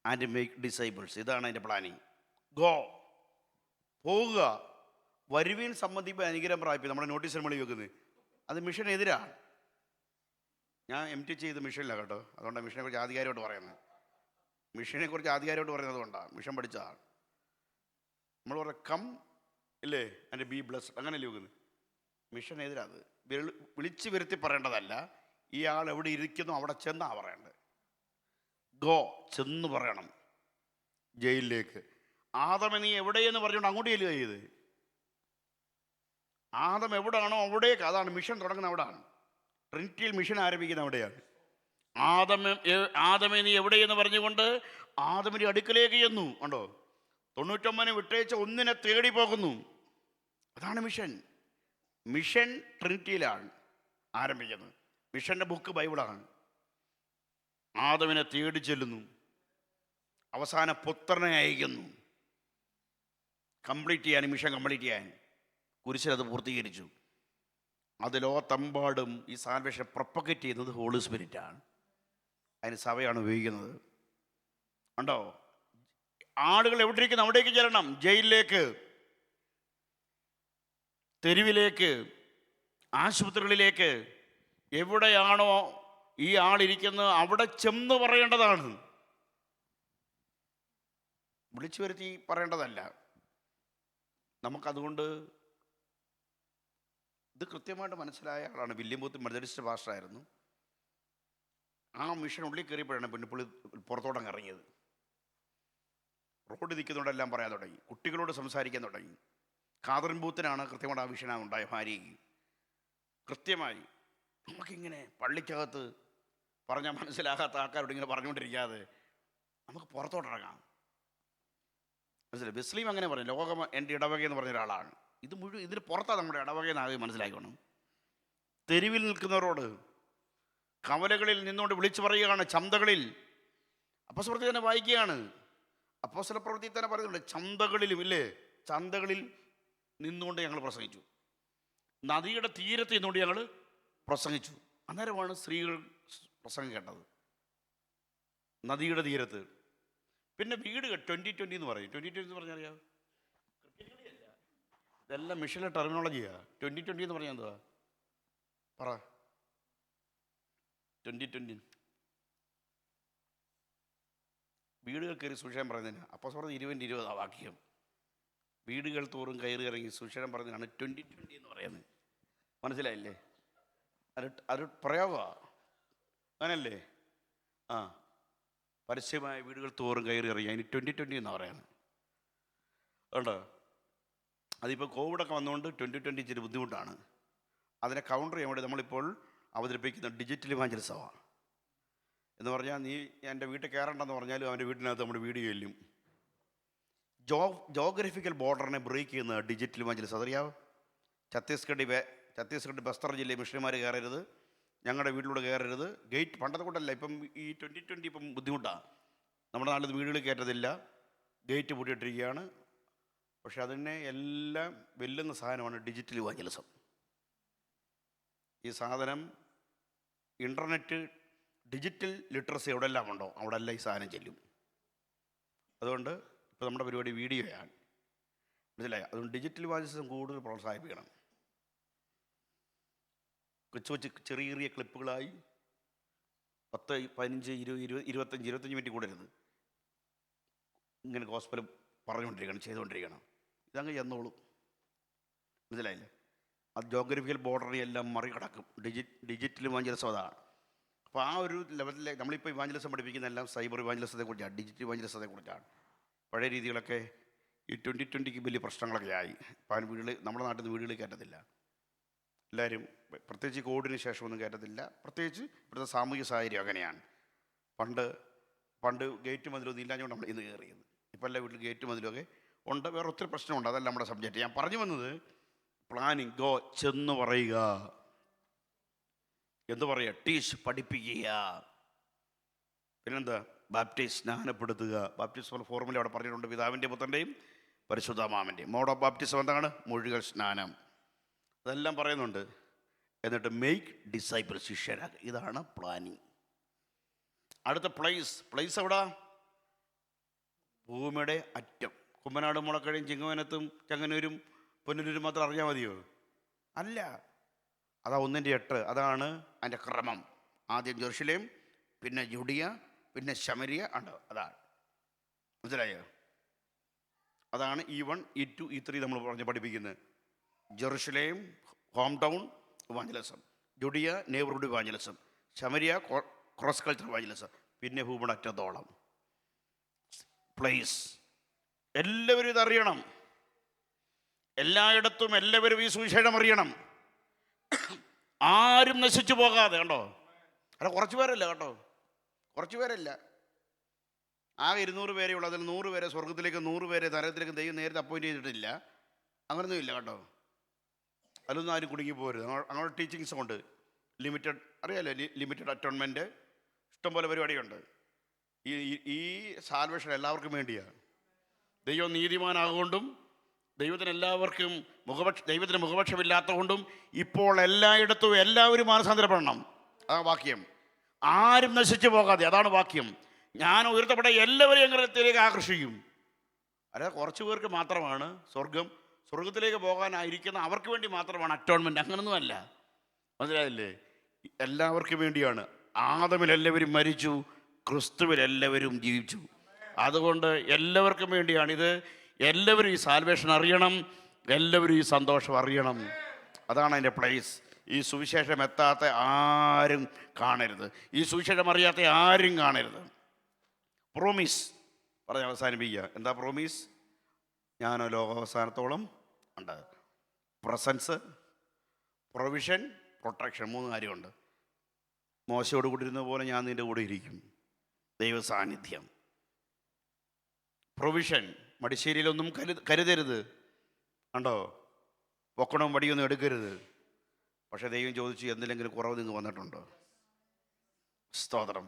and make disciples. ഇതാണ് അതിൻ്റെ പ്ലാനിങ്. ഗോ, പോവുക. വരുവീൻ സംബന്ധിപ്പോൾ അനുഗ്രഹം പ്രാപിക്കും. നമ്മുടെ നോട്ടീസ് നമ്മൾ വെക്കുന്നത് അത് മിഷനെതിരാണ്. ഞാൻ MT ചെയ്ത് മിഷനില്ല കേട്ടോ. അതുകൊണ്ടാണ് മിഷനെ കുറിച്ച് ആധികാരികമായിട്ട് പറയുന്നത്. മിഷനെ കുറിച്ച് ആധികാരികമായിട്ട് പറയുന്നത് കൊണ്ടാണ്. മിഷൻ പഠിച്ചതാണ്. നമ്മൾ പറയാം കം ഇല്ലേ ആൻഡ് ബി ബ്ലസ്ഡ്, അങ്ങനെയല്ലേ വെക്കുന്നത്. മിഷനെതിരാ. അത് വിളിച്ചു വരുത്തി പറയേണ്ടതല്ല. ഈ ആൾ എവിടെ ഇരിക്കുന്നു അവിടെ ചെന്നാ പറയേണ്ടത്. ഗോ, ചെന്ന് പറയണം. ജയിലിലേക്ക്. ആദമ നീ എവിടെയെന്ന് പറഞ്ഞുകൊണ്ട് അങ്ങോട്ട് ചെല്ലുക ചെയ്ത്. ആദം എവിടെയാണോ അവിടേക്ക്. അതാണ് മിഷൻ തുടങ്ങുന്നത് അവിടെയാണ്. ട്രിനിറ്റിയിൽ മിഷൻ ആരംഭിക്കുന്ന അവിടെയാണ്. ആദമേ നീ എവിടെയെന്ന് പറഞ്ഞുകൊണ്ട് ആദമിൻ്റെ അടുക്കലേക്ക് ചെന്നു. ഉണ്ടോ, 99 വിട്ടേച്ച് ഒന്നിനെ തേടി പോകുന്നു. അതാണ് മിഷൻ. മിഷൻ ട്രിനിറ്റിയിലാണ് ആരംഭിക്കുന്നത്. മിഷൻ്റെ ബുക്ക് ബൈബിളാണ്. ആദമിനെ തേടി ചെല്ലുന്നു, അവസാന പുത്രനെ അയക്കുന്നു. കംപ്ലീറ്റ് ചെയ്യാൻ, മിഷൻ കംപ്ലീറ്റ് ചെയ്യാൻ കുരിശിലത് പൂർത്തീകരിച്ചു. അത് ലോകത്തെമ്പാടും ഈ സാൽവേഷൻ പ്രൊപ്പഗേറ്റ് ചെയ്യുന്നത് ഹോളി സ്പിരിറ്റാണ്. അതിന് സഭയാണ് ഉപയോഗിക്കുന്നത്. ഉണ്ടോ, ആളുകൾ എവിടെ ഇരിക്കുന്നു അവിടേക്ക് ചെല്ലണം. ജയിലിലേക്ക്, തെരുവിലേക്ക്, ആശുപത്രികളിലേക്ക്, എവിടെയാണോ ഈ ആളിരിക്കുന്നത് അവിടെ ചെന്ന് പറയേണ്ടതാണ്. വിളിച്ചു വരുത്തി പറയേണ്ടതല്ല. നമുക്കതുകൊണ്ട് ഇത് കൃത്യമായിട്ട് മനസ്സിലായ ആളാണ്. വില്യം ബൂത്ത് മെത്തഡിസ്റ്റ് പാസ്റ്ററായിരുന്നു. ആ മിഷൻ ഉള്ളിൽ കയറിയപ്പോഴാണ് പിന്നെ പുള്ളി പുറത്തോട്ടങ്ങ് ഇറങ്ങിയത്. റോഡ് നിൽക്കുന്നതുകൊണ്ടെല്ലാം പറയാൻ തുടങ്ങി, കുട്ടികളോട് സംസാരിക്കാൻ തുടങ്ങി. ഖാദറിൻ ബൂത്തിനാണ് കൃത്യമായിട്ട് ആ വിഷനാണ് ഉണ്ടായ ഭാര്യയ്ക്ക്. കൃത്യമായി നമുക്കിങ്ങനെ പള്ളിക്കകത്ത് പറഞ്ഞാൽ മനസ്സിലാകാത്ത ആൾക്കാരോട് ഇങ്ങനെ പറഞ്ഞുകൊണ്ടിരിക്കാതെ നമുക്ക് പുറത്തോട്ടിറങ്ങാം. മനസ്സിലായി? ബെസ്ലീം അങ്ങനെ പറഞ്ഞു, ലോകം എൻ്റെ ഇടവക എന്ന് പറഞ്ഞ ഒരാളാണ്. ഇത് മുഴുവൻ ഇതിന് പുറത്താണ് നമ്മുടെ ഇടവകയെന്ന് ആദ്യം മനസ്സിലാക്കണം. തെരുവിൽ നിൽക്കുന്നവരോട്, കവലകളിൽ നിന്നുകൊണ്ട് വിളിച്ചു പറയുകയാണ്. ചന്തകളിൽ, അപ്പോസ്തലപ്രവൃത്തി തന്നെ വായിക്കുകയാണ്. അപ്പോസ്തലപ്രവൃത്തി തന്നെ പറയുന്നുണ്ട്, ചന്തകളിലും ഇല്ലേ, ചന്തകളിൽ നിന്നുകൊണ്ട് ഞങ്ങൾ പ്രസംഗിച്ചു. നദിയുടെ തീരത്ത് നിന്നുകൊണ്ട് ഞങ്ങൾ പ്രസംഗിച്ചു. അന്നേരമാണ് സ്ത്രീകൾ പ്രസംഗം കേട്ടത്, നദിയുടെ തീരത്ത്. പിന്നെ വീട് 2020 എന്ന് പറയും. 2020 എന്ന് പറഞ്ഞാൽ അറിയാം, ഇതെല്ലാം മിഷനിലെ ടെർമിനോളജിയാണ്. 2020 എന്ന് പറഞ്ഞാൽ എന്തുവാ പറ? 2020 വീടുകൾ കയറി സുവിശേഷം പറയുന്നതിന്. അപ്പോസ്തലർ 20:20 ആ വാക്യം. വീടുകൾ തോറും കയറി ഇറങ്ങി സുവിശേഷം പറയുന്നതിനാണ് 2020 എന്ന് പറയുന്നത്. മനസ്സിലായില്ലേ? അത് പ്രയോഗമാണ്. അങ്ങനല്ലേ? ആ, പരസ്യമായ വീടുകൾ തോറും കയറി ഇറങ്ങി. അതിന് 2020 എന്നാണ് പറയുന്നത്. അതുകൊണ്ട് അതിപ്പോൾ കോവിഡൊക്കെ വന്നുകൊണ്ട് 2020 ഇച്ചിരി ബുദ്ധിമുട്ടാണ്. അതിനെ കൗണ്ടർ ചെയ്യാൻ വേണ്ടി നമ്മളിപ്പോൾ അവതരിപ്പിക്കുന്ന ഡിജിറ്റൽ ഇവാഞ്ചലിസമാണ്. എന്ന് പറഞ്ഞാൽ നീ എൻ്റെ വീട്ടിൽ കയറണ്ടെന്ന് പറഞ്ഞാലും അവൻ്റെ വീട്ടിനകത്ത് നമ്മുടെ വീഡിയോ ചെല്ലും. ജോഗ്രഫിക്കൽ ബോർഡറിനെ ബ്രേക്ക് ചെയ്യുന്ന ഡിജിറ്റൽ ഇവാഞ്ചലിസം. അതറിയാമോ? ഛത്തീസ്ഗഡ് ബസ്തർ ജില്ലയിൽ മിഷണറിമാർ കയറരുത്, ഞങ്ങളുടെ വീട്ടിലൂടെ കയറരുത്. ഗേറ്റ് പണ്ടത്തെ കൊണ്ടല്ല, ഇപ്പം ഈ 2020 ഇപ്പം ബുദ്ധിമുട്ടാണ്. നമ്മുടെ നാട്ടിൽ വീടുകളിൽ കയറ്റത്തില്ല, ഗേറ്റ് പൂട്ടിയിട്ടിരിക്കുകയാണ്. പക്ഷെ അതിനെ എല്ലാം വെല്ലുന്ന സാധനമാണ് ഡിജിറ്റൽ ഇവാഞ്ചലിസം. ഈ സാധനം ഇൻ്റർനെറ്റ് ഡിജിറ്റൽ ലിറ്ററസി എവിടെയെല്ലാം ഉണ്ടോ അവിടെ എല്ലാം ഈ സാധനം ചെല്ലും. അതുകൊണ്ട് ഇപ്പോൾ നമ്മുടെ പരിപാടി വീഡിയോയാണ്, മനസ്സിലായി? അതുകൊണ്ട് ഡിജിറ്റൽ ഇവാഞ്ചലിസം കൂടുതൽ പ്രോത്സാഹിപ്പിക്കണം. കൊച്ചു കൊച്ചു ചെറിയ ചെറിയ ക്ലിപ്പുകളായി 10, 15, 20, 25 മിനിറ്റ് കൂടരുത്. ഇങ്ങനെ ഗോസ്പൽ പറഞ്ഞുകൊണ്ടിരിക്കണം, ചെയ്തുകൊണ്ടിരിക്കണം. ഇതങ്ങ് ചെന്നോളൂ, മനസ്സിലായില്ലേ? അത് ജോഗ്രഫിക്കൽ ബോർഡറിനെ എല്ലാം മറികടക്കും ഡിജിറ്റൽ ഇവാഞ്ചലിസം. അതാണ്. അപ്പോൾ ആ ഒരു ലെവലിലെ നമ്മളിപ്പോൾ ഇവാഞ്ചലിസം പഠിപ്പിക്കുന്ന എല്ലാം സൈബർ ഇവാഞ്ചലിസത്തെ കുറിച്ചാണ്, ഡിജിറ്റൽ ഇവാഞ്ചലിസത്തെ കുറിച്ചാണ്. പഴയ രീതികളൊക്കെ ഈ 2020 വലിയ പ്രശ്നങ്ങളൊക്കെ ആയി. ഇപ്പോൾ വീടുകൾ നമ്മുടെ നാട്ടിൽ നിന്ന് വീടുകളിൽ കയറ്റത്തില്ല. എല്ലാവരും പ്രത്യേകിച്ച് കോവിഡിന് ശേഷമൊന്നും കയറ്റത്തില്ല. പ്രത്യേകിച്ച് ഇവിടുത്തെ സാമൂഹിക സാഹചര്യം അങ്ങനെയാണ്. പണ്ട് ഗേറ്റ് മതിലൊന്നും ഇല്ലാഞ്ഞുകൊണ്ട് നമ്മൾ ഇന്ന് കയറിയത്. ഇപ്പോൾ എല്ലാ വീട്ടിൽ ഗേറ്റ് മതിലൊക്കെ ഉണ്ട്. വേറെ ഒത്തിരി പ്രശ്നമുണ്ട്. അതല്ല നമ്മുടെ സബ്ജക്റ്റ്. ഞാൻ പറഞ്ഞു വന്നത് പ്ലാനിങ്. ഗോ, ചെന്ന് പറയുക. എന്തു പറയുക? ടീച്ച്, പഠിപ്പിക്കുക. പിന്നെന്താ? ബാപ്റ്റിസ്റ്റ്, സ്നാനപ്പെടുത്തുക. ബാപ്റ്റിസ്റ്റ് ഫോർമുല അവിടെ പറഞ്ഞിട്ടുണ്ട്. പിതാവിൻ്റെ പുത്രൻ്റെയും പരിശുദ്ധാത്മാവിൻ്റെയും. മോഡ് ഓഫ് ബാപ്റ്റിസം എന്താണ്? മൊഴികൾ സ്നാനം. അതെല്ലാം പറയുന്നുണ്ട്. എന്നിട്ട് മെയ്ക്ക് ഡിസൈപ്പിൾ, ശിഷ്യരാക്കുക. ഇതാണ് പ്ലാനിങ്. അടുത്ത പ്ലേസ് എവിടാ? ഭൂമിയുടെ അറ്റം. കുമ്പനാട്, മുളക്കഴയും, ചിങ്ങവനത്തും, ചങ്ങനൂരും, പൊന്നൂരും മാത്രം അറിഞ്ഞാൽ മതിയോ? അല്ല. അതാ 1:8. അതാണ് അതിൻ്റെ ക്രമം. ആദ്യം ജെറുസലേം, പിന്നെ ജുഡിയ, പിന്നെ ശമരിയ ഉണ്ട്. അതാണ്, മനസ്സിലായോ? അതാണ് E1, E2, E3 നമ്മൾ പറഞ്ഞ് പഠിപ്പിക്കുന്നത്. Jerusalem home town evangelism, Judea neighbourhood evangelism, Samaria cross culture evangelism, പിന്നെ ഭൂമിടറ്റത്തോളം. പ്ലേസ്. എല്ലാവരും ഇതറിയണം. എല്ലായിടത്തും എല്ലാവരും ഈ സുവിശേഷം അറിയണം. ആരും നശിച്ചു പോകാതെ. കണ്ടോ? അല്ല, കുറച്ച് പേരല്ല കേട്ടോ, കുറച്ച് പേരല്ല. ആകെ 200 പേരേ ഉള്ളൂ. അതിൽ 100 പേരെ സ്വർഗത്തിലേക്ക്, 100 പേരെ നരകത്തിലേക്ക് ദൈവം നേരത്തെ അപ്പോയിൻറ്റ് ചെയ്തിട്ടില്ല. അങ്ങനൊന്നും ഇല്ല കേട്ടോ. അതിലൊന്നും ആരും കുടുങ്ങിപ്പോരുത്. അങ്ങനെ ടീച്ചിങ്സ് ഉണ്ട്. ലിമിറ്റഡ്, അറിയാലോ, ലിമിറ്റഡ് അറ്റോൺമെൻറ്റ്, ഇഷ്ടംപോലെ പരിപാടിയുണ്ട്. ഈ സാൽവേഷൻ എല്ലാവർക്കും വേണ്ടിയാണ്. ദൈവം നീതിമാനാകൊണ്ടും ദൈവത്തിന് എല്ലാവർക്കും ദൈവത്തിന് മുഖപക്ഷമില്ലാത്തതുകൊണ്ടും ഇപ്പോൾ എല്ലായിടത്തും എല്ലാവരും മാനസാന്തരപ്പെടണം. ആ വാക്യം. ആരും നശിച്ചു പോകാതെ. അതാണ് വാക്യം. ഞാൻ ഉയർത്തപ്പെട്ട എല്ലാവരെയും അങ്ങനത്തിലേക്ക് ആകർഷിക്കും. അല്ലാതെ കുറച്ച് പേർക്ക് മാത്രമാണ് സ്വർഗത്തിലേക്ക് പോകാനായിരിക്കുന്ന അവർക്ക് വേണ്ടി മാത്രമാണ് അറ്റോൺമെൻറ്റ്. അങ്ങനൊന്നും അല്ല, മനസ്സിലായില്ലേ? എല്ലാവർക്കും വേണ്ടിയാണ്. ആദമിൽ എല്ലാവരും മരിച്ചു, ക്രിസ്തുവിൽ എല്ലാവരും ജീവിച്ചു. അതുകൊണ്ട് എല്ലാവർക്കും വേണ്ടിയാണിത്. എല്ലാവരും ഈ സാൽവേഷൻ അറിയണം, എല്ലാവരും ഈ സന്തോഷം അറിയണം. അതാണ് അതിൻ്റെ പ്ലേസ്. ഈ സുവിശേഷം എത്താത്ത ആരും കാണരുത്. ഈ സുവിശേഷം അറിയാത്ത ആരും കാണരുത്. പ്രോമിസ് പറഞ്ഞ് അവസാനിപ്പിക്കുക. എന്താ പ്രോമിസ്? ഞാനോ ലോകാവസാനത്തോളം ഉണ്ട്. Presence, provision, protection. 3 കാര്യമുണ്ട്. മോശയോട് കൂടി ഇരുന്ന പോലെ ഞാൻ നിൻ്റെ കൂടെ ഇരിക്കും. ദൈവ സാന്നിധ്യം. പ്രൊവിഷൻ. മടിശ്ശേരിയിലൊന്നും കരുതരുത്. കണ്ടോ? പൊക്കണവും വടിയൊന്നും എടുക്കരുത്. പക്ഷെ ദൈവം ചോദിച്ചു, എന്തിലെങ്കിലും കുറവ് നിങ്ങൾ വന്നിട്ടുണ്ടോ? സ്തോത്രം.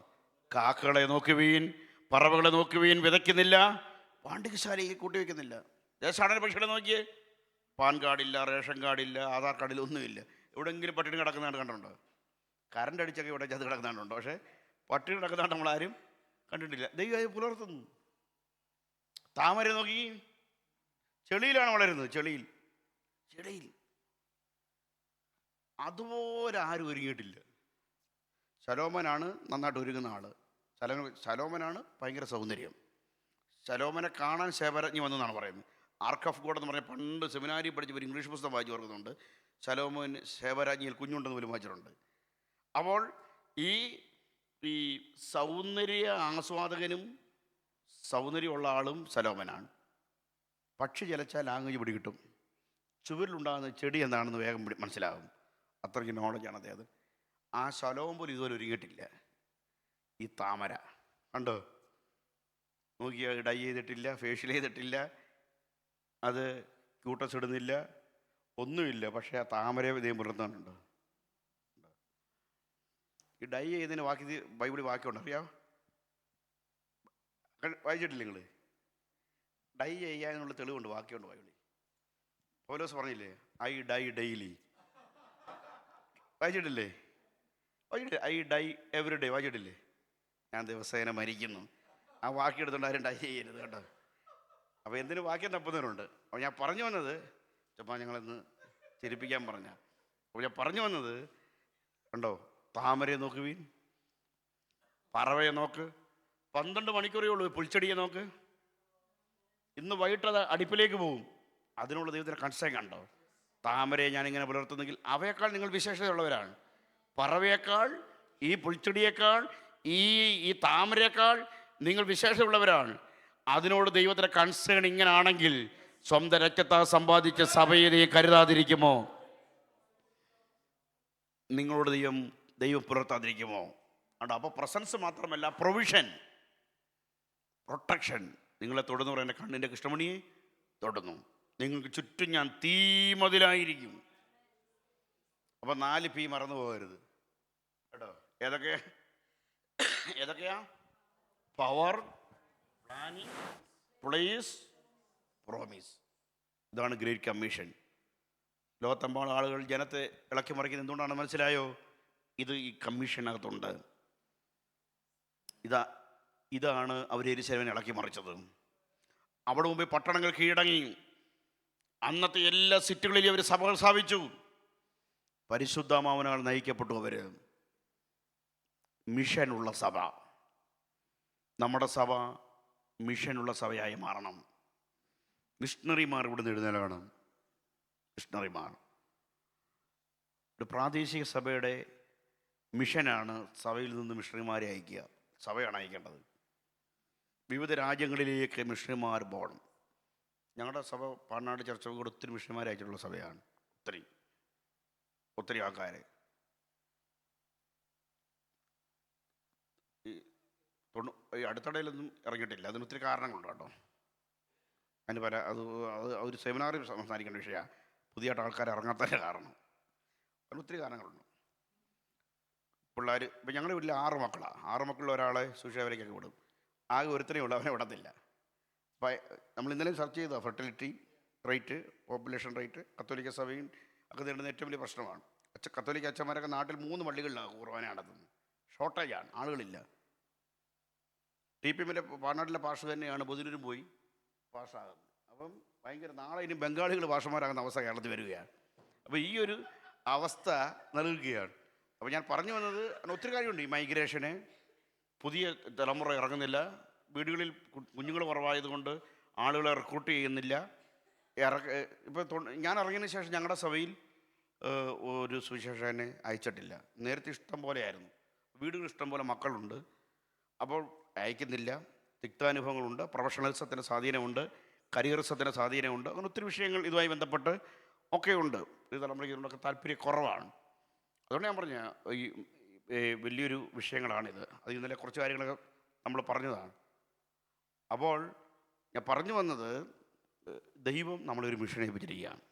കാക്കകളെ നോക്കുവീൻ, പറവകളെ നോക്കുവീൻ, വിതയ്ക്കുന്നില്ല, പാണ്ഡികശാലയിൽ കൂട്ടിവെക്കുന്നില്ല. ദേശാടന പക്ഷികളെ നോക്കിയേ, പാൻ കാർഡില്ല, റേഷൻ കാർഡില്ല, ആധാർ കാർഡില്ല, ഒന്നുമില്ല. എവിടെയെങ്കിലും പട്ടിണി കിടക്കുന്നതാണ് കണ്ടുണ്ടോ? കറണ്ട് അടിച്ചൊക്കെ ഇവിടെ അത് കിടക്കുന്നുണ്ടോ? പക്ഷേ പട്ടിണി കിടക്കുന്നതാണ് നമ്മളാരും കണ്ടിട്ടില്ല. ദൈവം അത് പുലർത്തുന്നു. താമര നോക്കി, ചെളിയിലാണ് വളരുന്നത്. ചെളിയിൽ അതുപോലെ ആരും ഒരുങ്ങിയിട്ടില്ല. ശലോമനാണ് നന്നായിട്ട് ഒരുങ്ങുന്ന ആൾ. ശലോമനാണ് ഭയങ്കര സൗന്ദര്യം. ശലോമനെ കാണാൻ ശേബരാജ്ഞി വന്നെന്നാണ് പറയുന്നത്. ആർക്ക് ഓഫ് ഗോഡ് എന്ന് പറഞ്ഞാൽ പണ്ട് സെമിനാരി പഠിച്ചവർ ഇംഗ്ലീഷ് പുസ്തകം വായിച്ചു ഓർക്കുന്നുണ്ട്. ശലോമോൻ ശേബരാജ്ഞിയിൽ കുഞ്ഞുണ്ടെന്ന് പോലും വായിച്ചിട്ടുണ്ട്. അപ്പോൾ ഈ ഈ സൗന്ദര്യ ആസ്വാദകനും സൗന്ദര്യമുള്ള ആളും സലോമനാണ്. പക്ഷി ചലച്ചാൽ ലാംഗ്വേജ് പിടികിട്ടും. ചുവരിലുണ്ടാകുന്ന ചെടി എന്താണെന്ന് വേഗം മനസ്സിലാകും. അത്രയ്ക്ക് നോളജാണ് അദ്ദേഹം. ആ ശലോമൻ പോലും ഇതുവരെ ഒരുങ്ങിയിട്ടില്ല. ഈ താമര കണ്ടോ, നോക്കിയാൽ ഡൈ ചെയ്തിട്ടില്ല, ഫേഷ്യൽ ചെയ്തിട്ടില്ല, അത് ക്യൂട്ടസ് ഇടുന്നില്ല, ഒന്നുമില്ല. പക്ഷേ ആ താമരയെ ഇതേം പുലർത്താനുണ്ട്. ഈ ഡൈ ചെയ്തതിന് വാക്കി ബൈബിളിൽ വാക്യമുണ്ട്, അറിയാമോ? വായിച്ചിട്ടില്ല നിങ്ങൾ? ഡൈ ചെയ്യാനുള്ള തെളിവുണ്ട്, വാക്യമുണ്ട് ബൈബിളിൽ. പൗലോസ് പറഞ്ഞില്ലേ, ഐ ഡൈ ഡെയിലി. വായിച്ചിട്ടില്ലേ? വായിച്ചിട്ടില്ലേ? I die every day. വായിച്ചിട്ടില്ലേ? ഞാൻ ദിവസേന മരിക്കുന്നു. ആ വാക്യം എടുത്തുകൊണ്ട് ആരും ഡൈ ചെയ്യരുത് കേട്ടോ. അപ്പോൾ എന്തിനു വാക്യം തപ്പുന്നവരുണ്ട്. അപ്പോൾ ഞാൻ പറഞ്ഞു വന്നത്, ചുമ്മാ ഞങ്ങളെന്ന് ചിരിപ്പിക്കാൻ പറഞ്ഞ. അപ്പോൾ ഞാൻ പറഞ്ഞു വന്നത് കണ്ടോ, താമരയെ നോക്കുവീൻ, പറവയെ നോക്ക്, 12 മണിക്കൂറേ ഉള്ളൂ. പുൽച്ചെടിയെ നോക്ക്, ഇന്ന് വൈകിട്ട് അത് അടുപ്പിലേക്ക് പോകും. അതിനുള്ള ദൈവത്തിൻ്റെ കൺസേൺ കണ്ടോ? താമരയെ ഞാനിങ്ങനെ പുലർത്തുന്നെങ്കിൽ അവയേക്കാൾ നിങ്ങൾ വിശേഷതയുള്ളവരാണ്. പറവയേക്കാൾ, ഈ പുൽച്ചെടിയേക്കാൾ, ഈ താമരയേക്കാൾ നിങ്ങൾ വിശേഷമുള്ളവരാണ്. അതിനോട് ദൈവത്തിൻ്റെ കൺസേൺ ഇങ്ങനാണെങ്കിൽ സ്വന്തം രക്തത്താൽ സമ്പാദിച്ച സഭയെ നീ കരുതാതിരിക്കുമോ? നിങ്ങളോട് ദൈവം പുലർത്താതിരിക്കുമോ? അതുകൊണ്ട് അപ്പോൾ പ്രസൻസ് മാത്രമല്ല, പ്രൊവിഷൻ, പ്രൊട്ടക്ഷൻ. നിങ്ങളെ തൊടുന്നു പറയുന്ന കണ്ണിൻ്റെ കൃഷ്ണമണിയെ തൊടുന്നു. നിങ്ങൾക്ക് ചുറ്റും ഞാൻ തീമതിലായിരിക്കും. അപ്പം 4 P മറന്നു പോകരുത് കേട്ടോ. ഏതൊക്കെയാ? Power, planning, place, promise. ഇതാണ് ഗ്രേറ്റ് കമ്മീഷൻ. ലോകത്തെമ്പാടും ആളുകൾ ജനത്തെ ഇളക്കി മറിക്കുന്നത് എന്തുകൊണ്ടാണ് മനസ്സിലായോ? ഇത് ഈ കമ്മീഷനകത്തുണ്ട്. ഇതാണ് അവർ യെരൂശലേമിനെ ഇളക്കി മറിച്ചത്. അവിടെ മുമ്പേ പട്ടണങ്ങൾ കീഴടങ്ങി. അന്നത്തെ എല്ലാ സിറ്റികളിലും അവർ സഭകൾ സ്ഥാപിച്ചു. പരിശുദ്ധാത്മാവിനാൽ നയിക്കപ്പെട്ടു അവർ. മിഷനുള്ള സഭ. നമ്മുടെ സഭ മിഷനുള്ള സഭയായി മാറണം. മിഷണറിമാർ ഇവിടുന്ന് എഴുന്നേൽക്കണം. മിഷണറിമാർ. ഒരു പ്രാദേശിക സഭയുടെ മിഷനാണ് സഭയിൽ നിന്ന് മിഷണറിമാരെ അയക്കുക. സഭയാണ് അയക്കേണ്ടത്. വിവിധ രാജ്യങ്ങളിലേക്ക് മിഷണറിമാർ പോകണം. ഞങ്ങളുടെ സഭ പാണാട് ചർച്ച കൂടെ ഒത്തിരി മിഷണറിമാരെ അയച്ചിട്ടുള്ള സഭയാണ്. ഒത്തിരി ആൾക്കാരെ. ഈ അടുത്തിടയിലൊന്നും ഇറങ്ങിയിട്ടില്ല. അതിന് ഒത്തിരി കാരണങ്ങളുണ്ട് കേട്ടോ. അതിന് അത് ഒരു സെമിനാറിൽ സംസാരിക്കേണ്ട വിഷയമാണ്. പുതിയതായിട്ട് ആൾക്കാർ ഇറങ്ങാത്തതിൻ്റെ കാരണം. അതിന് ഒത്തിരി കാരണങ്ങളുണ്ട്. പിള്ളേർ ഇപ്പം ഞങ്ങളുടെ വീട്ടിൽ 6 മക്കളാണ്. 6 മക്കളിൽ ഒരാളെ സുശേവരയ്ക്കൊക്കെ വിടും. ആകെ ഒരുത്തനേ ഉള്ളൂ, അവനെ വിടത്തില്ല. അപ്പം നമ്മൾ ഇന്നലെ ചർച്ച ചെയ്ത ഫെർട്ടിലിറ്റി റേറ്റ്, പോപ്പുലേഷൻ റേറ്റ്, കത്തോലിക്ക സഭയും ഒക്കെ നേരിടുന്ന ഏറ്റവും വലിയ പ്രശ്നമാണ്. കത്തോലിക്ക അച്ഛന്മാരൊക്കെ നാട്ടിൽ 3 പള്ളികളിലാണ് കുർബാന നടത്തുന്നത്. ഷോർട്ടേജാണ്, ആളുകളില്ല. TPMലെ പാണാട്ടിലെ പാഷ തന്നെയാണ് ബുധനൂരും പോയി പാസ്സാകുന്നത്. അപ്പം ഭയങ്കര നാളെ ഇനി ബംഗാളികൾ പാഷന്മാരാകുന്ന അവസ്ഥ കേരളത്തിൽ വരികയാണ്. അപ്പോൾ ഈ ഒരു അവസ്ഥ നൽകുകയാണ്. അപ്പോൾ ഞാൻ പറഞ്ഞു വന്നത് ഒത്തിരി കാര്യമുണ്ട്. ഈ മൈഗ്രേഷന്, പുതിയ തലമുറ ഇറങ്ങുന്നില്ല, വീടുകളിൽ കുഞ്ഞുങ്ങൾ കുറവായതുകൊണ്ട് ആളുകളെ റിക്രൂട്ട് ചെയ്യുന്നില്ല. ഇപ്പോൾ ഞാൻ ഇറങ്ങിയതിന് ശേഷം ഞങ്ങളുടെ സഭയിൽ ഒരു സുവിശേഷനെ അയച്ചിട്ടില്ല. നേരത്തെ ഇഷ്ടം പോലെ ആയിരുന്നു. വീടുകൾ ഇഷ്ടം പോലെ മക്കളുണ്ട്, അപ്പോൾ അയക്കുന്നില്ല. തിക്താനുഭവങ്ങളുണ്ട്, പ്രൊഫഷണലിസത്തിന് സ്വാധീനമുണ്ട്, കരിയറിസത്തിന് സ്വാധീനമുണ്ട്. അങ്ങനെ ഒത്തിരി വിഷയങ്ങൾ ഇതുമായി ബന്ധപ്പെട്ട് ഒക്കെ ഉണ്ട്. ഈ തലമുറയ്ക്ക് ഇതിനൊക്കെ താല്പര്യക്കുറവാണ്. അതുകൊണ്ട് ഞാൻ പറഞ്ഞ ഈ വലിയൊരു വിഷയങ്ങളാണിത്. അത് ഇന്നലെ കുറച്ച് കാര്യങ്ങളൊക്കെ നമ്മൾ പറഞ്ഞതാണ്. അപ്പോൾ ഞാൻ പറഞ്ഞു വന്നത്, ദൈവം നമ്മളൊരു മിഷനെ ഏൽപ്പിച്ചിരിക്കുകയാണ്.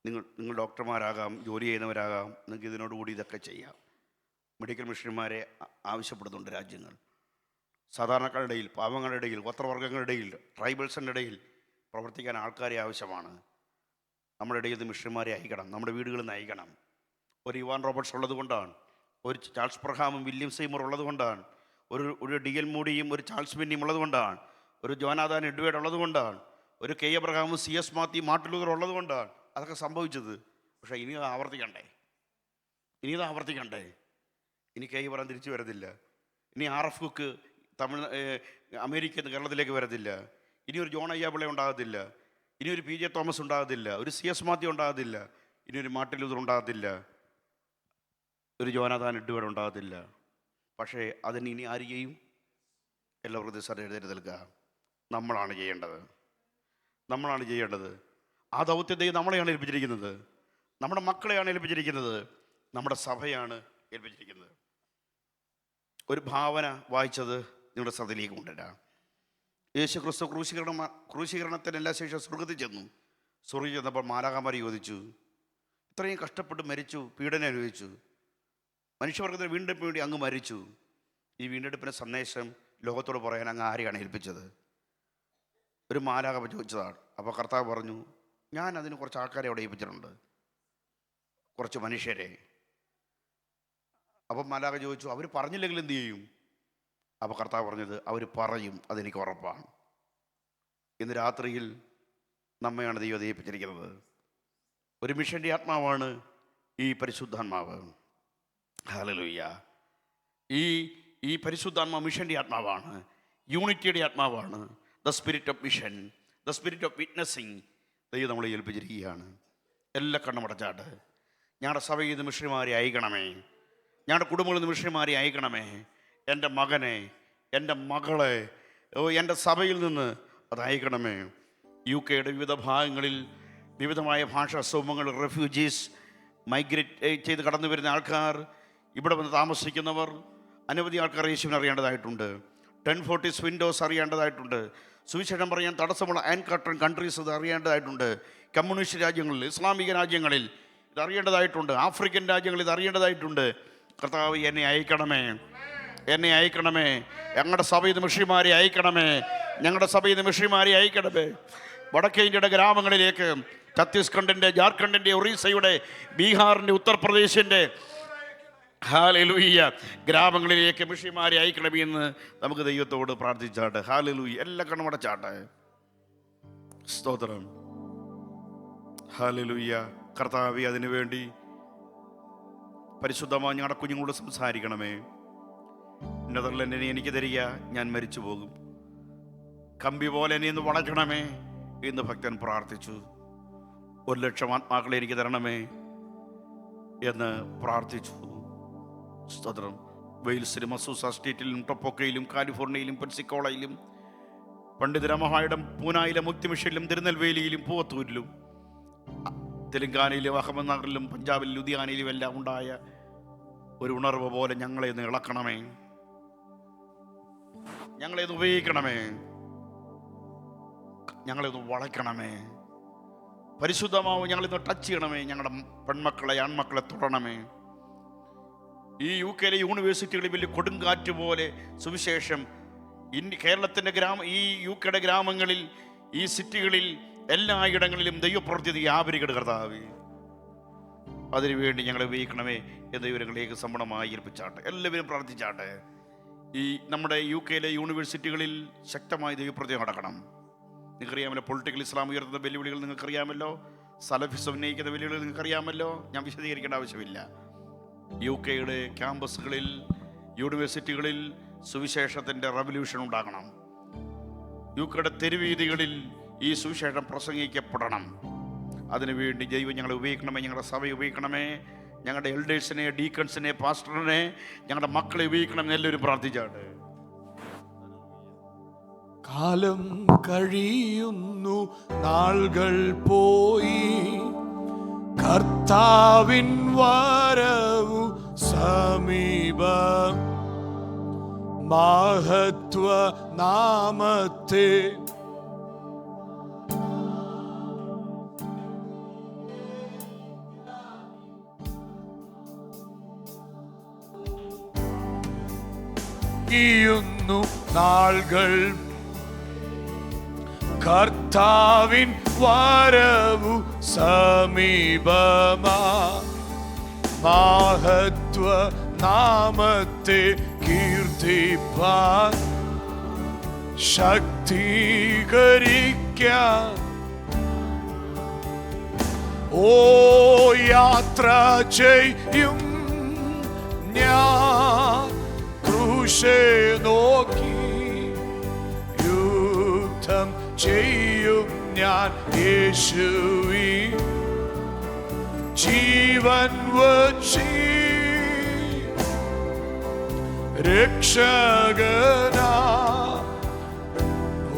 നിങ്ങൾ ഡോക്ടർമാരാകാം, ജോലി ചെയ്യുന്നവരാകാം, നിങ്ങൾക്ക് ഇതിനോടുകൂടി ഇതൊക്കെ ചെയ്യാം. മെഡിക്കൽ മിഷണറിമാരെ ആവശ്യപ്പെടുന്നുണ്ട് രാജ്യങ്ങൾ. സാധാരണക്കാരുടെ ഇടയിൽ, പാവങ്ങളുടെ ഇടയിൽ, ഗോത്രവർഗ്ഗങ്ങളുടെ ഇടയിൽ, ട്രൈബൽസിൻ്റെ ഇടയിൽ പ്രവർത്തിക്കാൻ ആൾക്കാരെ ആവശ്യമാണ്. നമ്മുടെ ഇടയിൽ നിന്ന് മിഷണറിമാരെ അയക്കണം, നമ്മുടെ വീടുകളിൽ നിന്ന് അയക്കണം. ഒരു ഇവാൻ റോബർട്ട്സ് ഉള്ളത് കൊണ്ടാണ്, ഒരു ചാൾസ് പ്രഹാമും വില്യം സെയ്മർ ഉള്ളത് കൊണ്ടാണ്, ഒരു DL മൂഡിയും ഒരു ചാൾസ് ബെന്നിയും ഉള്ളത് കൊണ്ടാണ്, ഒരു ജോനാഥാൻ എഡ്വേർഡ് ഉള്ളത് കൊണ്ടാണ്, ഒരു K. എബ്രഹാമും CS Mathew Martin Luther ഉള്ളത് കൊണ്ടാണ് അതൊക്കെ സംഭവിച്ചത്. പക്ഷേ ഇനി ഇത് ആവർത്തിക്കണ്ടേ? ഇനി K. എബ്രഹാം തിരിച്ചു വരത്തില്ല. ഇനി RF കുക്ക് അമേരിക്കയിൽ നിന്ന് കേരളത്തിലേക്ക് വരത്തില്ല. ഇനി ഒരു ജോൺ അയ്യാപിള്ള ഉണ്ടാകത്തില്ല. ഇനി ഒരു PJ തോമസ് ഉണ്ടാകത്തില്ല. ഒരു CS മാത്യു ഉണ്ടാകത്തില്ല. ഇനി ഒരു മാർട്ടിൻ ലൂതർ ഉണ്ടാകത്തില്ല. ഒരു ജോനാഥാൻ എഡ്വേർഡ് ഉണ്ടാകത്തില്ല. പക്ഷേ അതിന് ഇനി ആര് ചെയ്യും? എല്ലാവർക്കും ദിവസം എഴുന്നേറ്റ് നിൽക്കുക. നമ്മളാണ് ചെയ്യേണ്ടത്. നമ്മളാണ് ചെയ്യേണ്ടത്. ആ ദൗത്യത്തെ നമ്മളെയാണ് ഏൽപ്പിച്ചിരിക്കുന്നത്. നമ്മുടെ മക്കളെയാണ് ഏൽപ്പിച്ചിരിക്കുന്നത്. നമ്മുടെ സഭയാണ് ഏൽപ്പിച്ചിരിക്കുന്നത്. ഒരു ഭാവന വായിച്ചത് നിങ്ങളുടെ ശ്രദ്ധയിലേക്ക് കൊണ്ടുവരാം. യേശു ക്രിസ്തു ക്രൂശീകരണത്തിന് എല്ലാ ശേഷം സ്വർഗ്ഗത്തിൽ ചെന്നു. സ്വർഗ്ഗത്തിൽ ചെന്നപ്പോൾ മാലാഖമാർ ചോദിച്ചു, ഇത്രയും കഷ്ടപ്പെട്ട് മരിച്ചു, പീഡനം അനുഭവിച്ചു, മനുഷ്യവർഗത്തിന് വീണ്ടെടുപ്പിന് വേണ്ടി അങ്ങ് മരിച്ചു, ഈ വീണ്ടെടുപ്പിൻ്റെ സന്ദേശം ലോകത്തോട് പറയാൻ അങ്ങ് ആരെയാണ് ഏൽപ്പിച്ചത്? ഒരു മാലാഖ ചോദിച്ചതാണ്. അപ്പോൾ കർത്താവ് പറഞ്ഞു, ഞാൻ അതിന് കുറച്ച് ആൾക്കാരെ അവിടെ ഏൽപ്പിച്ചിട്ടുണ്ട്, കുറച്ച് മനുഷ്യരെ. അപ്പം മാലാഖ ചോദിച്ചു, അവർ പറഞ്ഞില്ലെങ്കിൽ എന്തു ചെയ്യും? അപ്പോൾ കർത്താവ് പറഞ്ഞത്, അവർ പറയും, അതെനിക്ക് ഉറപ്പാണ്. ഇന്ന് രാത്രിയിൽ നമ്മയാണ് ദൈവം ഏൽപ്പിച്ചിരിക്കുന്നത്. ഒരു മിഷൻ്റെ ആത്മാവാണ് ഈ പരിശുദ്ധാത്മാവ്. ഹല്ലേലൂയ. ഈ പരിശുദ്ധാത്മാവ് മിഷൻ്റെ ആത്മാവാണ്, യൂണിറ്റിയുടെ ആത്മാവാണ്. The spirit of mission, the spirit of witnessing ദൈവം നമ്മളെ ഏൽപ്പിച്ചിരിക്കുകയാണ്. എല്ലാ കണ്ണുമടച്ചാട്ട് ഞങ്ങളുടെ സഭയിൽ നിന്ന് മിഷന്മാരെ അയക്കണമേ, ഞങ്ങളുടെ കുടുംബങ്ങളിൽ നിന്ന് മിഷന്മാരെ അയക്കണമേ. എൻ്റെ മകനെ, എൻ്റെ മകളെ, എൻ്റെ സഭയിൽ നിന്ന് അത് അയക്കണമേ. UK വിവിധ ഭാഗങ്ങളിൽ വിവിധമായ ഭാഷാ സമൂഹങ്ങൾ, റെഫ്യൂജീസ്, മൈഗ്രേറ്റ് ചെയ്ത് കടന്നു വരുന്ന ആൾക്കാർ, ഇവിടെ വന്ന് താമസിക്കുന്നവർ, അനവധി ആൾക്കാർ യേശുവിനെ അറിയേണ്ടതായിട്ടുണ്ട്. 1040 വിൻഡോസ് അറിയേണ്ടതായിട്ടുണ്ട്. സുവിശേഷം പറയാൻ തടസ്സമുള്ള ആൻകട്ടൺ കൺട്രീസ് ഇത് അറിയേണ്ടതായിട്ടുണ്ട്. കമ്മ്യൂണിസ്റ്റ് രാജ്യങ്ങളിൽ, ഇസ്ലാമിക രാജ്യങ്ങളിൽ ഇത് അറിയേണ്ടതായിട്ടുണ്ട്. ആഫ്രിക്കൻ രാജ്യങ്ങളിൽ ഇത് അറിയേണ്ടതായിട്ടുണ്ട്. കർത്താവ്, എന്നെ അയക്കണമേ, എന്നെ അയക്കണമേ. ഞങ്ങളുടെ സഭയിൽ നിന്ന് മിഷന്മാരെ അയക്കണമേ, ഞങ്ങളുടെ സഭയിൽ നിന്ന് മിഷന്മാരെ അയക്കണമേ. വടക്കേ ഇന്ത്യയുടെ ഗ്രാമങ്ങളിലേക്ക്, ഛത്തീസ്ഗഡിൻ്റെ, ജാർഖണ്ഡിൻ്റെ, ഒറീസയുടെ, ബീഹാറിൻ്റെ, ഉത്തർപ്രദേശിൻ്റെ, ഹല്ലേലൂയ, ഗ്രാമങ്ങളിലേക്ക് മിഷന്മാരെ അയക്കണമേ എന്ന് നമുക്ക് ദൈവത്തോട് പ്രാർത്ഥിച്ചാട്ടെ. ഹല്ലേലൂയ. എല്ലാ കണ്ണുമടച്ചാട്ടെ. സ്തോത്രം. ഹല്ലേലൂയ. കർത്താവേ, അതിനു വേണ്ടി പരിശുദ്ധമായി ഞങ്ങളുടെ കുഞ്ഞുങ്ങളോട് സംസാരിക്കണമേ. നെതർലൻഡിനെ എനിക്ക് തരിക, ഞാൻ മരിച്ചു പോകും. കമ്പി പോലെ എന്നെ ഒന്ന് വളയ്ക്കണമേ എന്ന് ഭക്തൻ പ്രാർത്ഥിച്ചു. 1,00,000 ആത്മാക്കളെ എനിക്ക് തരണമേ എന്ന് പ്രാർത്ഥിച്ചു. സ്തോത്രം. വെയിൽസിലും, മസൂസ സ്റ്റേറ്റിലും, ടൊപ്പോക്കയിലും, കാലിഫോർണിയയിലും, പെൻസിക്കോളയിലും, പണ്ഡിത രാമഹായുടെ പൂനായിലെ മുക്തി മിഷനിലും, തിരുനെൽവേലിയിലും, പൂവത്തൂരിലും, തെലങ്കാനയിലും, അഹമ്മദ്നഗറിലും, പഞ്ചാബിലും, ലുധിയാനയിലും എല്ലാം ഉണ്ടായ ഒരു ഉണർവ് പോലെ ഞങ്ങളെ ഒന്ന് ഇളക്കണമേ, ഞങ്ങളെ ഒന്ന് ഉപയോഗിക്കണമേ, ഞങ്ങളെ ഒന്ന് വളയ്ക്കണമേ. പരിശുദ്ധമാവും ഞങ്ങളിന്ന് ടച്ച് ചെയ്യണമേ. ഞങ്ങളുടെ പെൺമക്കളെ, ആൺമക്കളെ തൊടണമേ. ഈ UK യൂണിവേഴ്സിറ്റികളിൽ വലിയ കൊടുങ്കാറ്റ് പോലെ സുവിശേഷം കേരളത്തിൻ്റെ ഈ UK ഗ്രാമങ്ങളിൽ, ഈ സിറ്റികളിൽ, എല്ലായിടങ്ങളിലും ദൈവപ്രവൃത്തി വ്യാപരിക്കട്ടെ കർത്താവേ. അതിനുവേണ്ടി ഞങ്ങളെ ഉപയോഗിക്കണമേ എന്ന് ഇവരുകളിലേക്ക് സമ്പൂർണ്ണമായി ഏൽപ്പിച്ചാട്ടെ. എല്ലാവരും പ്രാർത്ഥിച്ചാട്ടെ. ഈ നമ്മുടെ UK യൂണിവേഴ്സിറ്റികളിൽ ശക്തമായി ദൈവപ്രവൃത്തി നടക്കണം. നിങ്ങൾക്കറിയാമല്ലോ, പൊളിറ്റിക്കൽ ഇസ്ലാം ഉയർത്തുന്ന വെല്ലുവിളികൾ നിങ്ങൾക്കറിയാമല്ലോ, സലഫിസം ഉന്നയിക്കുന്ന വെല്ലുവിളികൾ നിങ്ങൾക്കറിയാമല്ലോ. ഞാൻ വിശദീകരിക്കേണ്ട ആവശ്യമില്ല. UK ക്യാമ്പസുകളിൽ, യൂണിവേഴ്സിറ്റികളിൽ സുവിശേഷത്തിൻ്റെ റവല്യൂഷൻ ഉണ്ടാകണം. UK തെരുവീതികളിൽ ഈ സുവിശേഷം പ്രസംഗിക്കപ്പെടണം. അതിനുവേണ്ടി ദൈവം ഞങ്ങളെ ഉപയോഗിക്കണമേ, ഞങ്ങളുടെ സഭയെ ഉപയോഗിക്കണമേ, ഞങ്ങളുടെ എൽഡേഴ്സിനെ, ഡീക്കൺസിനെ, പാസ്റ്ററിനെ, ഞങ്ങളുടെ മക്കളെ ഉപയോഗിക്കണമെന്ന് എല്ലാവരും പ്രാർത്ഥിച്ചാണ്. കാലം കഴിയുന്നു, നാളുകൾ പോയി, കർത്താവിൻ വരവു സമീപം. മഹത്വ നാമത്തെ നാളുകൾ, കർത്താവിൻ വരവു സമീപമാ. മഹത്വ നാമത്തെ കീർത്തിപ്പാൻ, ശക്തീകരിക്കാൻ ഓ യാത്ര ചെയ്യും ഞാൻ ക്രൂശെ നോക്കി, യുദ്ധം ചെയ്യും ഞാൻ യേശുവി ജീവൻ വച്ചി. രക്ഷകനാ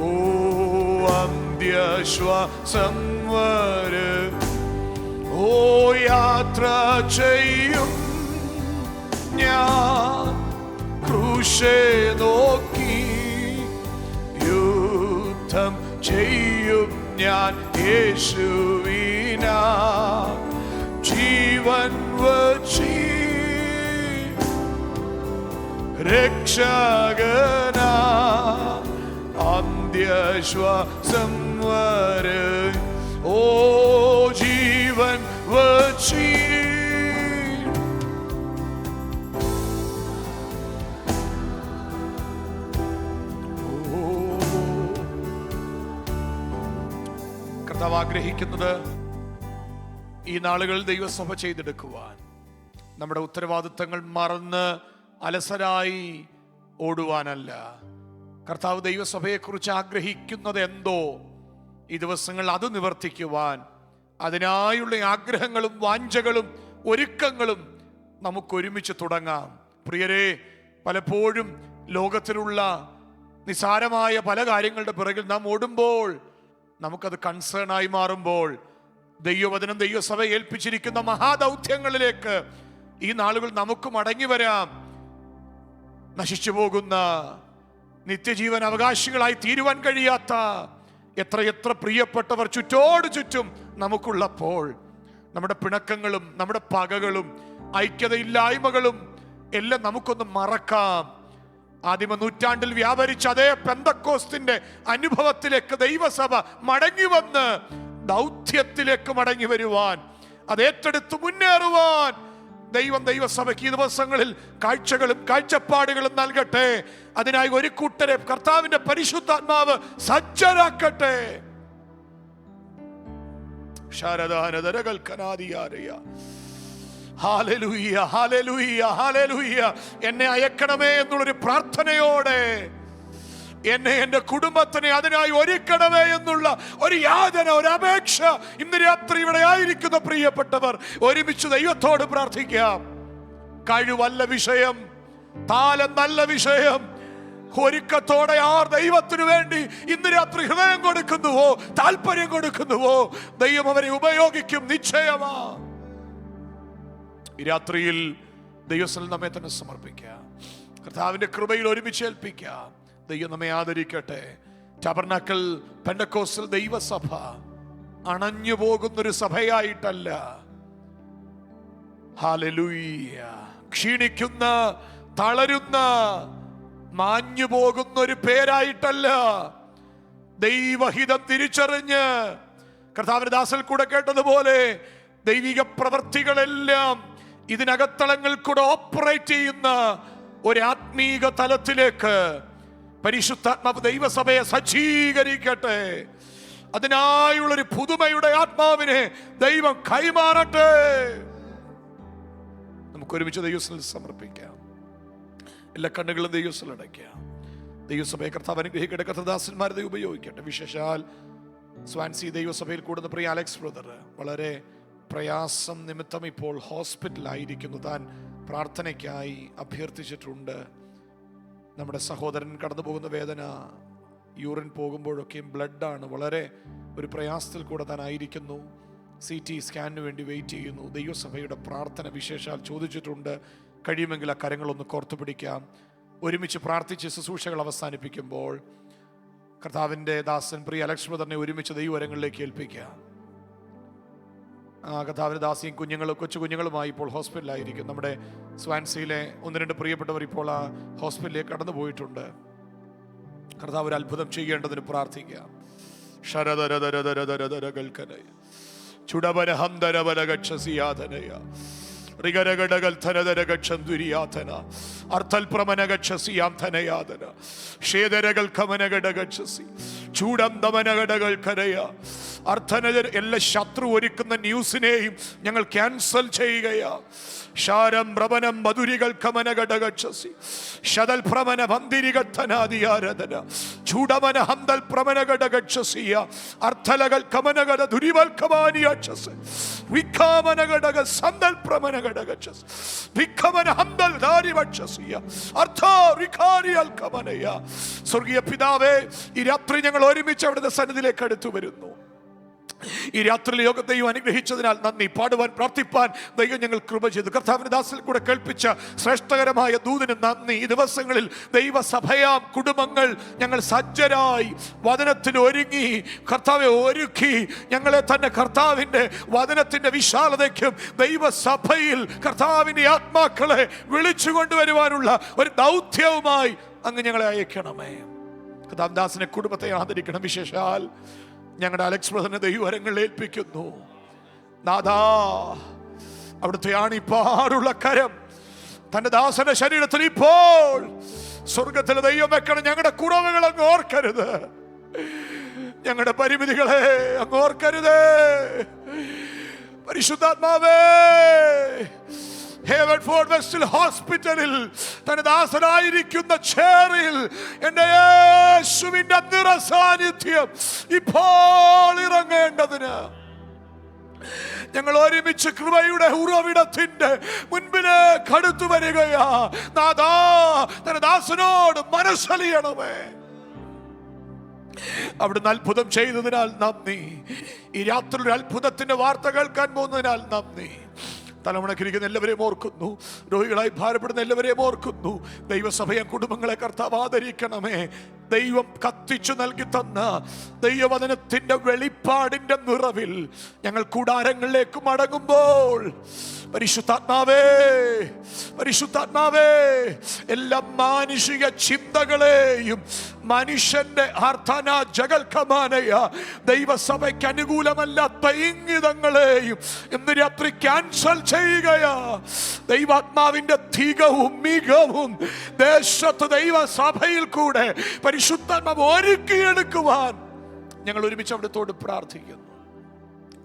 ഓ അന്ത്യശ്വാസം വരെ ഓ യാത്ര ചെയ്യും ഞാൻ ക്രൂശെ നോക്കി യുദ്ധം ചെയ്യും ഞാൻ യേശുവിനാ ജീവൻ വച്ചി രക്ഷകനാ അന്ത്യശ്വാസം വരെ ഓ ജീവൻ വച്ചി കർത്താവ് ആഗ്രഹിക്കുന്നത് ഈ നാളുകൾ ദൈവസഭ ചെയ്തെടുക്കുവാൻ, നമ്മുടെ ഉത്തരവാദിത്തങ്ങൾ മറന്ന് അലസരായി ഓടുവാനല്ല. കർത്താവ് ദൈവസഭയെക്കുറിച്ച് ആഗ്രഹിക്കുന്നത് എന്തോ ഈ ദിവസങ്ങൾ അത് നിവർത്തിക്കുവാൻ, അതിനായുള്ള ആഗ്രഹങ്ങളും വാഞ്ചകളും ഒരുക്കങ്ങളും നമുക്കൊരുമിച്ച് തുടങ്ങാം. പ്രിയരെ, പലപ്പോഴും ലോകത്തിലുള്ള നിസാരമായ പല കാര്യങ്ങളുടെ പിറകിൽ നാം ഓടുമ്പോൾ, നമുക്കത് കൺസേണായി മാറുമ്പോൾ, ദൈവവചനം ദൈവസഭ ഏൽപ്പിച്ചിരിക്കുന്ന മഹാദൗത്യങ്ങളിലേക്ക് ഈ നാളുകൾ നമുക്ക് മടങ്ങി വരാം. നശിച്ചു പോകുന്ന നിത്യജീവൻ അവകാശികളായി തീരുവാൻ കഴിയാത്ത എത്രയെത്ര പ്രിയപ്പെട്ടവർ ചുറ്റോട് ചുറ്റും നമുക്കുള്ളപ്പോൾ, നമ്മുടെ പിണക്കങ്ങളും നമ്മുടെ പകകളും ഐക്യതയില്ലായ്മകളും എല്ലാം നമുക്കൊന്ന് മറക്കാം. ആദിമ നൂറ്റാണ്ടിൽ വ്യാപരിച്ച അതേ പെന്തക്കോസ്തിന്റെ അനുഭവത്തിലേക്ക് ദൈവസഭ മടങ്ങി വന്ന് ദൗത്യത്തിലേക്ക് മടങ്ങി വരുവാൻ, അത് ഏറ്റെടുത്ത് മുന്നേറുവാൻ ദൈവം ദൈവസഭയ്ക്ക് ഈ ദിവസങ്ങളിൽ കാഴ്ചകളും കാഴ്ചപ്പാടുകളും നൽകട്ടെ. അതിനായി ഒരു കൂട്ടരെ കർത്താവിന്റെ പരിശുദ്ധാത്മാവ് സജ്ജരാക്കട്ടെ. ഹല്ലേലൂയ, ഹല്ലേലൂയ, ഹല്ലേലൂയ. എന്നെ അയക്കണമേ എന്നുള്ളൊരു പ്രാർത്ഥനയോടെ, എന്നെ എന്റെ കുടുംബത്തിനെ അതിനായി ഒരുക്കണമേ എന്നുള്ള ഒരു യാതന, ഒരു അപേക്ഷ ഇന്ന് രാത്രി ഇവിടെ ആയിരിക്കുന്ന പ്രിയപ്പെട്ടവർ ഒരുമിച്ച് ദൈവത്തോട് പ്രാർത്ഥിക്കാം. കഴിവല്ല വിഷയം, താലം നല്ല വിഷയം. ഒരുക്കത്തോടെ ആർ ദൈവത്തിനു വേണ്ടി ഇന്ന് രാത്രി ഹൃദയം കൊടുക്കുന്നുവോ, താല്പര്യം കൊടുക്കുന്നുവോ, ദൈവം അവരെ ഉപയോഗിക്കും, നിശ്ചയമാ. ഈ രാത്രിയിൽ ദൈവത്തിൽ നമ്മെ തന്നെ സമർപ്പിക്കാം, കർത്താവിന്റെ കൃപയിൽ ഒരുമിച്ച് ഏൽപ്പിക്കാം. ദൈവം നമ്മെ ആദരിക്കട്ടെ. ടാബർനാക്കൽ പെന്തക്കോസ്തൽ ദൈവസഭ അണഞ്ഞു പോകുന്നൊരു സഭയായിട്ടല്ല, ഹല്ലേലൂയ, ക്ഷീണിക്കുന്ന, തളരുന്ന, മാഞ്ഞു പോകുന്ന ഒരു പേരായിട്ടല്ല, ദൈവഹിതം തിരിച്ചറിഞ്ഞ് കർത്താവിന്റെ ദാസൽ കൂടെ കേട്ടതുപോലെ ദൈവിക പ്രവൃത്തികളെല്ലാം ഇതിനകത്തളങ്ങൾ കൂടെ ഓപ്പറേറ്റ് ചെയ്യുന്ന ഒരു ആത്മീക തലത്തിലേക്ക് പരിശുദ്ധാത്മാവ് ദൈവസഭയെ സജ്ജീകരിക്കട്ടെ. അതിനായുള്ളൊരു പുതുമയുടെ ആത്മാവിനെ ദൈവം കൈമാറട്ടെ. നമുക്കൊരുമിച്ച് ദൈവത്തിൽ സമർപ്പിക്കാം. എല്ലാ കണ്ണുകളും ദൈവത്തിൽ അടയ്ക്കാം. ദൈവസഭയെ കർത്താവ് അനുഗ്രഹിക്കട്ടെ. കർത്തദാസന്മാരെ ദൈവം ഉപയോഗിക്കട്ടെ. വിശേഷാൽ സ്വാൻസി ദൈവസഭയിൽ കൂടുന്ന പ്രിയ അലക്സ് ബ്രദർ വളരെ പ്രയാസം നിമിത്തം ഇപ്പോൾ ഹോസ്പിറ്റലായിരിക്കുന്നു. താൻ പ്രാർത്ഥനയ്ക്കായി അഭ്യർത്ഥിച്ചിട്ടുണ്ട്. നമ്മുടെ സഹോദരൻ കടന്നു പോകുന്ന വേദന, യൂറിൻ പോകുമ്പോഴൊക്കെയും ബ്ലഡാണ്, വളരെ ഒരു പ്രയാസത്തിൽ കൂടെ താൻ ആയിരിക്കുന്നു. CT സ്കാനിന് വേണ്ടി വെയിറ്റ് ചെയ്യുന്നു. ദൈവസഭയുടെ പ്രാർത്ഥന വിശേഷാൽ ചോദിച്ചിട്ടുണ്ട്. കഴിയുമെങ്കിൽ ആ കരങ്ങളൊന്ന് കോർത്തു പിടിക്കാം. ഒരുമിച്ച് പ്രാർത്ഥിച്ച് ശുശ്രൂഷകൾ അവസാനിപ്പിക്കുമ്പോൾ കർത്താവിൻ്റെ ദാസൻ പ്രിയ അലക്സ് ബ്രദറിനെ ഒരുമിച്ച് ദൈവവരങ്ങളിലേക്ക് ഏൽപ്പിക്കാം. കർത്താവിൻ്റെ ദാസിയും കുഞ്ഞുങ്ങളും കൊച്ചു കുഞ്ഞുങ്ങളുമായി ഇപ്പോൾ ഹോസ്പിറ്റലായിരിക്കും. നമ്മുടെ സ്വാൻസിയിലെ 1-2 പ്രിയപ്പെട്ടവർ ഇപ്പോൾ ആ ഹോസ്പിറ്റലിലേക്ക് കടന്നു പോയിട്ടുണ്ട്. കർത്താവ് ഒരു അത്ഭുതം ചെയ്യേണ്ടതിന് പ്രാർത്ഥിക്കാം. എല്ലാ ശത്രു ഒരുക്കുന്ന ന്യൂസിനെയും ഞങ്ങൾ ക്യാൻസൽ ചെയ്യുകയാ. ശാരം ഭ്രമനം മധുരികൾ കമനഘടകക്ഷസി ശതൽ ഭ്രമന ഭന്തിരികത്തനാദിയാരധന ചൂടമന ഹന്തൽ ഭ്രമനഘടകക്ഷസിയ അർത്ഥലകൾ കമനഘട ദുരിവൽ കമാനിയാക്ഷസി വിഖമനഘടക സന്ദൽപ്രമനഘടകചസ് വിഖമന ഹംദൽ ദാരിവക്ഷസിയ അർത്ഥ റിഖാരിയൽ കമനയ. സ്വർഗീയ പിതാവേ, ഈ രാത്രി ഞങ്ങൾ ഒരുമിച്ച് അവിടുത്തെ സന്നിധിയിലേക്ക് അടുത്തു വരുന്നു. ഈ രാത്രി യോഗത്തെ ദൈവം അനുഗ്രഹിച്ചതിനാൽ നന്ദി. പാടുവാൻ പ്രാർത്ഥിപ്പാൻ ദൈവം ഞങ്ങൾ കൃപ ചെയ്തു. കർത്താവിന്റെ ദാസിൽ കൂടെ കേൾപ്പിച്ച ശ്രേഷ്ഠകരമായ ദൂതിന് നന്ദി. ഈ ദിവസങ്ങളിൽ ദൈവസഭയാം കുടുംബങ്ങൾ ഞങ്ങൾ സജ്ജരായി വചനത്തിന് ഒരുങ്ങി, കർത്താവെ ഒരുക്കി ഞങ്ങളെ തന്നെ കർത്താവിന്റെ വചനത്തിന്റെ വിശാലതയ്ക്കും ദൈവസഭയിൽ കർത്താവിന്റെ ആത്മാക്കളെ വിളിച്ചു കൊണ്ടുവരുവാനുള്ള ഒരു ദൗത്യവുമായി അങ്ങ് ഞങ്ങളെ അയക്കണമേ. കർത്താവ് ദാസിനെ കുടുംബത്തെ ആദരിക്കണം. വിശേഷാൽ ഞങ്ങളുടെ അലക്സ് ബ്രദറിനെ ദൈവകരങ്ങളിൽ ഏൽപ്പിക്കുന്നു. നാഥാ, അവിടുത്തെ ആണിപ്പാടുള്ള കരം തന്റെ ദാസന്റെ ശരീരത്തിൽ ഇപ്പോൾ സ്വർഗത്തിലെ ദൈവം വെക്കണം. ഞങ്ങളുടെ കുറവുകൾ അങ്ങ് ഓർക്കരുത്, ഞങ്ങളുടെ പരിമിതികളെ അങ്ങ് ഓർക്കരുത്. പരിശുദ്ധാത്മാവേ, ഹേവൻഫോർഡ് വെസ്റ്റിൽ ഹോസ്പിറ്റലിൽ തന്റെ ദാസനായിരിക്കുന്ന ചേറിൽ എന്റെ യേശുവിന്റെ നിറസാന്നിധ്യം ഇപ്പോൾ ഇറങ്ങേണ്ടതിന് ഞങ്ങൾ ഒരുമിച്ച് കൃപയുടെ ഉറവിടത്തിന്റെ മുൻപിലേക്ക് അടുത്തു വരികയാ. നാഥാ, തന്റെ ദാസനോട് മനസ്സലിയണമേ. അവിടുന്ന് അത്ഭുതം ചെയ്തതിനാൽ നന്ദി. ഈ രാത്രി ഒരു അത്ഭുതത്തിന്റെ വാർത്ത കേൾക്കാൻ പോകുന്നതിനാൽ നന്ദി. തലമുണക്കിരിക്കുന്ന എല്ലാവരെയും ഓർക്കുന്നു. രോഗികളായി ഭാരപ്പെടുന്ന എല്ലാവരെയും ഓർക്കുന്നു. ദൈവസഭയെ കുടുംബങ്ങളെ കർത്താവ് ആദരിക്കണമേ. ദൈവം കത്തിച്ചു നൽകി തന്ന ദൈവവചനത്തിന്റെ വെളിപ്പാടിന്റെ നിറവിൽ ഞങ്ങൾ കൂടാരങ്ങളിലേക്ക് മടങ്ങുമ്പോൾ പരിശുദ്ധാത്മാവേ, പരിശുദ്ധാത്മാവേ, എല്ലാ മാനുഷിക ചിന്തകളെയും മനുഷ്യന്റെ അർത്ഥന ജഗൽക്കമാനയ ദൈവസഭയ്ക്ക് അനുകൂലമല്ലാത്ത ഇംഗിതങ്ങളെയും ഇന്ന് രാത്രി ക്യാൻസൽ ചെയ്യുകയാ. ദൈവാത്മാവിന്റെ തികവും മികവും ദേശത്ത് ദൈവസഭയിൽ കൂടെ പരിശുദ്ധാത്മാവ് ഒരുക്കിയെടുക്കുവാൻ ഞങ്ങൾ ഒരുമിച്ച് അവിടത്തോട് പ്രാർത്ഥിക്കുന്നു.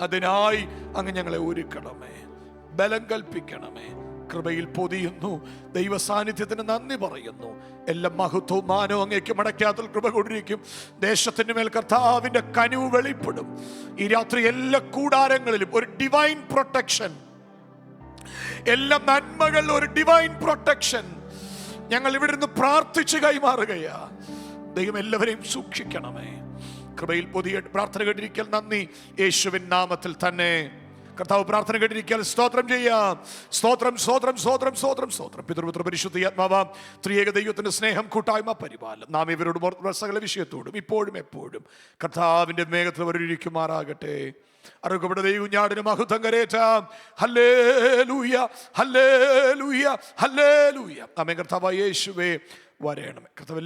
അതിനായി അങ്ങ് ഞങ്ങളെ ഒരുക്കണമേ, ബലം കൽപ്പിക്കണമേ. കൃപയിൽ പൊതിയുന്നു. ദൈവ സാന്നിധ്യത്തിന് നന്ദി പറയുന്നു. എല്ലാ മഹത്വവും മാനവും അങ്ങേക്ക് മടക്കാത്തിൽ കൃപ കൊണ്ടിരിക്കും. ദേശത്തിന്റെ മേൽ കർത്താവിന്റെ കനിവ് വെളിപ്പെടും. ഈ രാത്രി എല്ലാ കൂടാരങ്ങളിലും ഒരു ഡിവൈൻ പ്രൊട്ടക്ഷൻ, എല്ലാ നന്മകളിലും ഒരു ഡിവൈൻ പ്രൊട്ടക്ഷൻ ഞങ്ങൾ ഇവിടെ നിന്ന് പ്രാർത്ഥിച്ച് കൈമാറുകയാ. ദൈവം എല്ലാവരെയും സൂക്ഷിക്കണമേ. കൃപയിൽ പുതിയ പ്രാർത്ഥന കേട്ടിരിക്കൽ നന്ദി. യേശുവിൻ നാമത്തിൽ തന്നെ കർത്താവ് പ്രാർത്ഥന കേട്ടിരിക്കൽ സ്തോത്രം ചെയ്യാം. സ്തോത്രം, സ്തോത്രം, സ്തോത്രം, സ്തോത്രം, സ്തോത്രം. പിതൃപുത്ര പരിശുദ്ധാത്മാവാം ത്രിയേക ദൈവത്തിന്റെ സ്നേഹം, കൂട്ടായ്മ, പരിപാലനം നാം ഇവരോട് സകല വിഷയത്തോടും ഇപ്പോഴും എപ്പോഴും കർത്താവിന്റെ മേഘത്തിൽ വരിക്കുമാറാകട്ടെ. അറുക്കപ്പെട്ട ദൈവഞ്ഞാടിന് മഹത്വം കരേറ്റാം. ഹല്ലേലൂയ, ഹല്ലേലൂയ, ഹല്ലേലൂയ. ആമേൻ. കർത്താവായ യേശുവേ വരേണമേ. കർത്താവ്